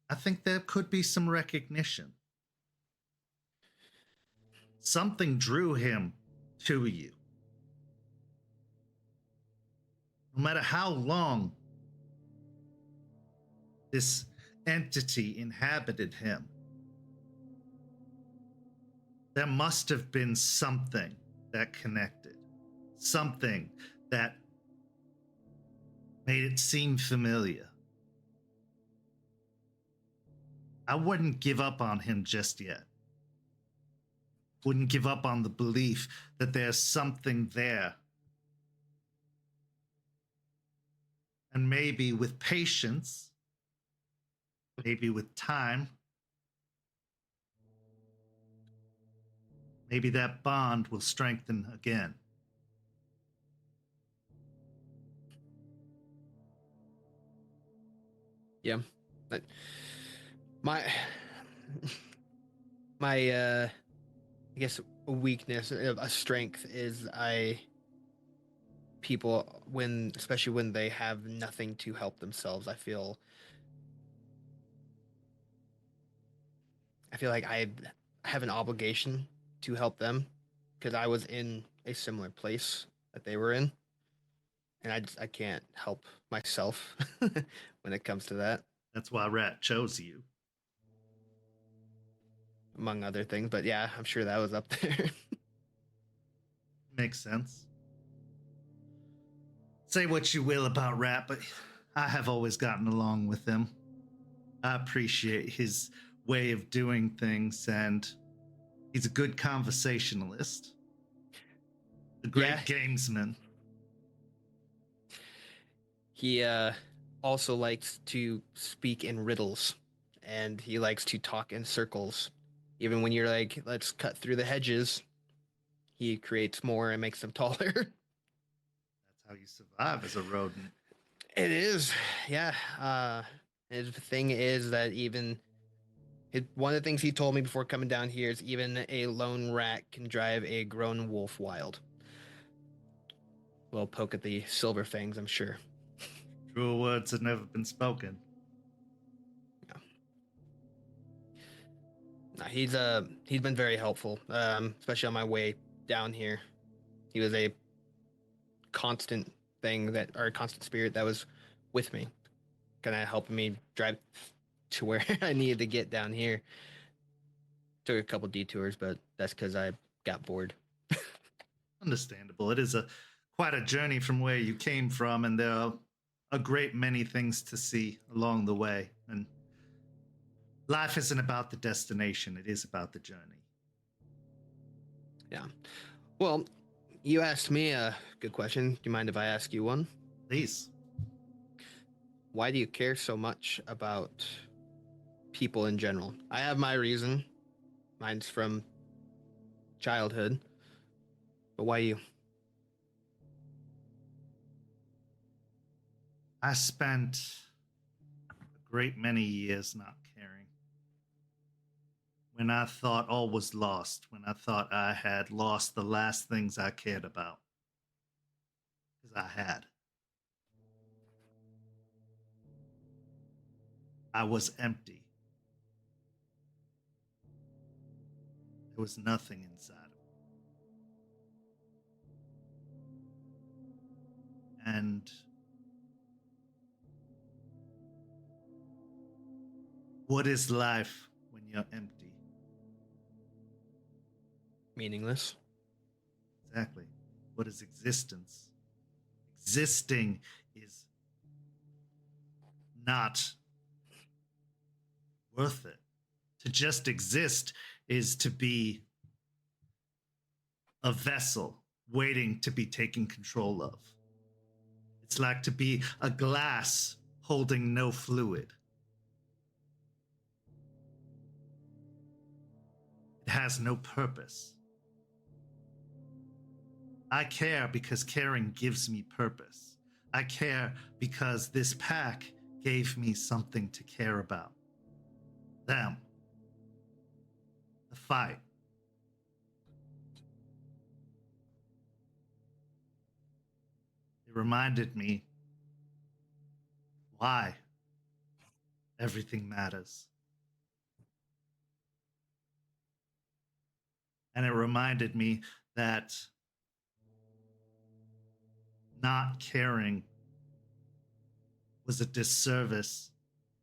I think there could be some recognition. Something drew him to you. No matter how long this entity inhabited him, there must have been something that connected, something that made it seem familiar. I wouldn't give up on him just yet. Wouldn't give up on the belief that there's something there. And maybe with patience, maybe with time, maybe that bond will strengthen again. Yeah. But my I guess a weakness, a strength is people, especially when they have nothing to help themselves, I feel like I have an obligation to help them because I was in a similar place that they were in, and I can't help myself when it comes to that. That's why Rat chose you. Among other things, but yeah, I'm sure that was up there. Makes sense. Say what you will about Rat, but I have always gotten along with him. I appreciate his way of doing things, and he's a good conversationalist. A great gamesman. He also likes to speak in riddles, and he likes to talk in circles. Even when you're like, let's cut through the hedges, he creates more and makes them taller. That's how you survive as a rodent. It is, yeah. And the thing is that one of the things he told me before coming down here is even a lone rat can drive a grown wolf wild. little poke at the silver fangs, I'm sure. Truer words have never been spoken. No, he's been very helpful, especially on my way down here. He was a constant constant spirit that was with me, kind of helping me drive to where I needed to get down here. Took a couple detours, but that's because I got bored. Understandable. It is quite a journey from where you came from, and there are a great many things to see along the way. And life isn't about the destination, it is about the journey. Yeah. Well, you asked me a good question. Do you mind if I ask you one? Please. Why do you care so much about people in general? I have my reason. Mine's from childhood. But why you? I spent a great many years not caring. When I thought all was lost, when I thought I had lost the last things I cared about. Because I had. I was empty. There was nothing inside of me. And what is life when you're empty? Meaningless. Exactly. What is existence? Existing is not worth it. To just exist is to be a vessel waiting to be taken control of. It's like to be a glass holding no fluid. It has no purpose. I care because caring gives me purpose. I care because this pack gave me something to care about. Them. The fight. It reminded me why everything matters. And it reminded me that not caring was a disservice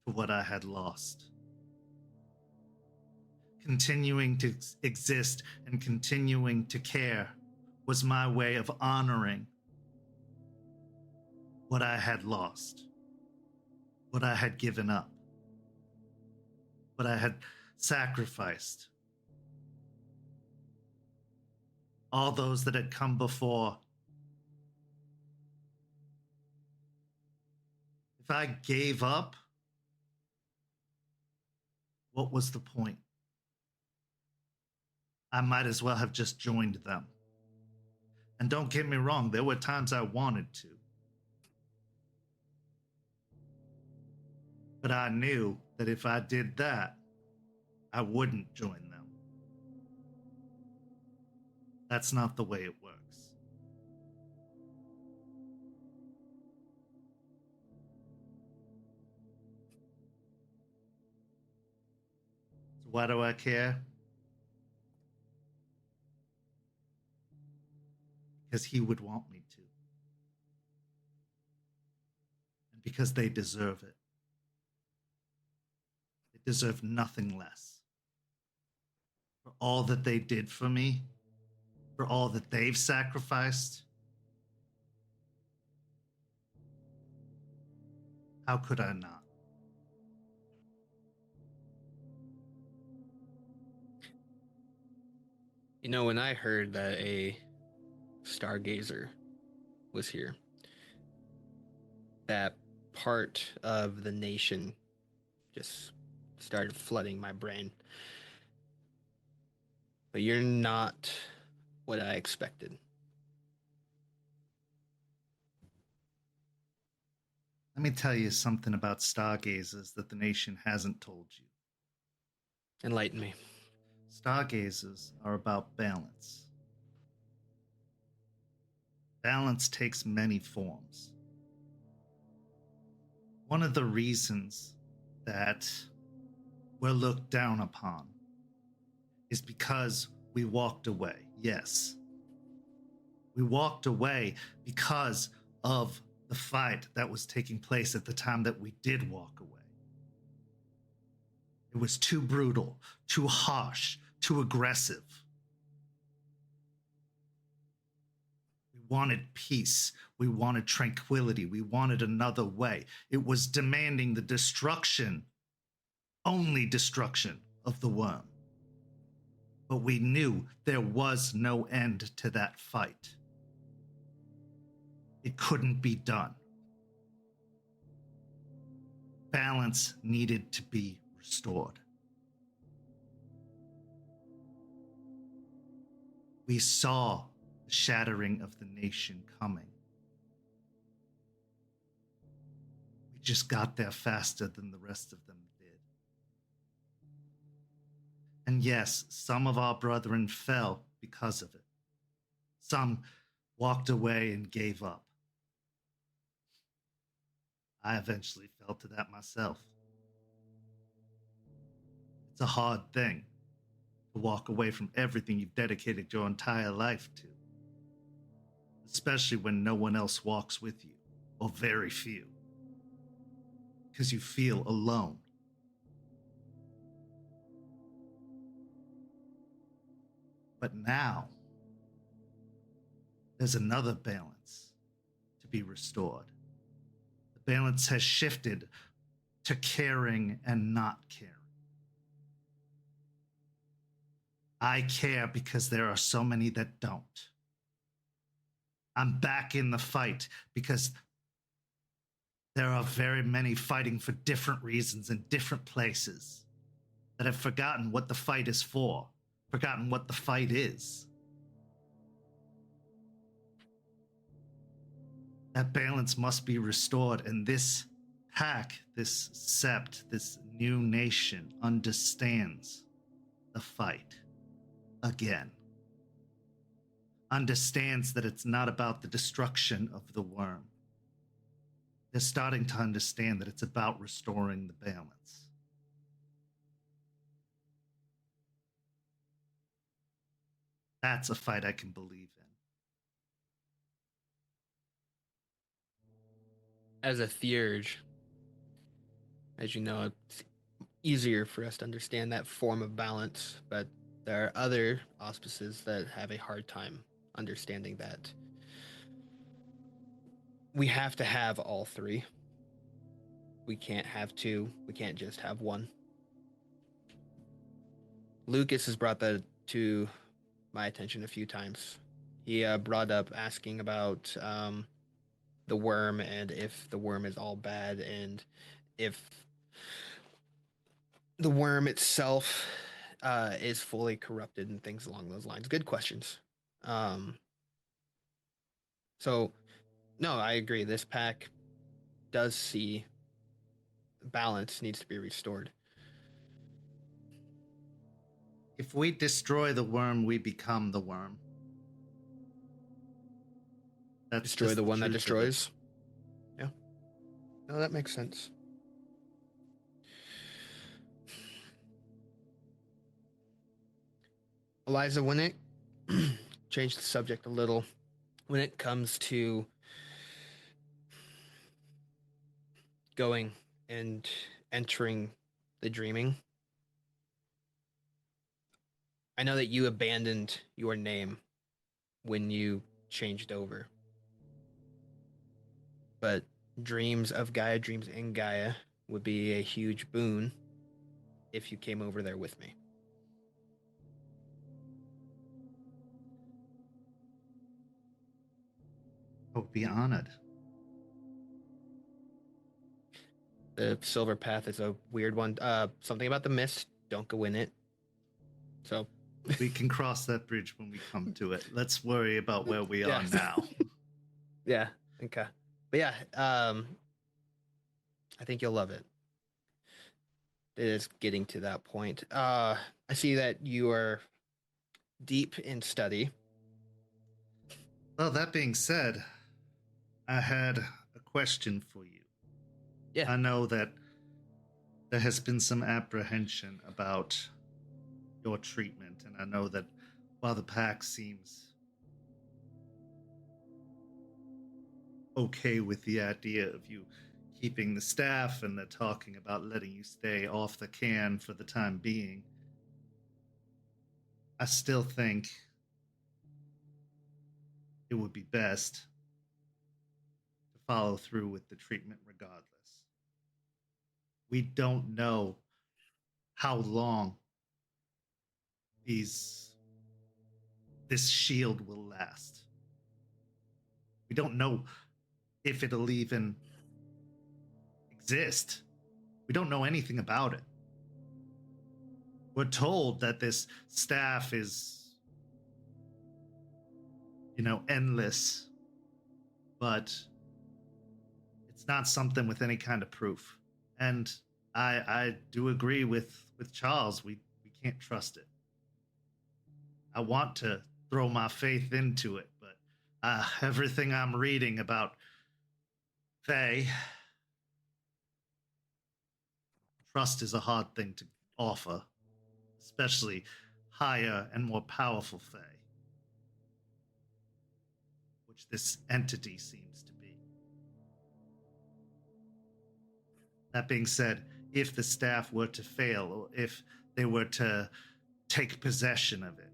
to what I had lost. Continuing to exist and continuing to care was my way of honoring what I had lost, what I had given up, what I had sacrificed. All those that had come before. If I gave up, what was the point? I might as well have just joined them. And don't get me wrong, there were times I wanted to. But I knew that if I did that, I wouldn't join them. That's not the way it works. So why do I care? Because he would want me to. And because they deserve it. They deserve nothing less. For all that they did for me, for all that they've sacrificed, how could I not? You know, when I heard that a Stargazer was here, that part of the nation just started flooding my brain. But you're not what I expected. Let me tell you something about Stargazers that the nation hasn't told you. Enlighten me. Stargazers are about balance. balance takes many forms. One of the reasons that we're looked down upon is because we walked away. Yes. We walked away because of the fight that was taking place at the time that we did walk away. It was too brutal, too harsh, too aggressive. We wanted peace. We wanted tranquility. We wanted another way. It was demanding the destruction, only destruction of the worm. But we knew there was no end to that fight. It couldn't be done. Balance needed to be restored. We saw the shattering of the nation coming. We just got there faster than the rest of them did. And yes, some of our brethren fell because of it. Some walked away and gave up. I eventually fell to that myself. It's a hard thing to walk away from everything you've dedicated your entire life to, especially when no one else walks with you, or very few, because you feel alone. But now, there's another balance to be restored. The balance has shifted to caring and not caring. I care because there are so many that don't. I'm back in the fight because there are very many fighting for different reasons in different places that have forgotten what the fight is for, forgotten what the fight is. That balance must be restored, and this pack, this sept, this new nation understands the fight again. Understands that it's not about the destruction of the worm. They're starting to understand that it's about restoring the balance. That's a fight I can believe in. As a theurge, as you know, it's easier for us to understand that form of balance, but there are other auspices that have a hard time understanding that. We have to have all three. We can't have two. We can't just have one. Lucas has brought that to my attention a few times. He brought up asking about the worm and if the worm is all bad and if the worm itself is fully corrupted and things along those lines. Good questions. So, no, I agree. This pack does see balance needs to be restored. If we destroy the worm, we become the worm. That's Destroy the one that truth of it. destroys? Yeah. No, that makes sense. Eliza, when it change the subject a little, when it comes to going and entering the dreaming, I know that you abandoned your name when you changed over. But Dreams of Gaia, Dreams in Gaia would be a huge boon if you came over there with me. I would be honored. The Silver Path is a weird one. Something about the mist, don't go in it. So We can cross that bridge when we come to it. Let's worry about where we are Yeah. now. Yeah, okay. But yeah, I think you'll love it. It is getting to that point. I see that you are deep in study. Well, that being said, I had a question for you. Yeah. I know that there has been some apprehension about your treatment, and I know that while the pack seems okay with the idea of you keeping the staff, and they're talking about letting you stay off the can for the time being, I still think it would be best to follow through with the treatment regardless. We don't know how long this shield will last. We don't know if it'll even exist. We don't know anything about it. We're told that this staff is, endless, but it's not something with any kind of proof. And I do agree with Charles. We can't trust it. I want to throw my faith into it, but everything I'm reading about Fae, trust is a hard thing to offer, especially higher and more powerful Fae, which this entity seems to be. That being said, if the staff were to fail, or if they were to take possession of it,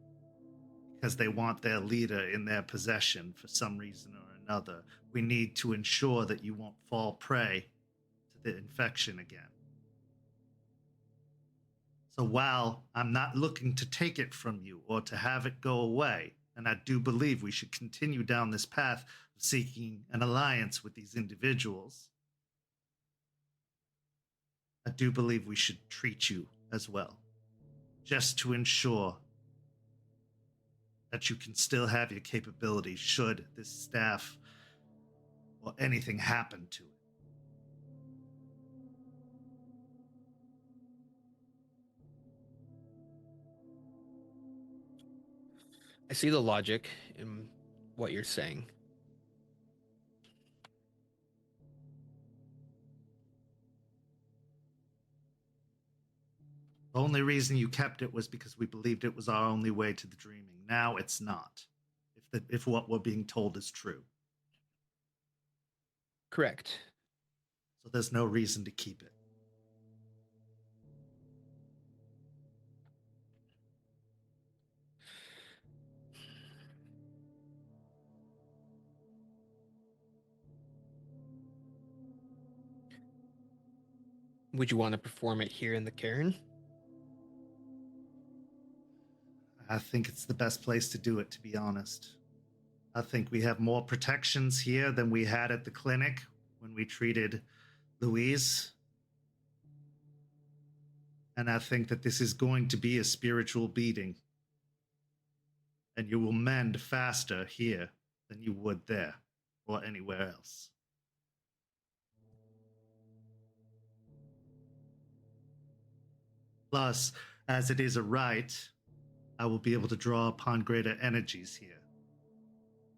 because they want their leader in their possession for some reason or another, we need to ensure that you won't fall prey to the infection again. So while I'm not looking to take it from you or to have it go away, and I do believe we should continue down this path of seeking an alliance with these individuals, I do believe we should treat you as well, just to ensure that you can still have your capabilities should this staff or anything happen to it. I see the logic in what you're saying. The only reason you kept it was because we believed it was our only way to the dreaming. Now it's not, if what we're being told is true. Correct. So there's no reason to keep it. Would you want to perform it here in the cairn? I think it's the best place to do it, to be honest. I think we have more protections here than we had at the clinic when we treated Louise. And I think that this is going to be a spiritual beating. And you will mend faster here than you would there or anywhere else. Plus, as it is a rite, I will be able to draw upon greater energies here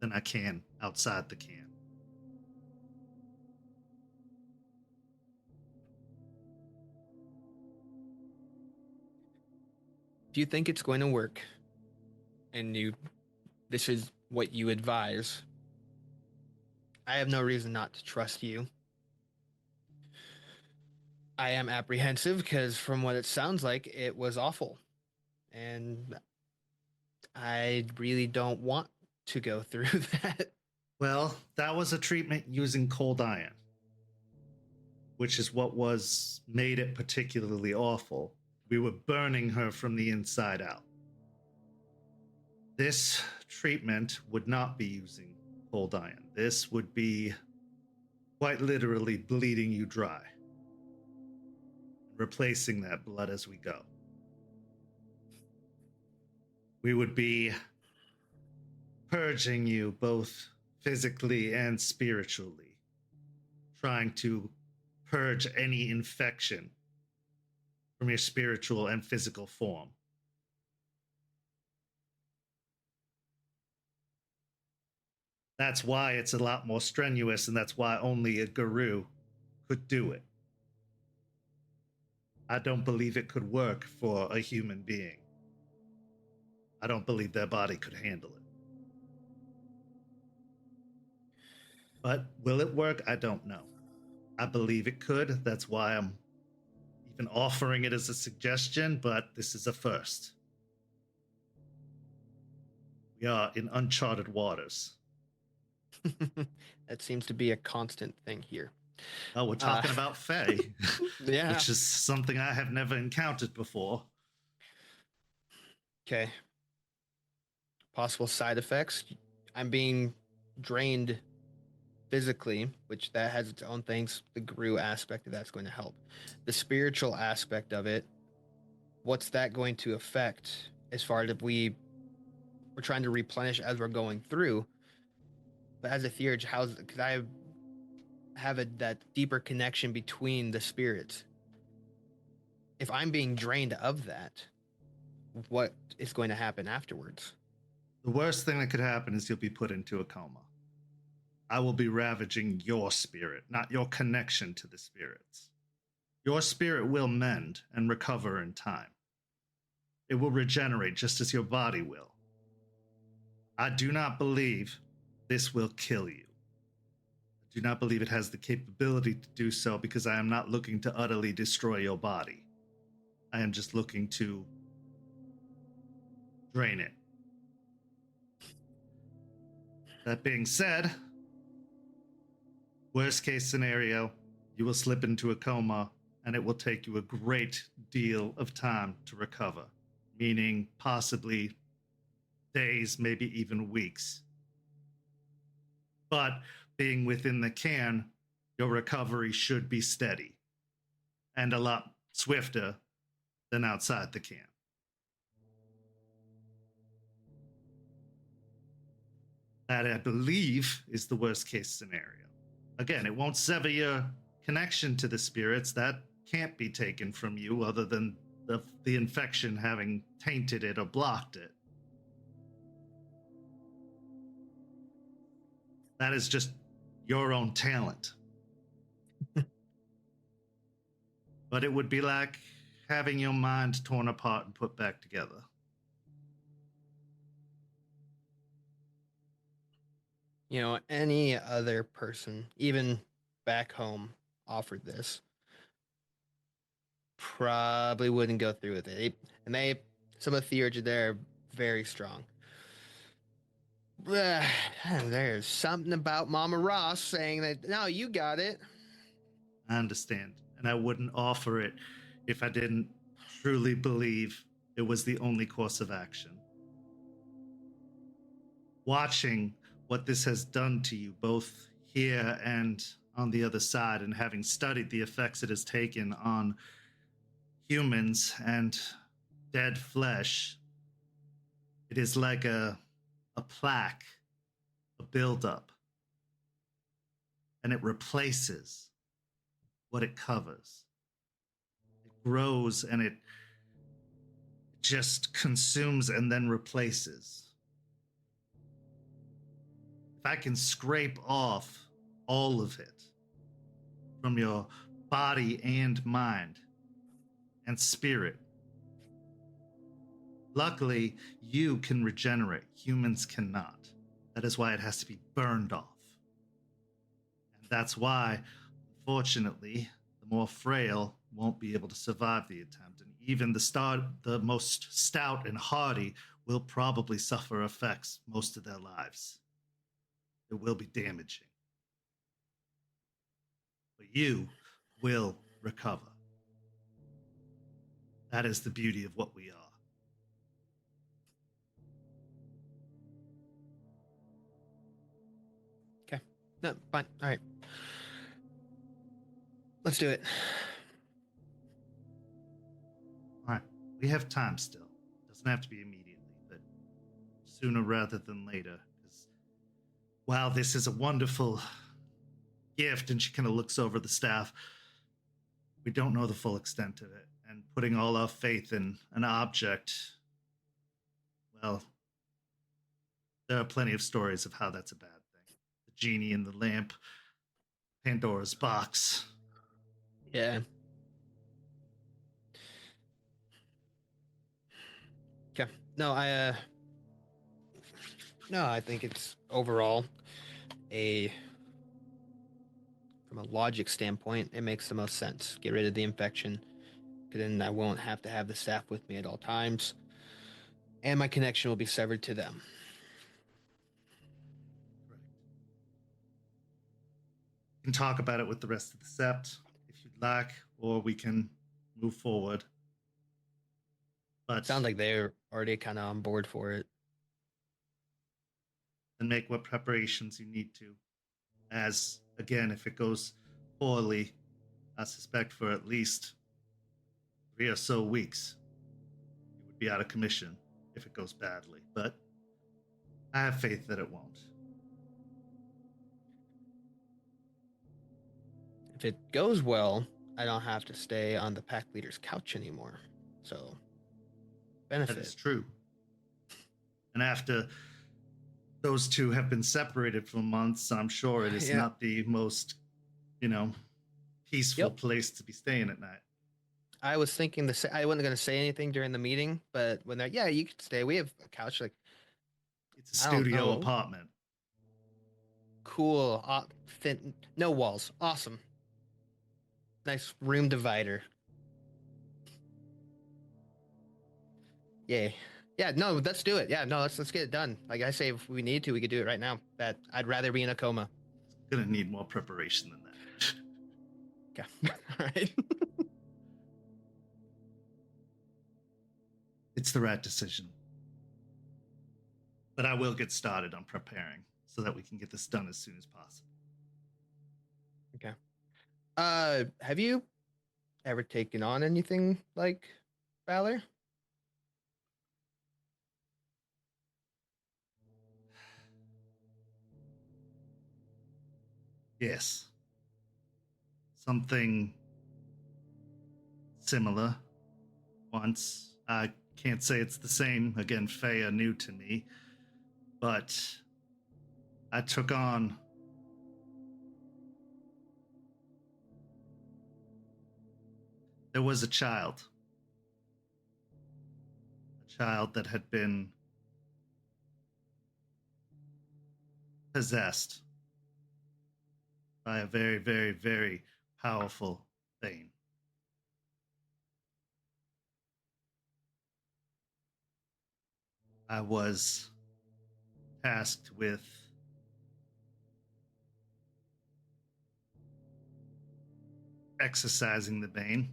than I can outside the can. If you think it's going to work, and this is what you advise, I have no reason not to trust you. I am apprehensive because from what it sounds like, it was awful. And I really don't want to go through that. Well, that was a treatment using cold iron, which is what made it particularly awful. We were burning her from the inside out. This treatment would not be using cold iron. This would be quite literally bleeding you dry, replacing that blood as we go. We would be purging you both physically and spiritually, trying to purge any infection from your spiritual and physical form. That's why it's a lot more strenuous, and that's why only a guru could do it. I don't believe it could work for a human being. I don't believe their body could handle it. But will it work? I don't know. I believe it could. That's why I'm even offering it as a suggestion, but this is a first. We are in uncharted waters. That seems to be a constant thing here. Oh, we're talking about Fae, Yeah. which is something I have never encountered before. Okay. Possible side effects. I'm being drained physically, which that has its own things. The guru aspect of that's going to help. The spiritual aspect of it, what's that going to affect as far as if we're trying to replenish as we're going through? But as a theurge, because I have that deeper connection between the spirits. If I'm being drained of that, what is going to happen afterwards? The worst thing that could happen is you'll be put into a coma. I will be ravaging your spirit, not your connection to the spirits. Your spirit will mend and recover in time. It will regenerate just as your body will. I do not believe this will kill you. I do not believe it has the capability to do so because I am not looking to utterly destroy your body. I am just looking to drain it. That being said, worst case scenario, you will slip into a coma and it will take you a great deal of time to recover, meaning possibly days, maybe even weeks. But being within the can, your recovery should be steady and a lot swifter than outside the can. That, I believe, is the worst case scenario. Again, it won't sever your connection to the spirits. That can't be taken from you other than the infection having tainted it or blocked it. That is just your own talent. But it would be like having your mind torn apart and put back together. You know, any other person, even back home, offered this, probably wouldn't go through with it. Some of the theurgy there are very strong. There's something about Mama Ross saying that, no, you got it. I understand. And I wouldn't offer it if I didn't truly believe it was the only course of action. Watching what this has done to you, both here and on the other side, and having studied the effects it has taken on humans and dead flesh, it is like a plaque, a buildup, and it replaces what it covers. It grows and it just consumes and then replaces. If I can scrape off all of it from your body and mind and spirit, luckily, you can regenerate. Humans cannot. That is why it has to be burned off. And that's why, unfortunately, the more frail won't be able to survive the attempt. And even the most stout and hardy will probably suffer effects most of their lives. It will be damaging. But you will recover. That is the beauty of what we are. Okay. No, fine. All right. Let's do it. All right. We have time still. Doesn't have to be immediately, but sooner rather than later. Because while this is a wonderful gift, and she kind of looks over the staff, we don't know the full extent of it. And putting all our faith in an object, well, there are plenty of stories of how that's a bad thing. genie in the lamp, Pandora's box. Yeah. Okay. No, I think it's overall from a logic standpoint, it makes the most sense. Get rid of the infection, because then I won't have to have the staff with me at all times, and my connection will be severed to them. Correct. We can talk about it with the rest of the sept if you'd like, or we can move forward. But Sounds like they're already kind of on board for it. and make what preparations you need to. As, again, if it goes poorly, I suspect for at least 3 or so weeks, you would be out of commission if it goes badly. But I have faith that it won't. If it goes well, I don't have to stay on the pack leader's couch anymore. So, benefit. That is true. And after those two have been separated for months, I'm sure it is not the most, peaceful place to be staying at night. I was thinking I wasn't going to say anything during the meeting, but when they're, you could stay. We have a couch. Like, it's a studio apartment. Cool. No walls. Awesome. Nice room divider. Yay. Yeah, no, let's do it. Yeah, no, let's get it done. Like I say, if we need to, we could do it right now. That I'd rather be in a coma. Gonna need more preparation than that. Okay. All right. It's the right decision. But I will get started on preparing so that we can get this done as soon as possible. Okay. Have you ever taken on anything like Valor? Yes. Something similar once. I can't say it's the same. Again, Faye are new to me. But I took on there was a child. A child that had been possessed by a very, very, very powerful Bane. I was tasked with exorcising the Bane.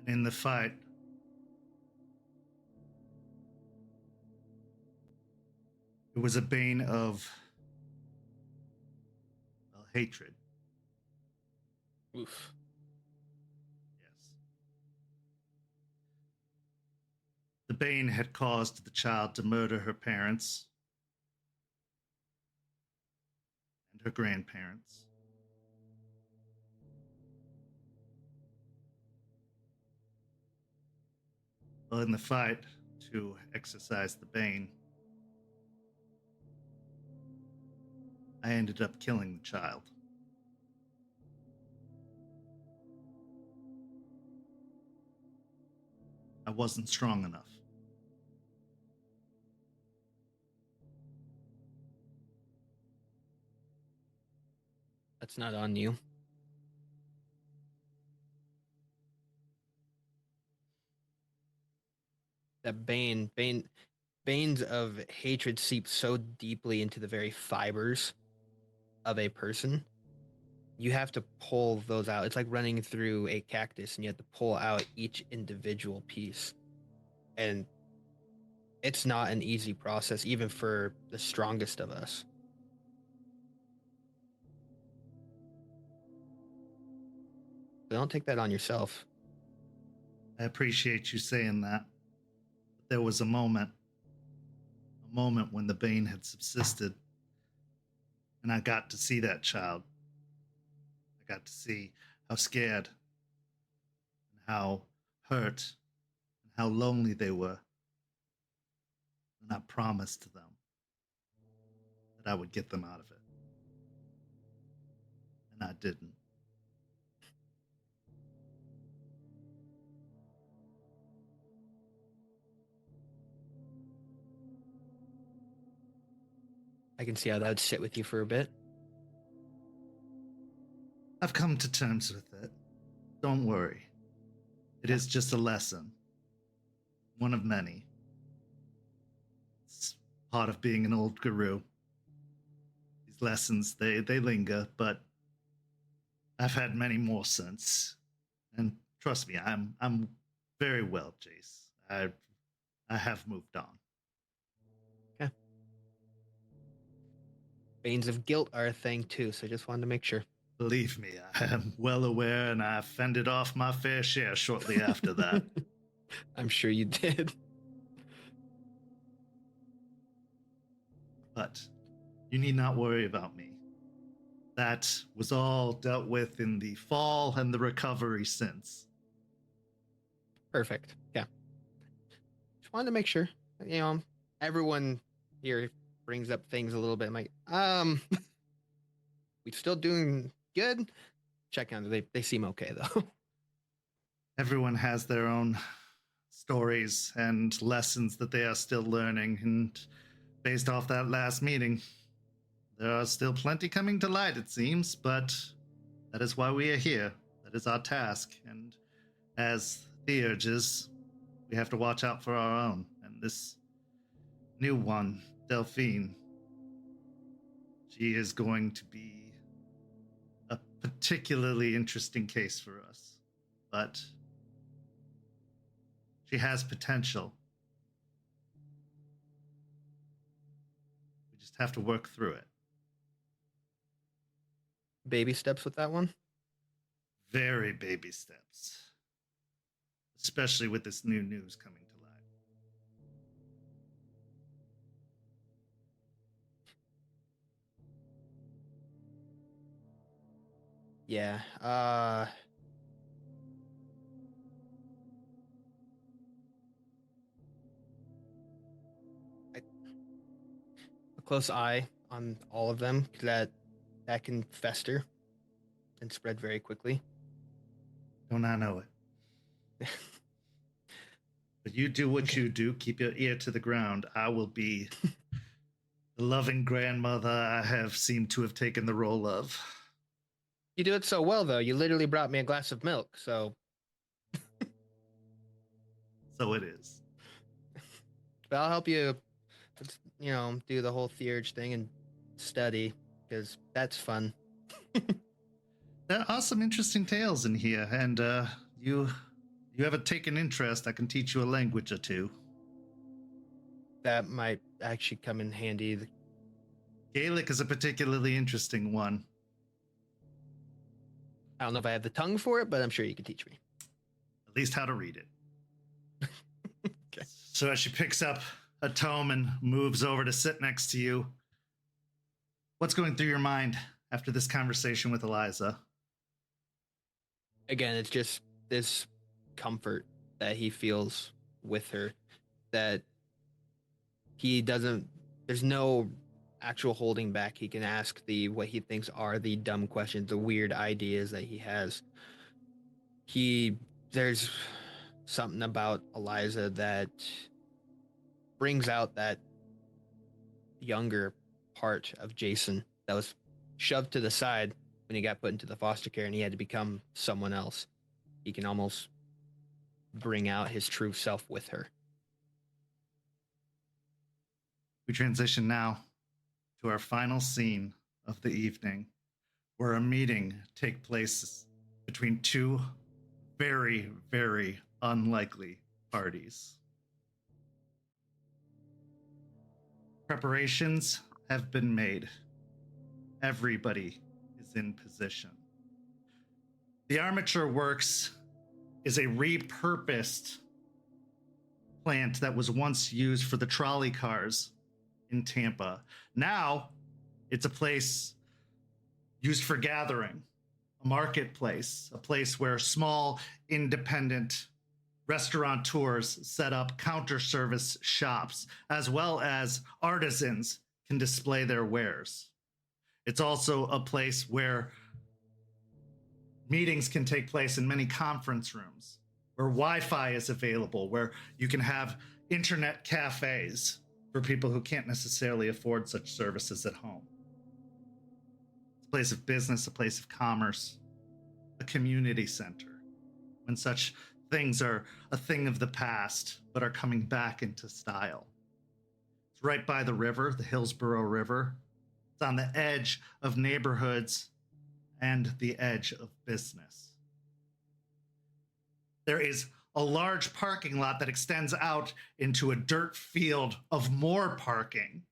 And in the fight, it was a Bane of, hatred. Oof. Yes. The Bane had caused the child to murder her parents and her grandparents. Well, in the fight to exorcise the Bane, I ended up killing the child. I wasn't strong enough. That's not on you. That Banes of hatred seep so deeply into the very fibers of a person. You have to pull those out. It's like running through a cactus and you have to pull out each individual piece. And it's not an easy process, even for the strongest of us. So don't take that on yourself. I appreciate you saying that. But there was a moment when the Bane had subsisted, and I got to see that child. I got to see how scared and how hurt how lonely they were. And I promised them that I would get them out of it. And I didn't. I can see how that would sit with you for a bit. I've come to terms with it. Don't worry. It is just a lesson. One of many. It's part of being an old guru. These lessons, they linger, but I've had many more since. And trust me, I'm very well, Jace. I have moved on. Okay. Veins of guilt are a thing too, so just wanted to make sure. Believe me, I am well aware, and I fended off my fair share shortly after that. I'm sure you did. But you need not worry about me. That was all dealt with in the fall and the recovery since. Perfect. Yeah. Just wanted to make sure. You know, everyone here brings up things a little bit. I'm like, we still doing good? Check on it. They seem okay though. Everyone has their own stories and lessons that they are still learning, and based off that last meeting, there are still plenty coming to light, it seems, but that is why we are here. That is our task, and as theurges, we have to watch out for our own. And this new one, Delphine, she is going to be a particularly interesting case for us, but she has potential. We just have to work through it. Baby steps with that one? Very baby steps. Especially with this new news coming to light. Yeah. A close eye on all of them, 'cause that can fester and spread very quickly. Don't I know it? But you do what you do. Keep your ear to the ground. I will be the loving grandmother I have seemed to have taken the role of. You do it so well, though. You literally brought me a glass of milk, so. So it is. But I'll help you, do the whole theurge thing and study, because that's fun. There are some interesting tales in here, and you haven't taken interest. I can teach you a language or two. That might actually come in handy. Gaelic is a particularly interesting one. I don't know if I have the tongue for it, but I'm sure you can teach me. At least how to read it. Okay. So as she picks up a tome and moves over to sit next to you, what's going through your mind after this conversation with Eliza? Again, it's just this comfort that he feels with her, that there's no actual holding back. He can ask what he thinks are the dumb questions, the weird ideas that he has. There's something about Eliza that brings out that younger part of Jason that was shoved to the side when he got put into the foster care and he had to become someone else. He can almost bring out his true self with her. We transition now to our final scene of the evening, where a meeting takes place between two very, very unlikely parties. Preparations have been made. Everybody is in position. The Armature Works is a repurposed plant that was once used for the trolley cars in Tampa. Now, it's a place used for gathering, a marketplace, a place where small, independent Restaurateurs set up counter service shops, as well as artisans can display their wares. It's also a place where meetings can take place in many conference rooms, where Wi-Fi is available, where you can have internet cafes for people who can't necessarily afford such services at home. It's a place of business, a place of commerce, a community center, when such things are a thing of the past, but are coming back into style. It's right by the river, the Hillsborough River. It's on the edge of neighborhoods and the edge of business. There is a large parking lot that extends out into a dirt field of more parking,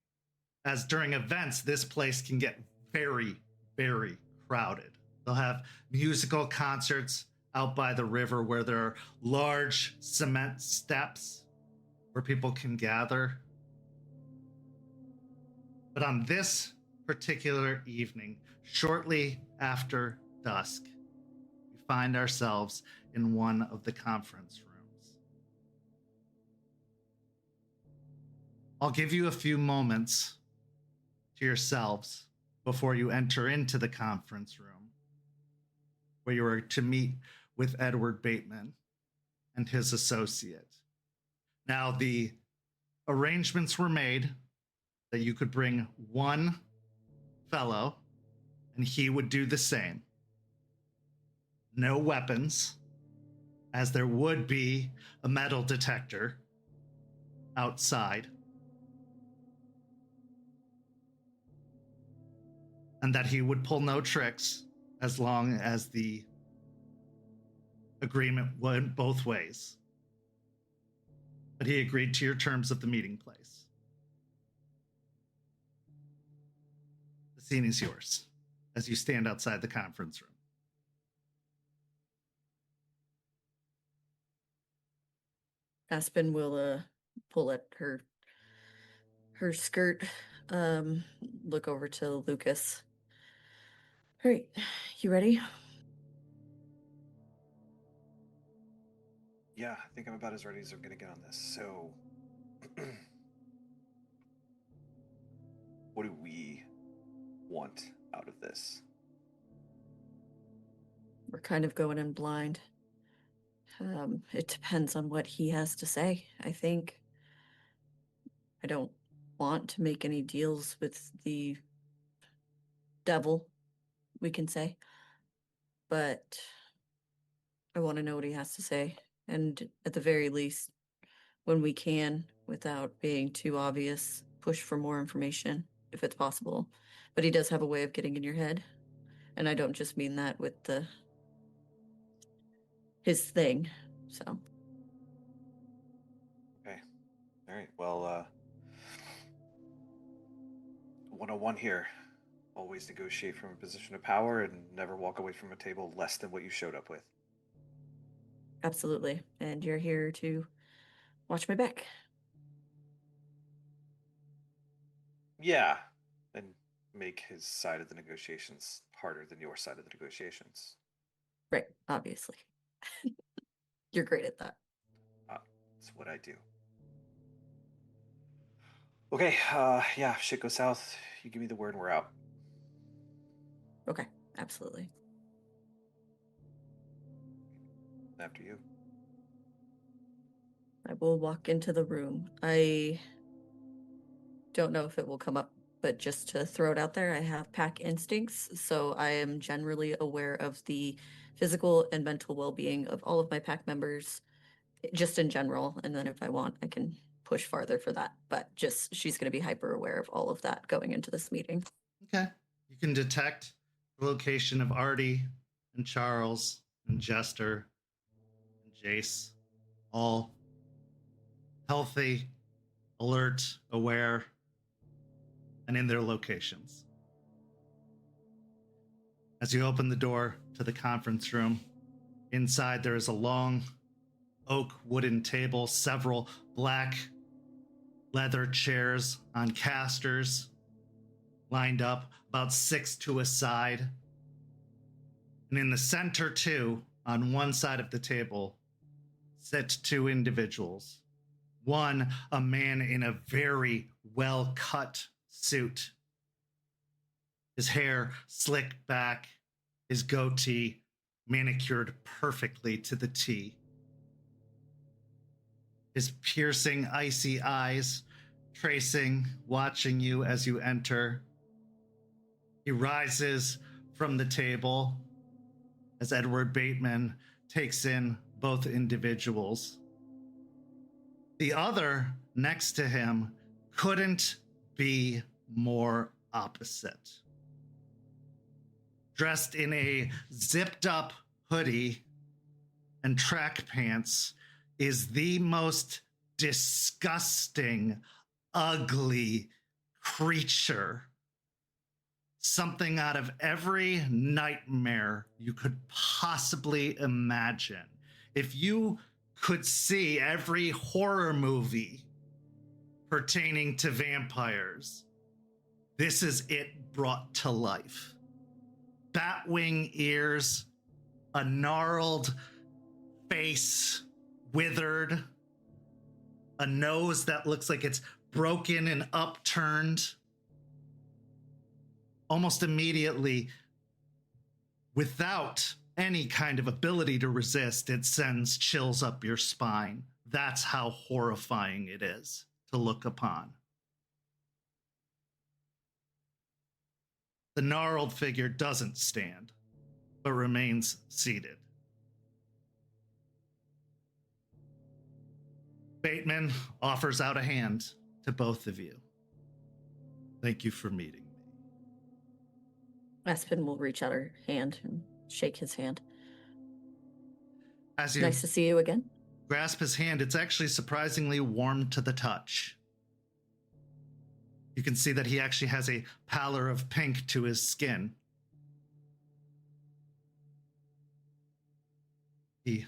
as during events, this place can get very, very crowded. They'll have musical concerts out by the river where there are large cement steps where people can gather. But on this particular evening, shortly after dusk, we find ourselves in one of the conference rooms. I'll give you a few moments to yourselves before you enter into the conference room, where you are to meet with Edward Baitman and his associate. Now, the arrangements were made that you could bring one fellow, and he would do the same. No weapons, as there would be a metal detector outside. And that he would pull no tricks as long as the agreement went both ways. But he agreed to your terms of the meeting place. The scene is yours as you stand outside the conference room. Aspen will pull at her skirt, look over to Lucas. All right, you ready? Yeah, I think I'm about as ready as I'm gonna get on this. So, what do we want out of this? We're kind of going in blind. It depends on what he has to say, I think. I don't want to make any deals with the devil, we can say. But I want to know what he has to say. And at the very least, when we can, without being too obvious, push for more information, if it's possible. But he does have a way of getting in your head. And I don't just mean that with his thing, so. Okay. All right. Well, 101 here. Always negotiate from a position of power and never walk away from a table less than what you showed up with. Absolutely. And you're here to watch my back. Yeah. And make his side of the negotiations harder than your side of the negotiations. Right, obviously. You're great at that. That's what I do. Okay, yeah, if shit goes south, you give me the word and we're out. Okay, absolutely. After you. I will walk into the room. I don't know if it will come up, but just to throw it out there, I have pack instincts, so I am generally aware of the physical and mental well-being of all of my pack members, just in general, and then if I want, I can push farther for that, but just she's going to be hyper aware of all of that going into this meeting. Okay. You can detect the location of Artie and Charles and Jester and Jace, all healthy, alert, aware, and in their locations. As you open the door to the conference room, inside there is a long oak wooden table, several black leather chairs on casters lined up, about 6 to a side. And in the center, too, on one side of the table, sit two individuals. One, a man in a very well-cut suit. His hair slicked back, his goatee manicured perfectly to the T. His piercing, icy eyes tracing, watching you as you enter. He rises from the table as Edward Baitman takes in both individuals. The other next to him couldn't be more opposite. Dressed in a zipped up hoodie and track pants is the most disgusting, ugly creature. Something out of every nightmare you could possibly imagine. If you could see every horror movie pertaining to vampires, this is it brought to life. Batwing ears, a gnarled face, withered, a nose that looks like it's broken and upturned. Almost immediately, without any kind of ability to resist, it sends chills up your spine. That's how horrifying it is to look upon. The gnarled figure doesn't stand, but remains seated. Baitman offers out a hand to both of you. Thank you for meeting me. Aspen will reach out her hand and shake his hand. As you Nice to see you again. grasp his hand, it's actually surprisingly warm to the touch. You can see that he actually has a pallor of pink to his skin. He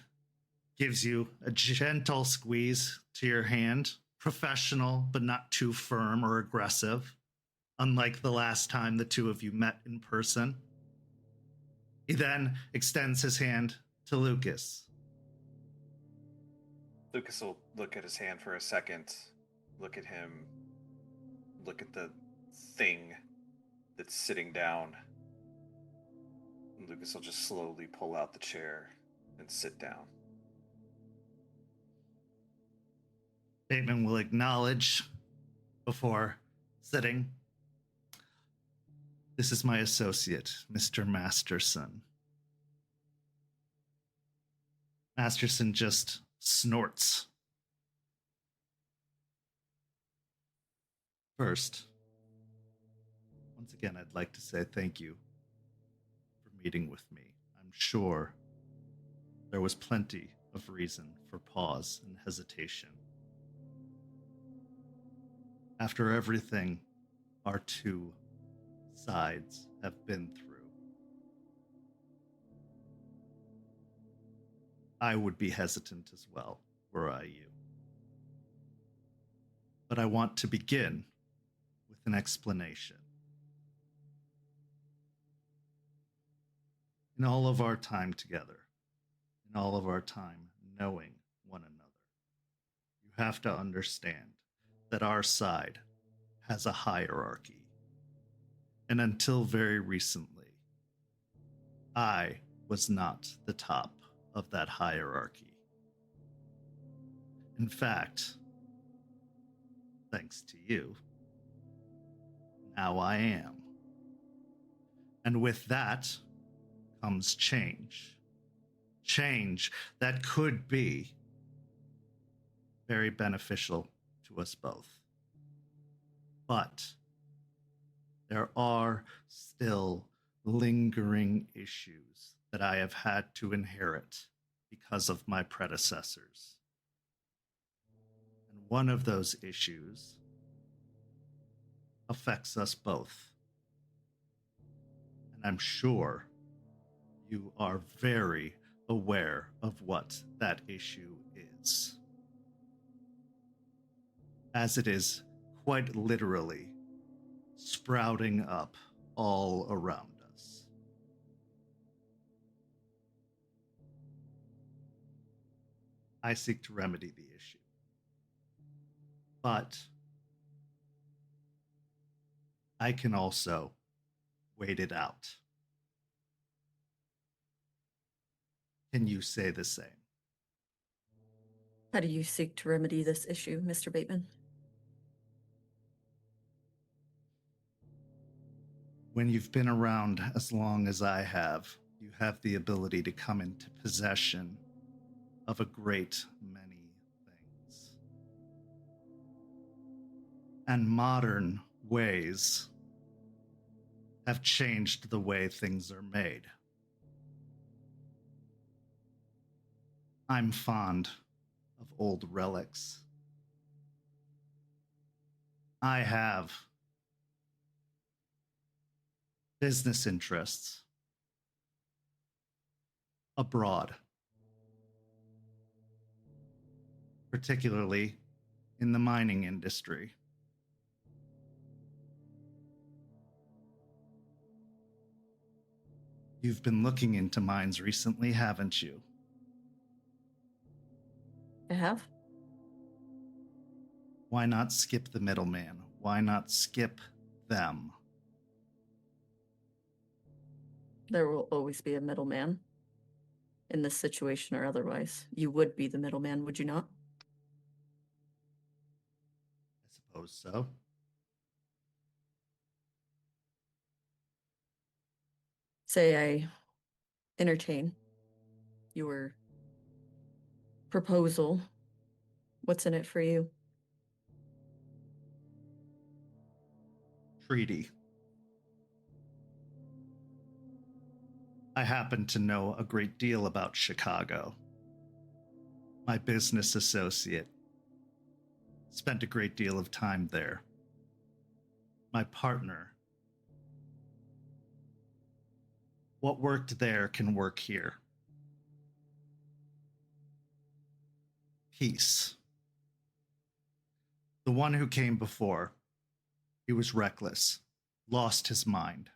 gives you a gentle squeeze to your hand, professional but not too firm or aggressive, unlike the last time the two of you met in person. He then extends his hand to Lucas. Lucas will look at his hand for a second, look at him, look at the thing that's sitting down. And Lucas will just slowly pull out the chair and sit down. Bateman will acknowledge before sitting. This is my associate, Mr. Masterson. Masterson just snorts. First, once again, I'd like to say thank you for meeting with me. I'm sure there was plenty of reason for pause and hesitation. After everything our two sides have been through, I would be hesitant as well, were I you. But I want to begin with an explanation. In all of our time together, in all of our time knowing one another, you have to understand that our side has a hierarchy. And until very recently, I was not the top of that hierarchy. In fact, thanks to you, now I am. And with that comes change. Change that could be very beneficial to us both. But there are still lingering issues that I have had to inherit because of my predecessors. And one of those issues affects us both. And I'm sure you are very aware of what that issue is. As it is quite literally sprouting up all around us. I seek to remedy the issue. But I can also wait it out. Can you say the same? How do you seek to remedy this issue, Mr. Bateman? When you've been around as long as I have, you have the ability to come into possession of a great many things. And modern ways have changed the way things are made. I'm fond of old relics. I have business interests abroad, particularly in the mining industry. You've been looking into mines recently, haven't you? I have. Why not skip the middleman? Why not skip them? There will always be a middleman in this situation or otherwise. You would be the middleman, would you not? I suppose so. Say I entertain your proposal. What's in it for you? Treaty. I happen to know a great deal about Chicago. My business associate spent a great deal of time there. My partner. What worked there can work here. Peace. The one who came before, he was reckless, lost his mind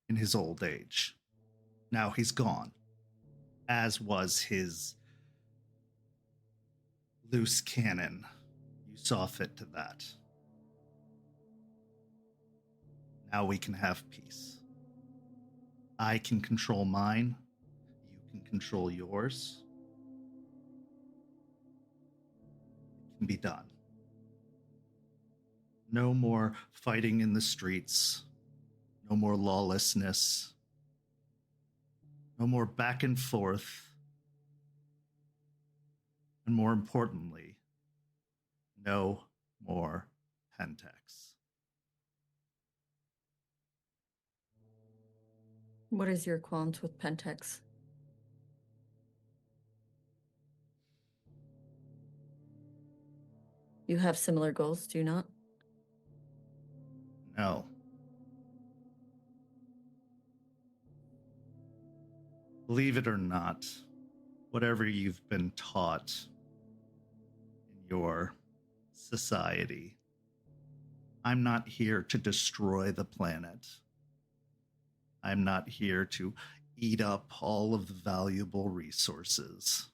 in his old age. Now he's gone, as was his loose cannon. You saw fit to that. Now we can have peace. I can control mine. You can control yours. It can be done. No more fighting in the streets. No more lawlessness. No more back and forth. And more importantly, no more Pentex. What is your qualms with Pentex? You have similar goals, do you not? No. Believe it or not, whatever you've been taught in your society, I'm not here to destroy the planet. I'm not here to eat up all of the valuable resources.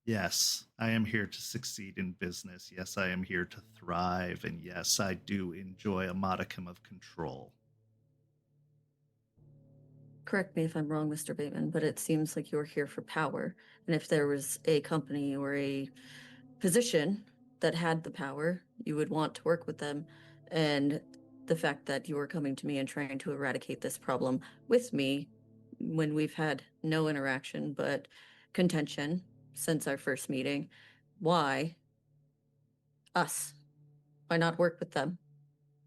Yes, I am here to succeed in business. Yes, I am here to thrive. And yes, I do enjoy a modicum of control. Correct me if I'm wrong, Mr. Bateman, but it seems like you're here for power. And if there was a company or a position that had the power, you would want to work with them. And the fact that you are coming to me and trying to eradicate this problem with me when we've had no interaction but contention since our first meeting, why us? Why not work with them?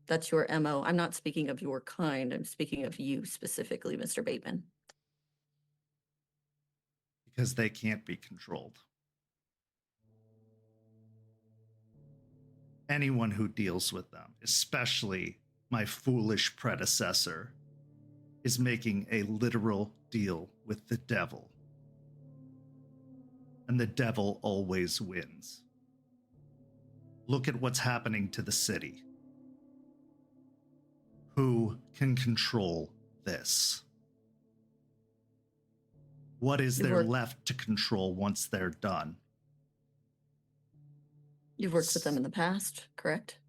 That's your MO. I'm not speaking of your kind. I'm speaking of you specifically, Mr. Bateman. Because they can't be controlled. Anyone who deals with them, especially my foolish predecessor, is making a literal deal with the devil. And the devil always wins. Look at what's happening to the city. Who can control this? What is You've there worked- left to control once they're done? You've worked with them in the past, correct?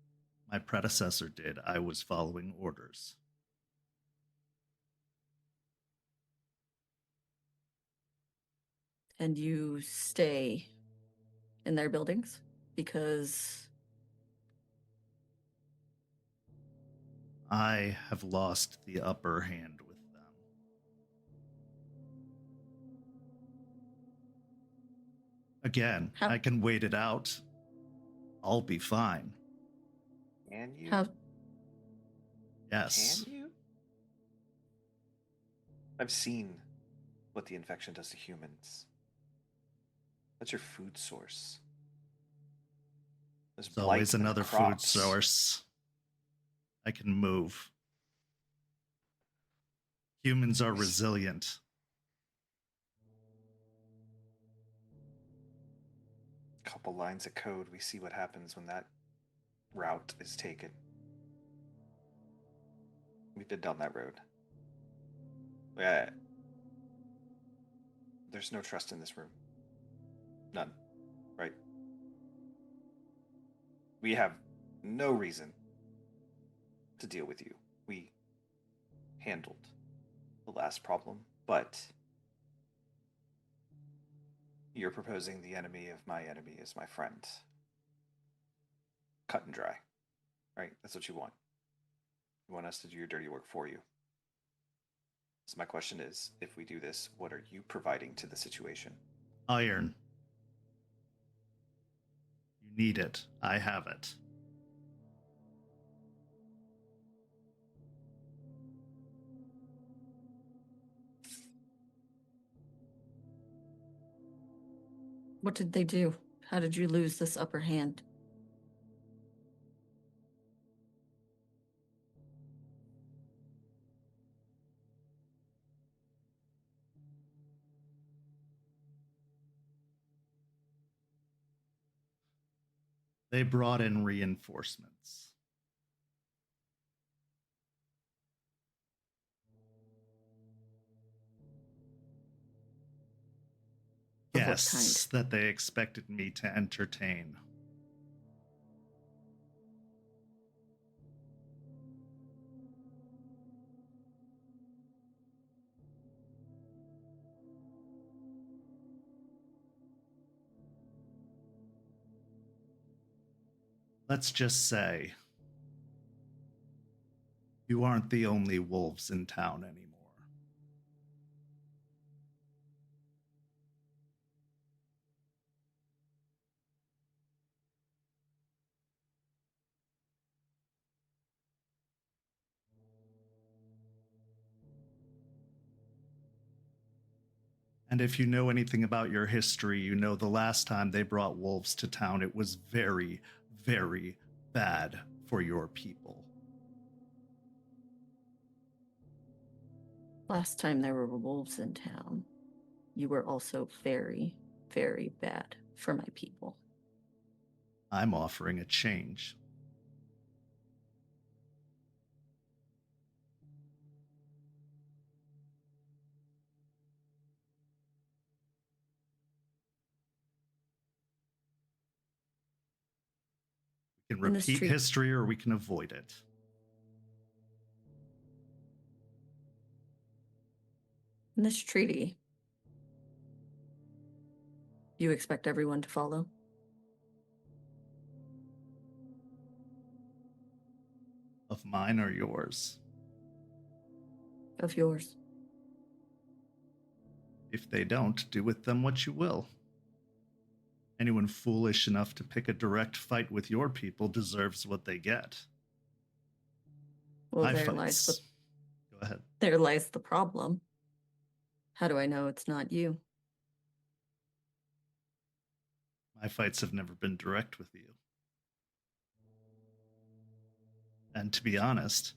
My predecessor did. I was following orders. And you stay in their buildings because I have lost the upper hand with them. Again, How- I can wait it out. I'll be fine. Can you? how Yes. Can you? I've seen what the infection does to humans. That's your food source. There's There's always blight on another food crops. source. I can move. Humans are resilient. Couple lines of code, we see what happens when that route is taken. We've been down that road. Yeah. There's no trust in this room. None. Right? We have no reason to deal with you. We handled the last problem, but you're proposing the enemy of my enemy is my friend. Cut and dry. Right? That's what you want. You want us to do your dirty work for you. So my question is, if we do this, what are you providing to the situation? Iron. You need it. I have it. what did they do? How did you lose this upper hand? They brought in reinforcements. Of what Guests that they expected me to entertain. Let's just say you aren't the only wolves in town anymore. And if you know anything about your history, you know the last time they brought wolves to town, it was very, very bad for your people. Last time there were wolves in town, you were also very, very bad for my people. I'm offering a change. We can In this repeat tree- history or we can avoid it. In this treaty, you expect everyone to follow? Of mine or yours. Of yours. If they don't, do with them what you will. Anyone foolish enough to pick a direct fight with your people deserves what they get. Well, My there lies the fights. Go ahead. there lies the problem. How do I know it's not you? My fights have never been direct with you. And to be honest,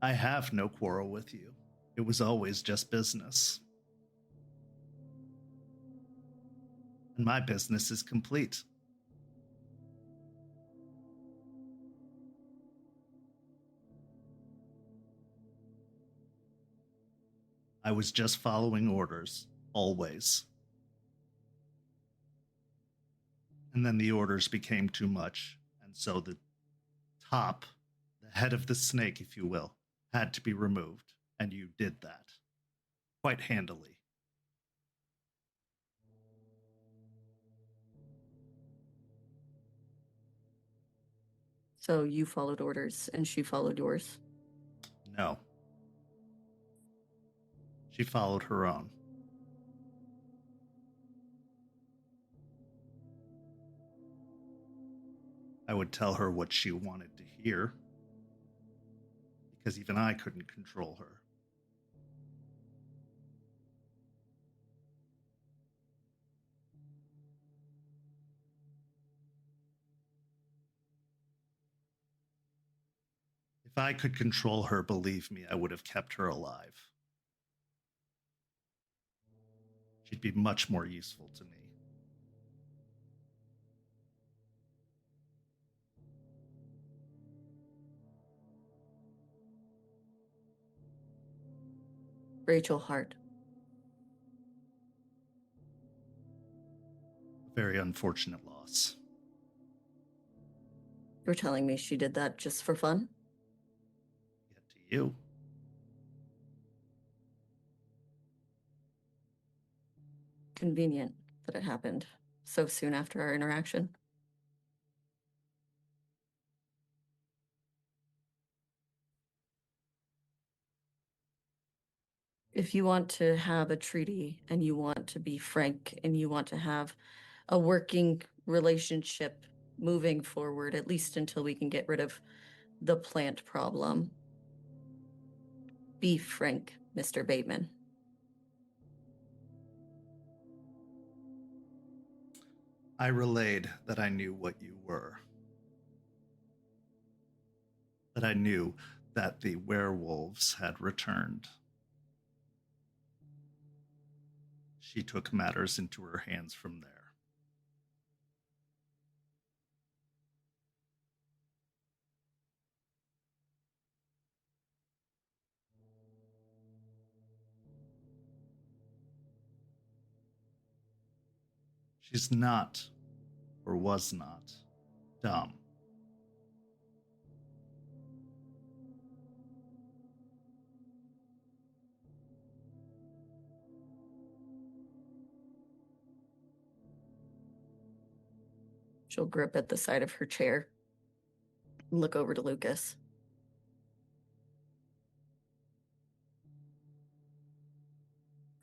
I have no quarrel with you. It was always just business. And my business is complete. I was just following orders, always. And then the orders became too much, and so the top, the head of the snake, if you will, had to be removed, and you did that. Quite handily. So you followed orders and she followed yours? No. She followed her own. I would tell her what she wanted to hear, because even I couldn't control her. If I could control her, believe me, I would have kept her alive. She'd be much more useful to me. Rachel Hart. A very unfortunate loss. You're telling me she did that just for fun? Yet to you. Convenient that it happened so soon after our interaction. If you want to have a treaty and you want to be frank and you want to have a working relationship moving forward, at least until we can get rid of the plant problem, be frank, Mr. Baitman. I relayed that I knew what you were. That I knew that the werewolves had returned. She took matters into her hands from there. She's not, or was not, dumb. She'll grip at the side of her chair and look over to Lucas.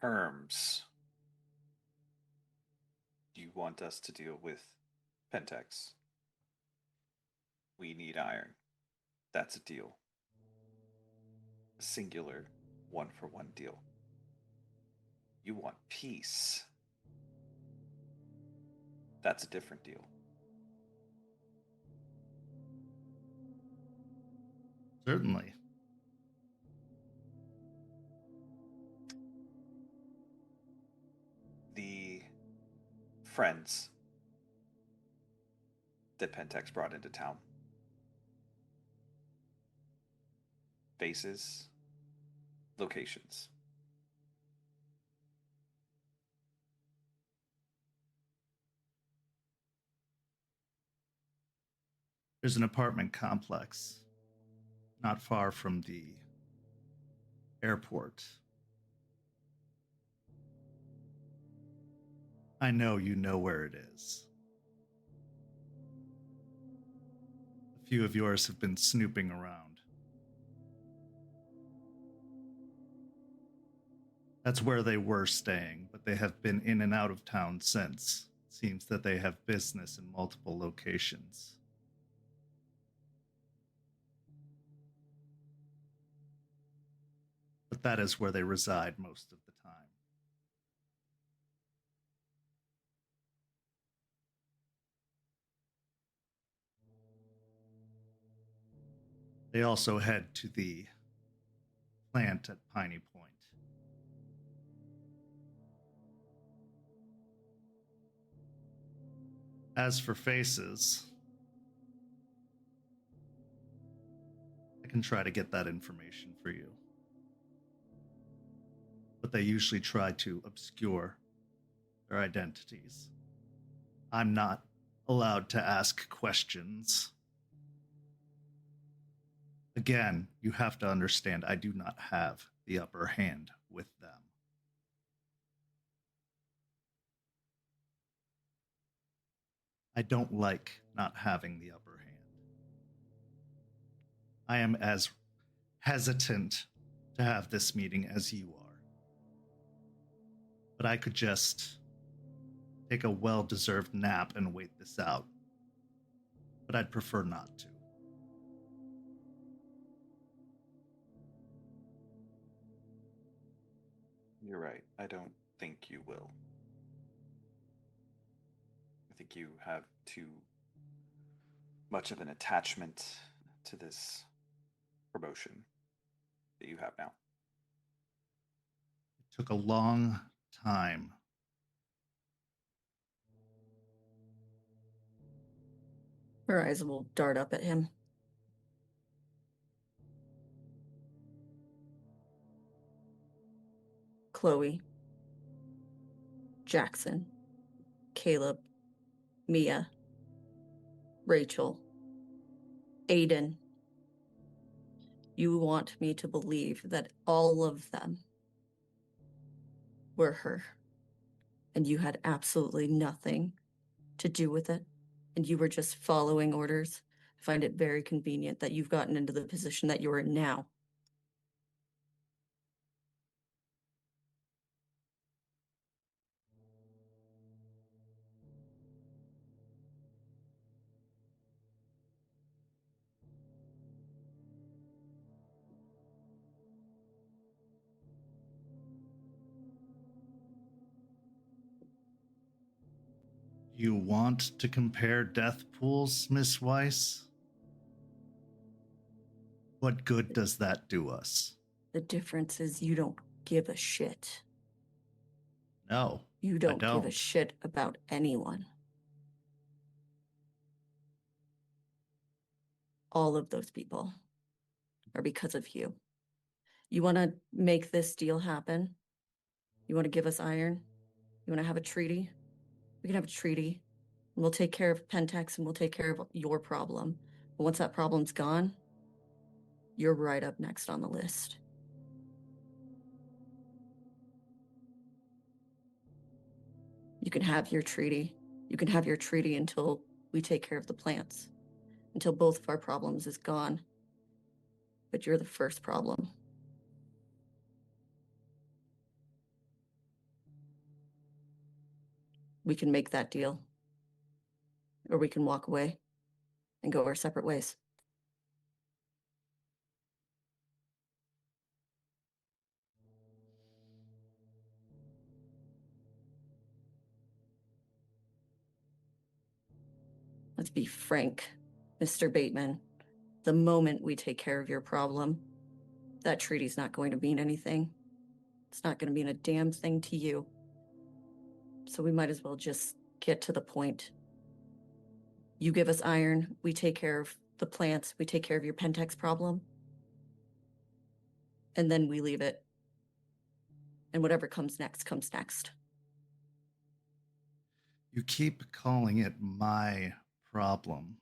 Herms. Do you want us to deal with Pentex? We need iron. That's a deal. A singular, one-for-one deal. You want peace. That's a different deal. Certainly. The friends that Pentex brought into town. Faces, locations. There's an apartment complex not far from the airport. I know you know where it is. A few of yours have been snooping around. That's where they were staying, but they have been in and out of town since. It seems that they have business in multiple locations. But that is where they reside most of the time. They also head to the plant at Piney Point. As for faces, I can try to get that information for you. but they usually try to obscure their identities. I'm not allowed to ask questions. Again, you have to understand I do not have the upper hand with them. I don't like not having the upper hand. I am as hesitant to have this meeting as you are. But I could just take a well-deserved nap and wait this out. But I'd prefer not to. You're right. I don't think you will. I think you have too much of an attachment to this promotion that you have now. It took a long time. Her eyes will dart up at him. Chloe, Jackson, Caleb, Mia, Rachel, Aiden. You want me to believe that all of them were her, and you had absolutely nothing to do with it, and you were just following orders. I find it very convenient that you've gotten into the position that you're in now. You want to compare death pools, Miss Weiss? What good does that do us? The difference is you don't give a shit. No, You don't give a shit about anyone. All of those people are because of you. You want to make this deal happen? You want to give us iron? You want to have a treaty? We can have a treaty. And we'll take care of Pentex and we'll take care of your problem. But once that problem's gone, you're right up next on the list. You can have your treaty. You can have your treaty until we take care of the plants. Until both of our problems is gone. But you're the first problem. We can make that deal. Or we can walk away and go our separate ways. Let's be frank, Mr. Baitman. The moment we take care of your problem, that treaty's not going to mean anything. It's not going to mean a damn thing to you. So we might as well just get to the point. You give us iron, we take care of the plants, we take care of your Pentex problem, and then we leave it. And whatever comes next, comes next. You keep calling it my problem.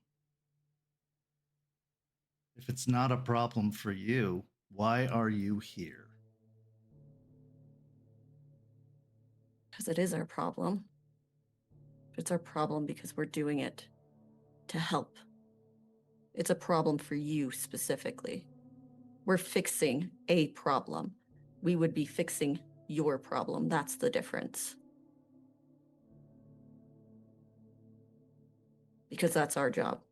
If it's not a problem for you, why are you here? Because it is our problem. It's our problem because we're doing it to help. It's a problem for you specifically. We're fixing a problem. We would be fixing your problem. That's the difference. Because that's our job.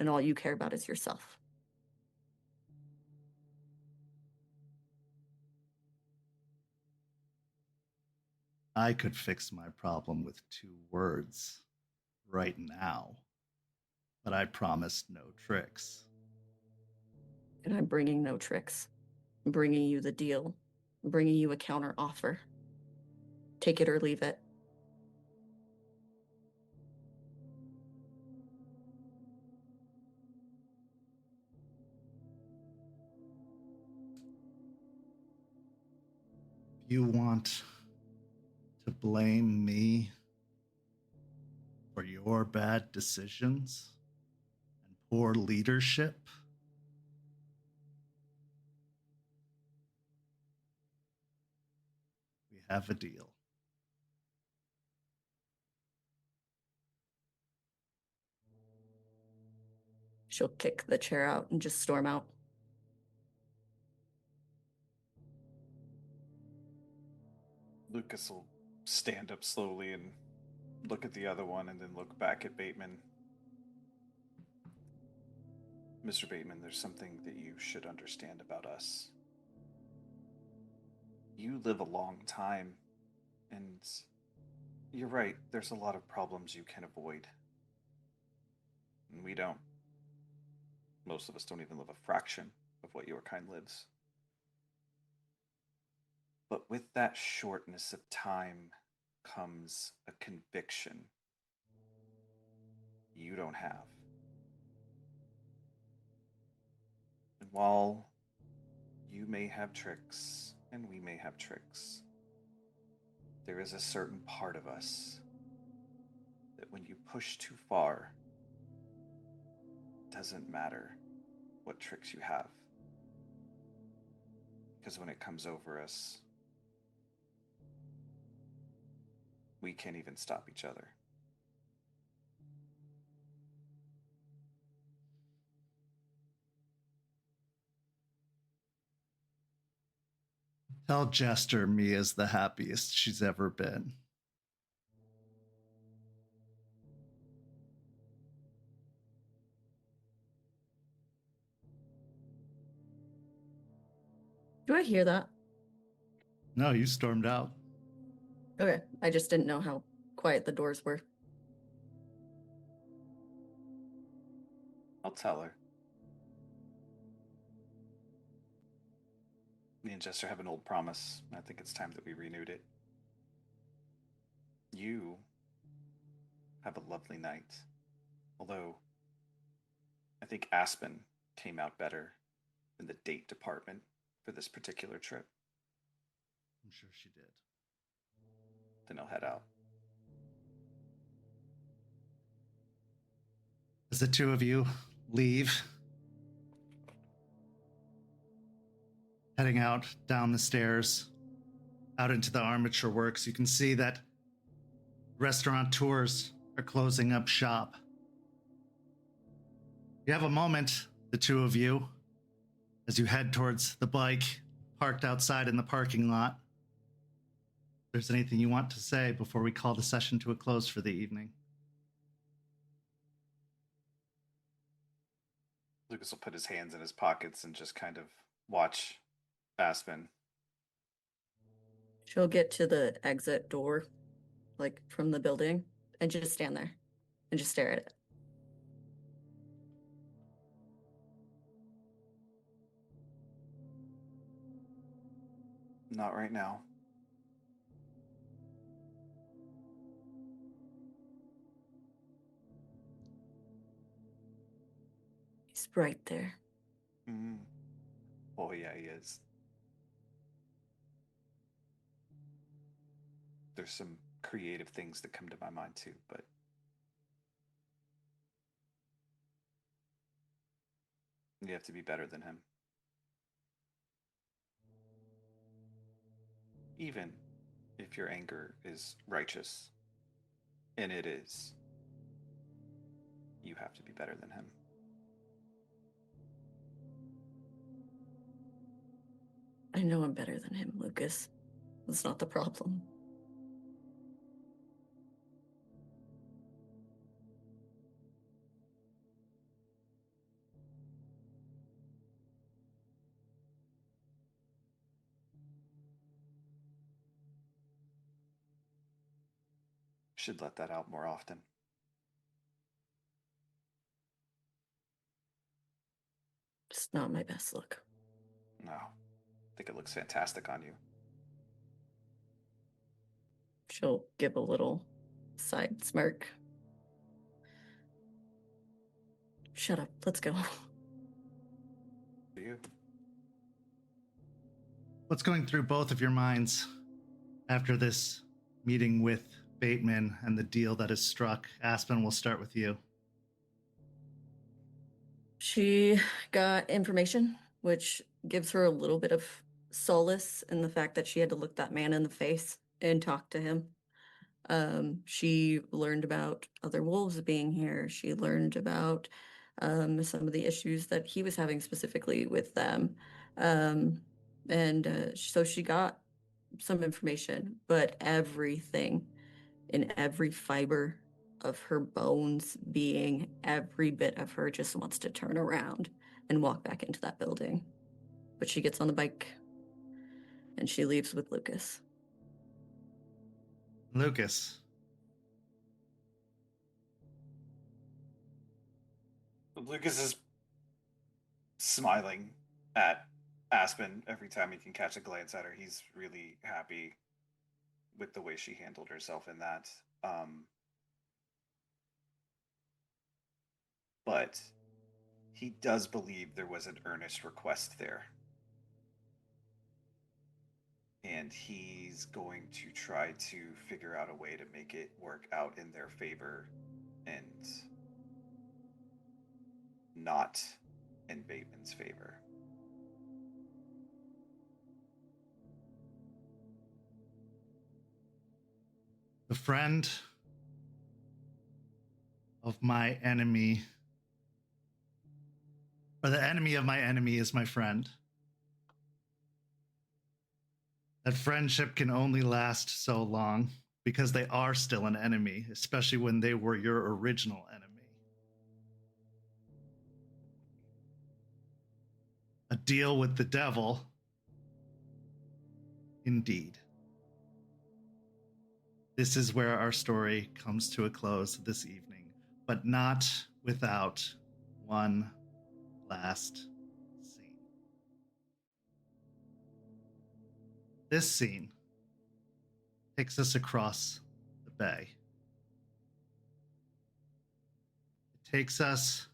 And all you care about is yourself. I could fix my problem with 2 words right now, but I promised no tricks. And I'm bringing no tricks. I'm bringing you the deal. I'm bringing you a counter offer. Take it or leave it. You want to blame me for your bad decisions and poor leadership? We have a deal. She'll kick the chair out and just storm out. Lucas will stand up slowly and look at the other one and then look back at Bateman. Mr. Bateman, there's something that you should understand about us. You live a long time, and you're right, there's a lot of problems you can avoid. And we don't. Most of us don't even live a fraction of what your kind lives. But with that shortness of time comes a conviction you don't have. And while you may have tricks, and we may have tricks, there is a certain part of us that when you push too far, it doesn't matter what tricks you have. Because when it comes over us, we can't even stop each other. Tell Jester Mia's the happiest she's ever been. Do I hear that? No, you stormed out. Okay, I just didn't know how quiet the doors were. I'll tell her. Me and Jester have an old promise. I think it's time that we renewed it. You have a lovely night. Although, I think Aspen came out better than the date department for this particular trip. I'm sure she did. Then I'll head out. As the two of you leave, heading out down the stairs, out into the armature works, you can see that restaurateurs are closing up shop. You have a moment, the two of you, as you head towards the bike parked outside in the parking lot. If there's anything you want to say before we call the session to a close for the evening. Lucas will put his hands in his pockets and just kind of watch Aspen. She'll get to the exit door, like from the building, and just stand there and just stare at it. Not right now. He's right there. Mm. Oh, yeah, he is. There's some creative things that come to my mind too, but you have to be better than him. Even if your anger is righteous, and it is, you have to be better than him. I know I'm better than him, Lucas. That's not the problem. Should let that out more often. It's not my best look. No, I think it looks fantastic on you. She'll give a little side smirk. Shut up, let's go. For you. What's going through both of your minds After this meeting with Baitman and the deal that is struck, Aspen, we'll start with you. She got information, which gives her a little bit of solace in the fact that she had to look that man in the face and talk to him. She learned about other wolves being here. She learned about some of the issues that he was having specifically with them. So she got some information, but everything in every fiber of her bones being, every bit of her just wants to turn around and walk back into that building. But she gets on the bike and she leaves with Lucas. Lucas. Lucas is smiling at Aspen every time he can catch a glance at her. He's really happy with the way she handled herself in that. But he does believe there was an earnest request there. And he's going to try to figure out a way to make it work out in their favor and not in Bateman's favor. The friend of my enemy, or the enemy of my enemy is my friend. That friendship can only last so long because they are still an enemy, especially when they were your original enemy. A deal with the devil, indeed. This is where our story comes to a close this evening, but not without one last scene. This scene takes us across the bay. It takes us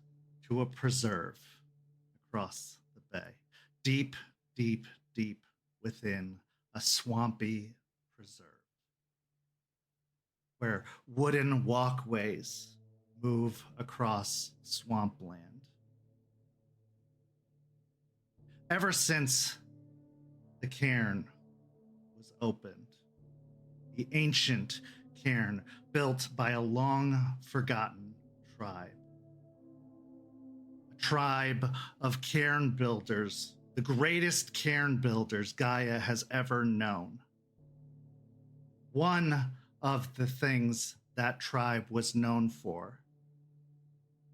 to a preserve across the bay, deep, deep, deep within a swampy preserve, where wooden walkways move across swampland. Ever since the cairn was opened, the ancient cairn built by a long-forgotten tribe, a tribe of cairn builders, the greatest cairn builders Gaia has ever known. One of the things that tribe was known for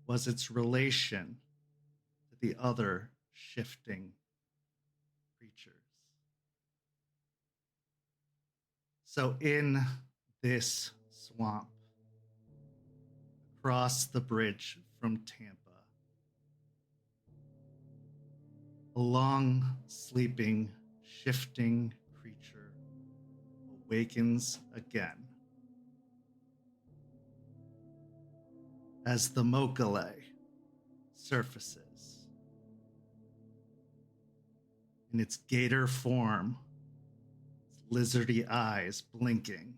was its relation to the other shifting creatures. So in this swamp, across the bridge from Tampa, a long sleeping, shifting creature awakens again. As the Mokale surfaces in its gator form, its lizardy eyes blinking,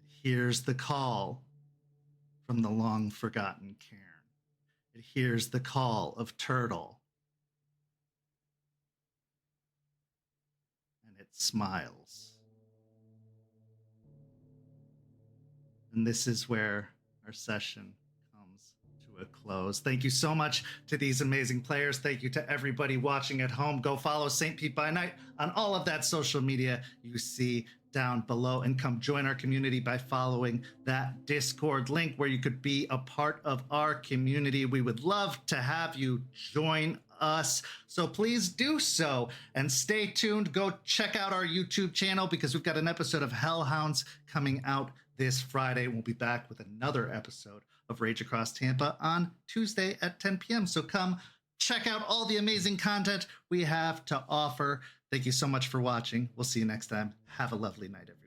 it hears the call from the long-forgotten cairn. It hears the call of Turtle, and it smiles. And this is where our session comes to a close. Thank you so much to these amazing players. Thank you to everybody watching at home. Go follow St. Pete by Night on all of that social media you see down below, and come join our community by following that Discord link where you could be a part of our community. We would love to have you join us, so please do so, and stay tuned. Go check out our YouTube channel because we've got an episode of Hellhounds coming out this Friday. We'll be back with another episode of Rage Across Tampa on Tuesday at 10 p.m. So come check out all the amazing content we have to offer. Thank you so much for watching. We'll see you next time. Have a lovely night, everyone.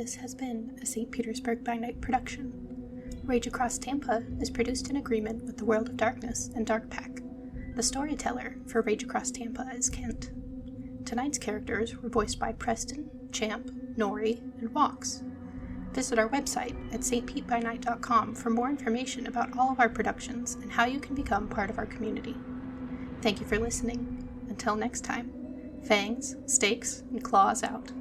This has been a St. Petersburg by Night production. Rage Across Tampa is produced in agreement with the World of Darkness and Dark Pack. The storyteller for Rage Across Tampa is Kent. Tonight's characters were voiced by Preston, Champ, Noree, and Weiss. Visit our website at stpetebynight.com for more information about all of our productions and how you can become part of our community. Thank you for listening. Until next time, fangs, stakes, and claws out.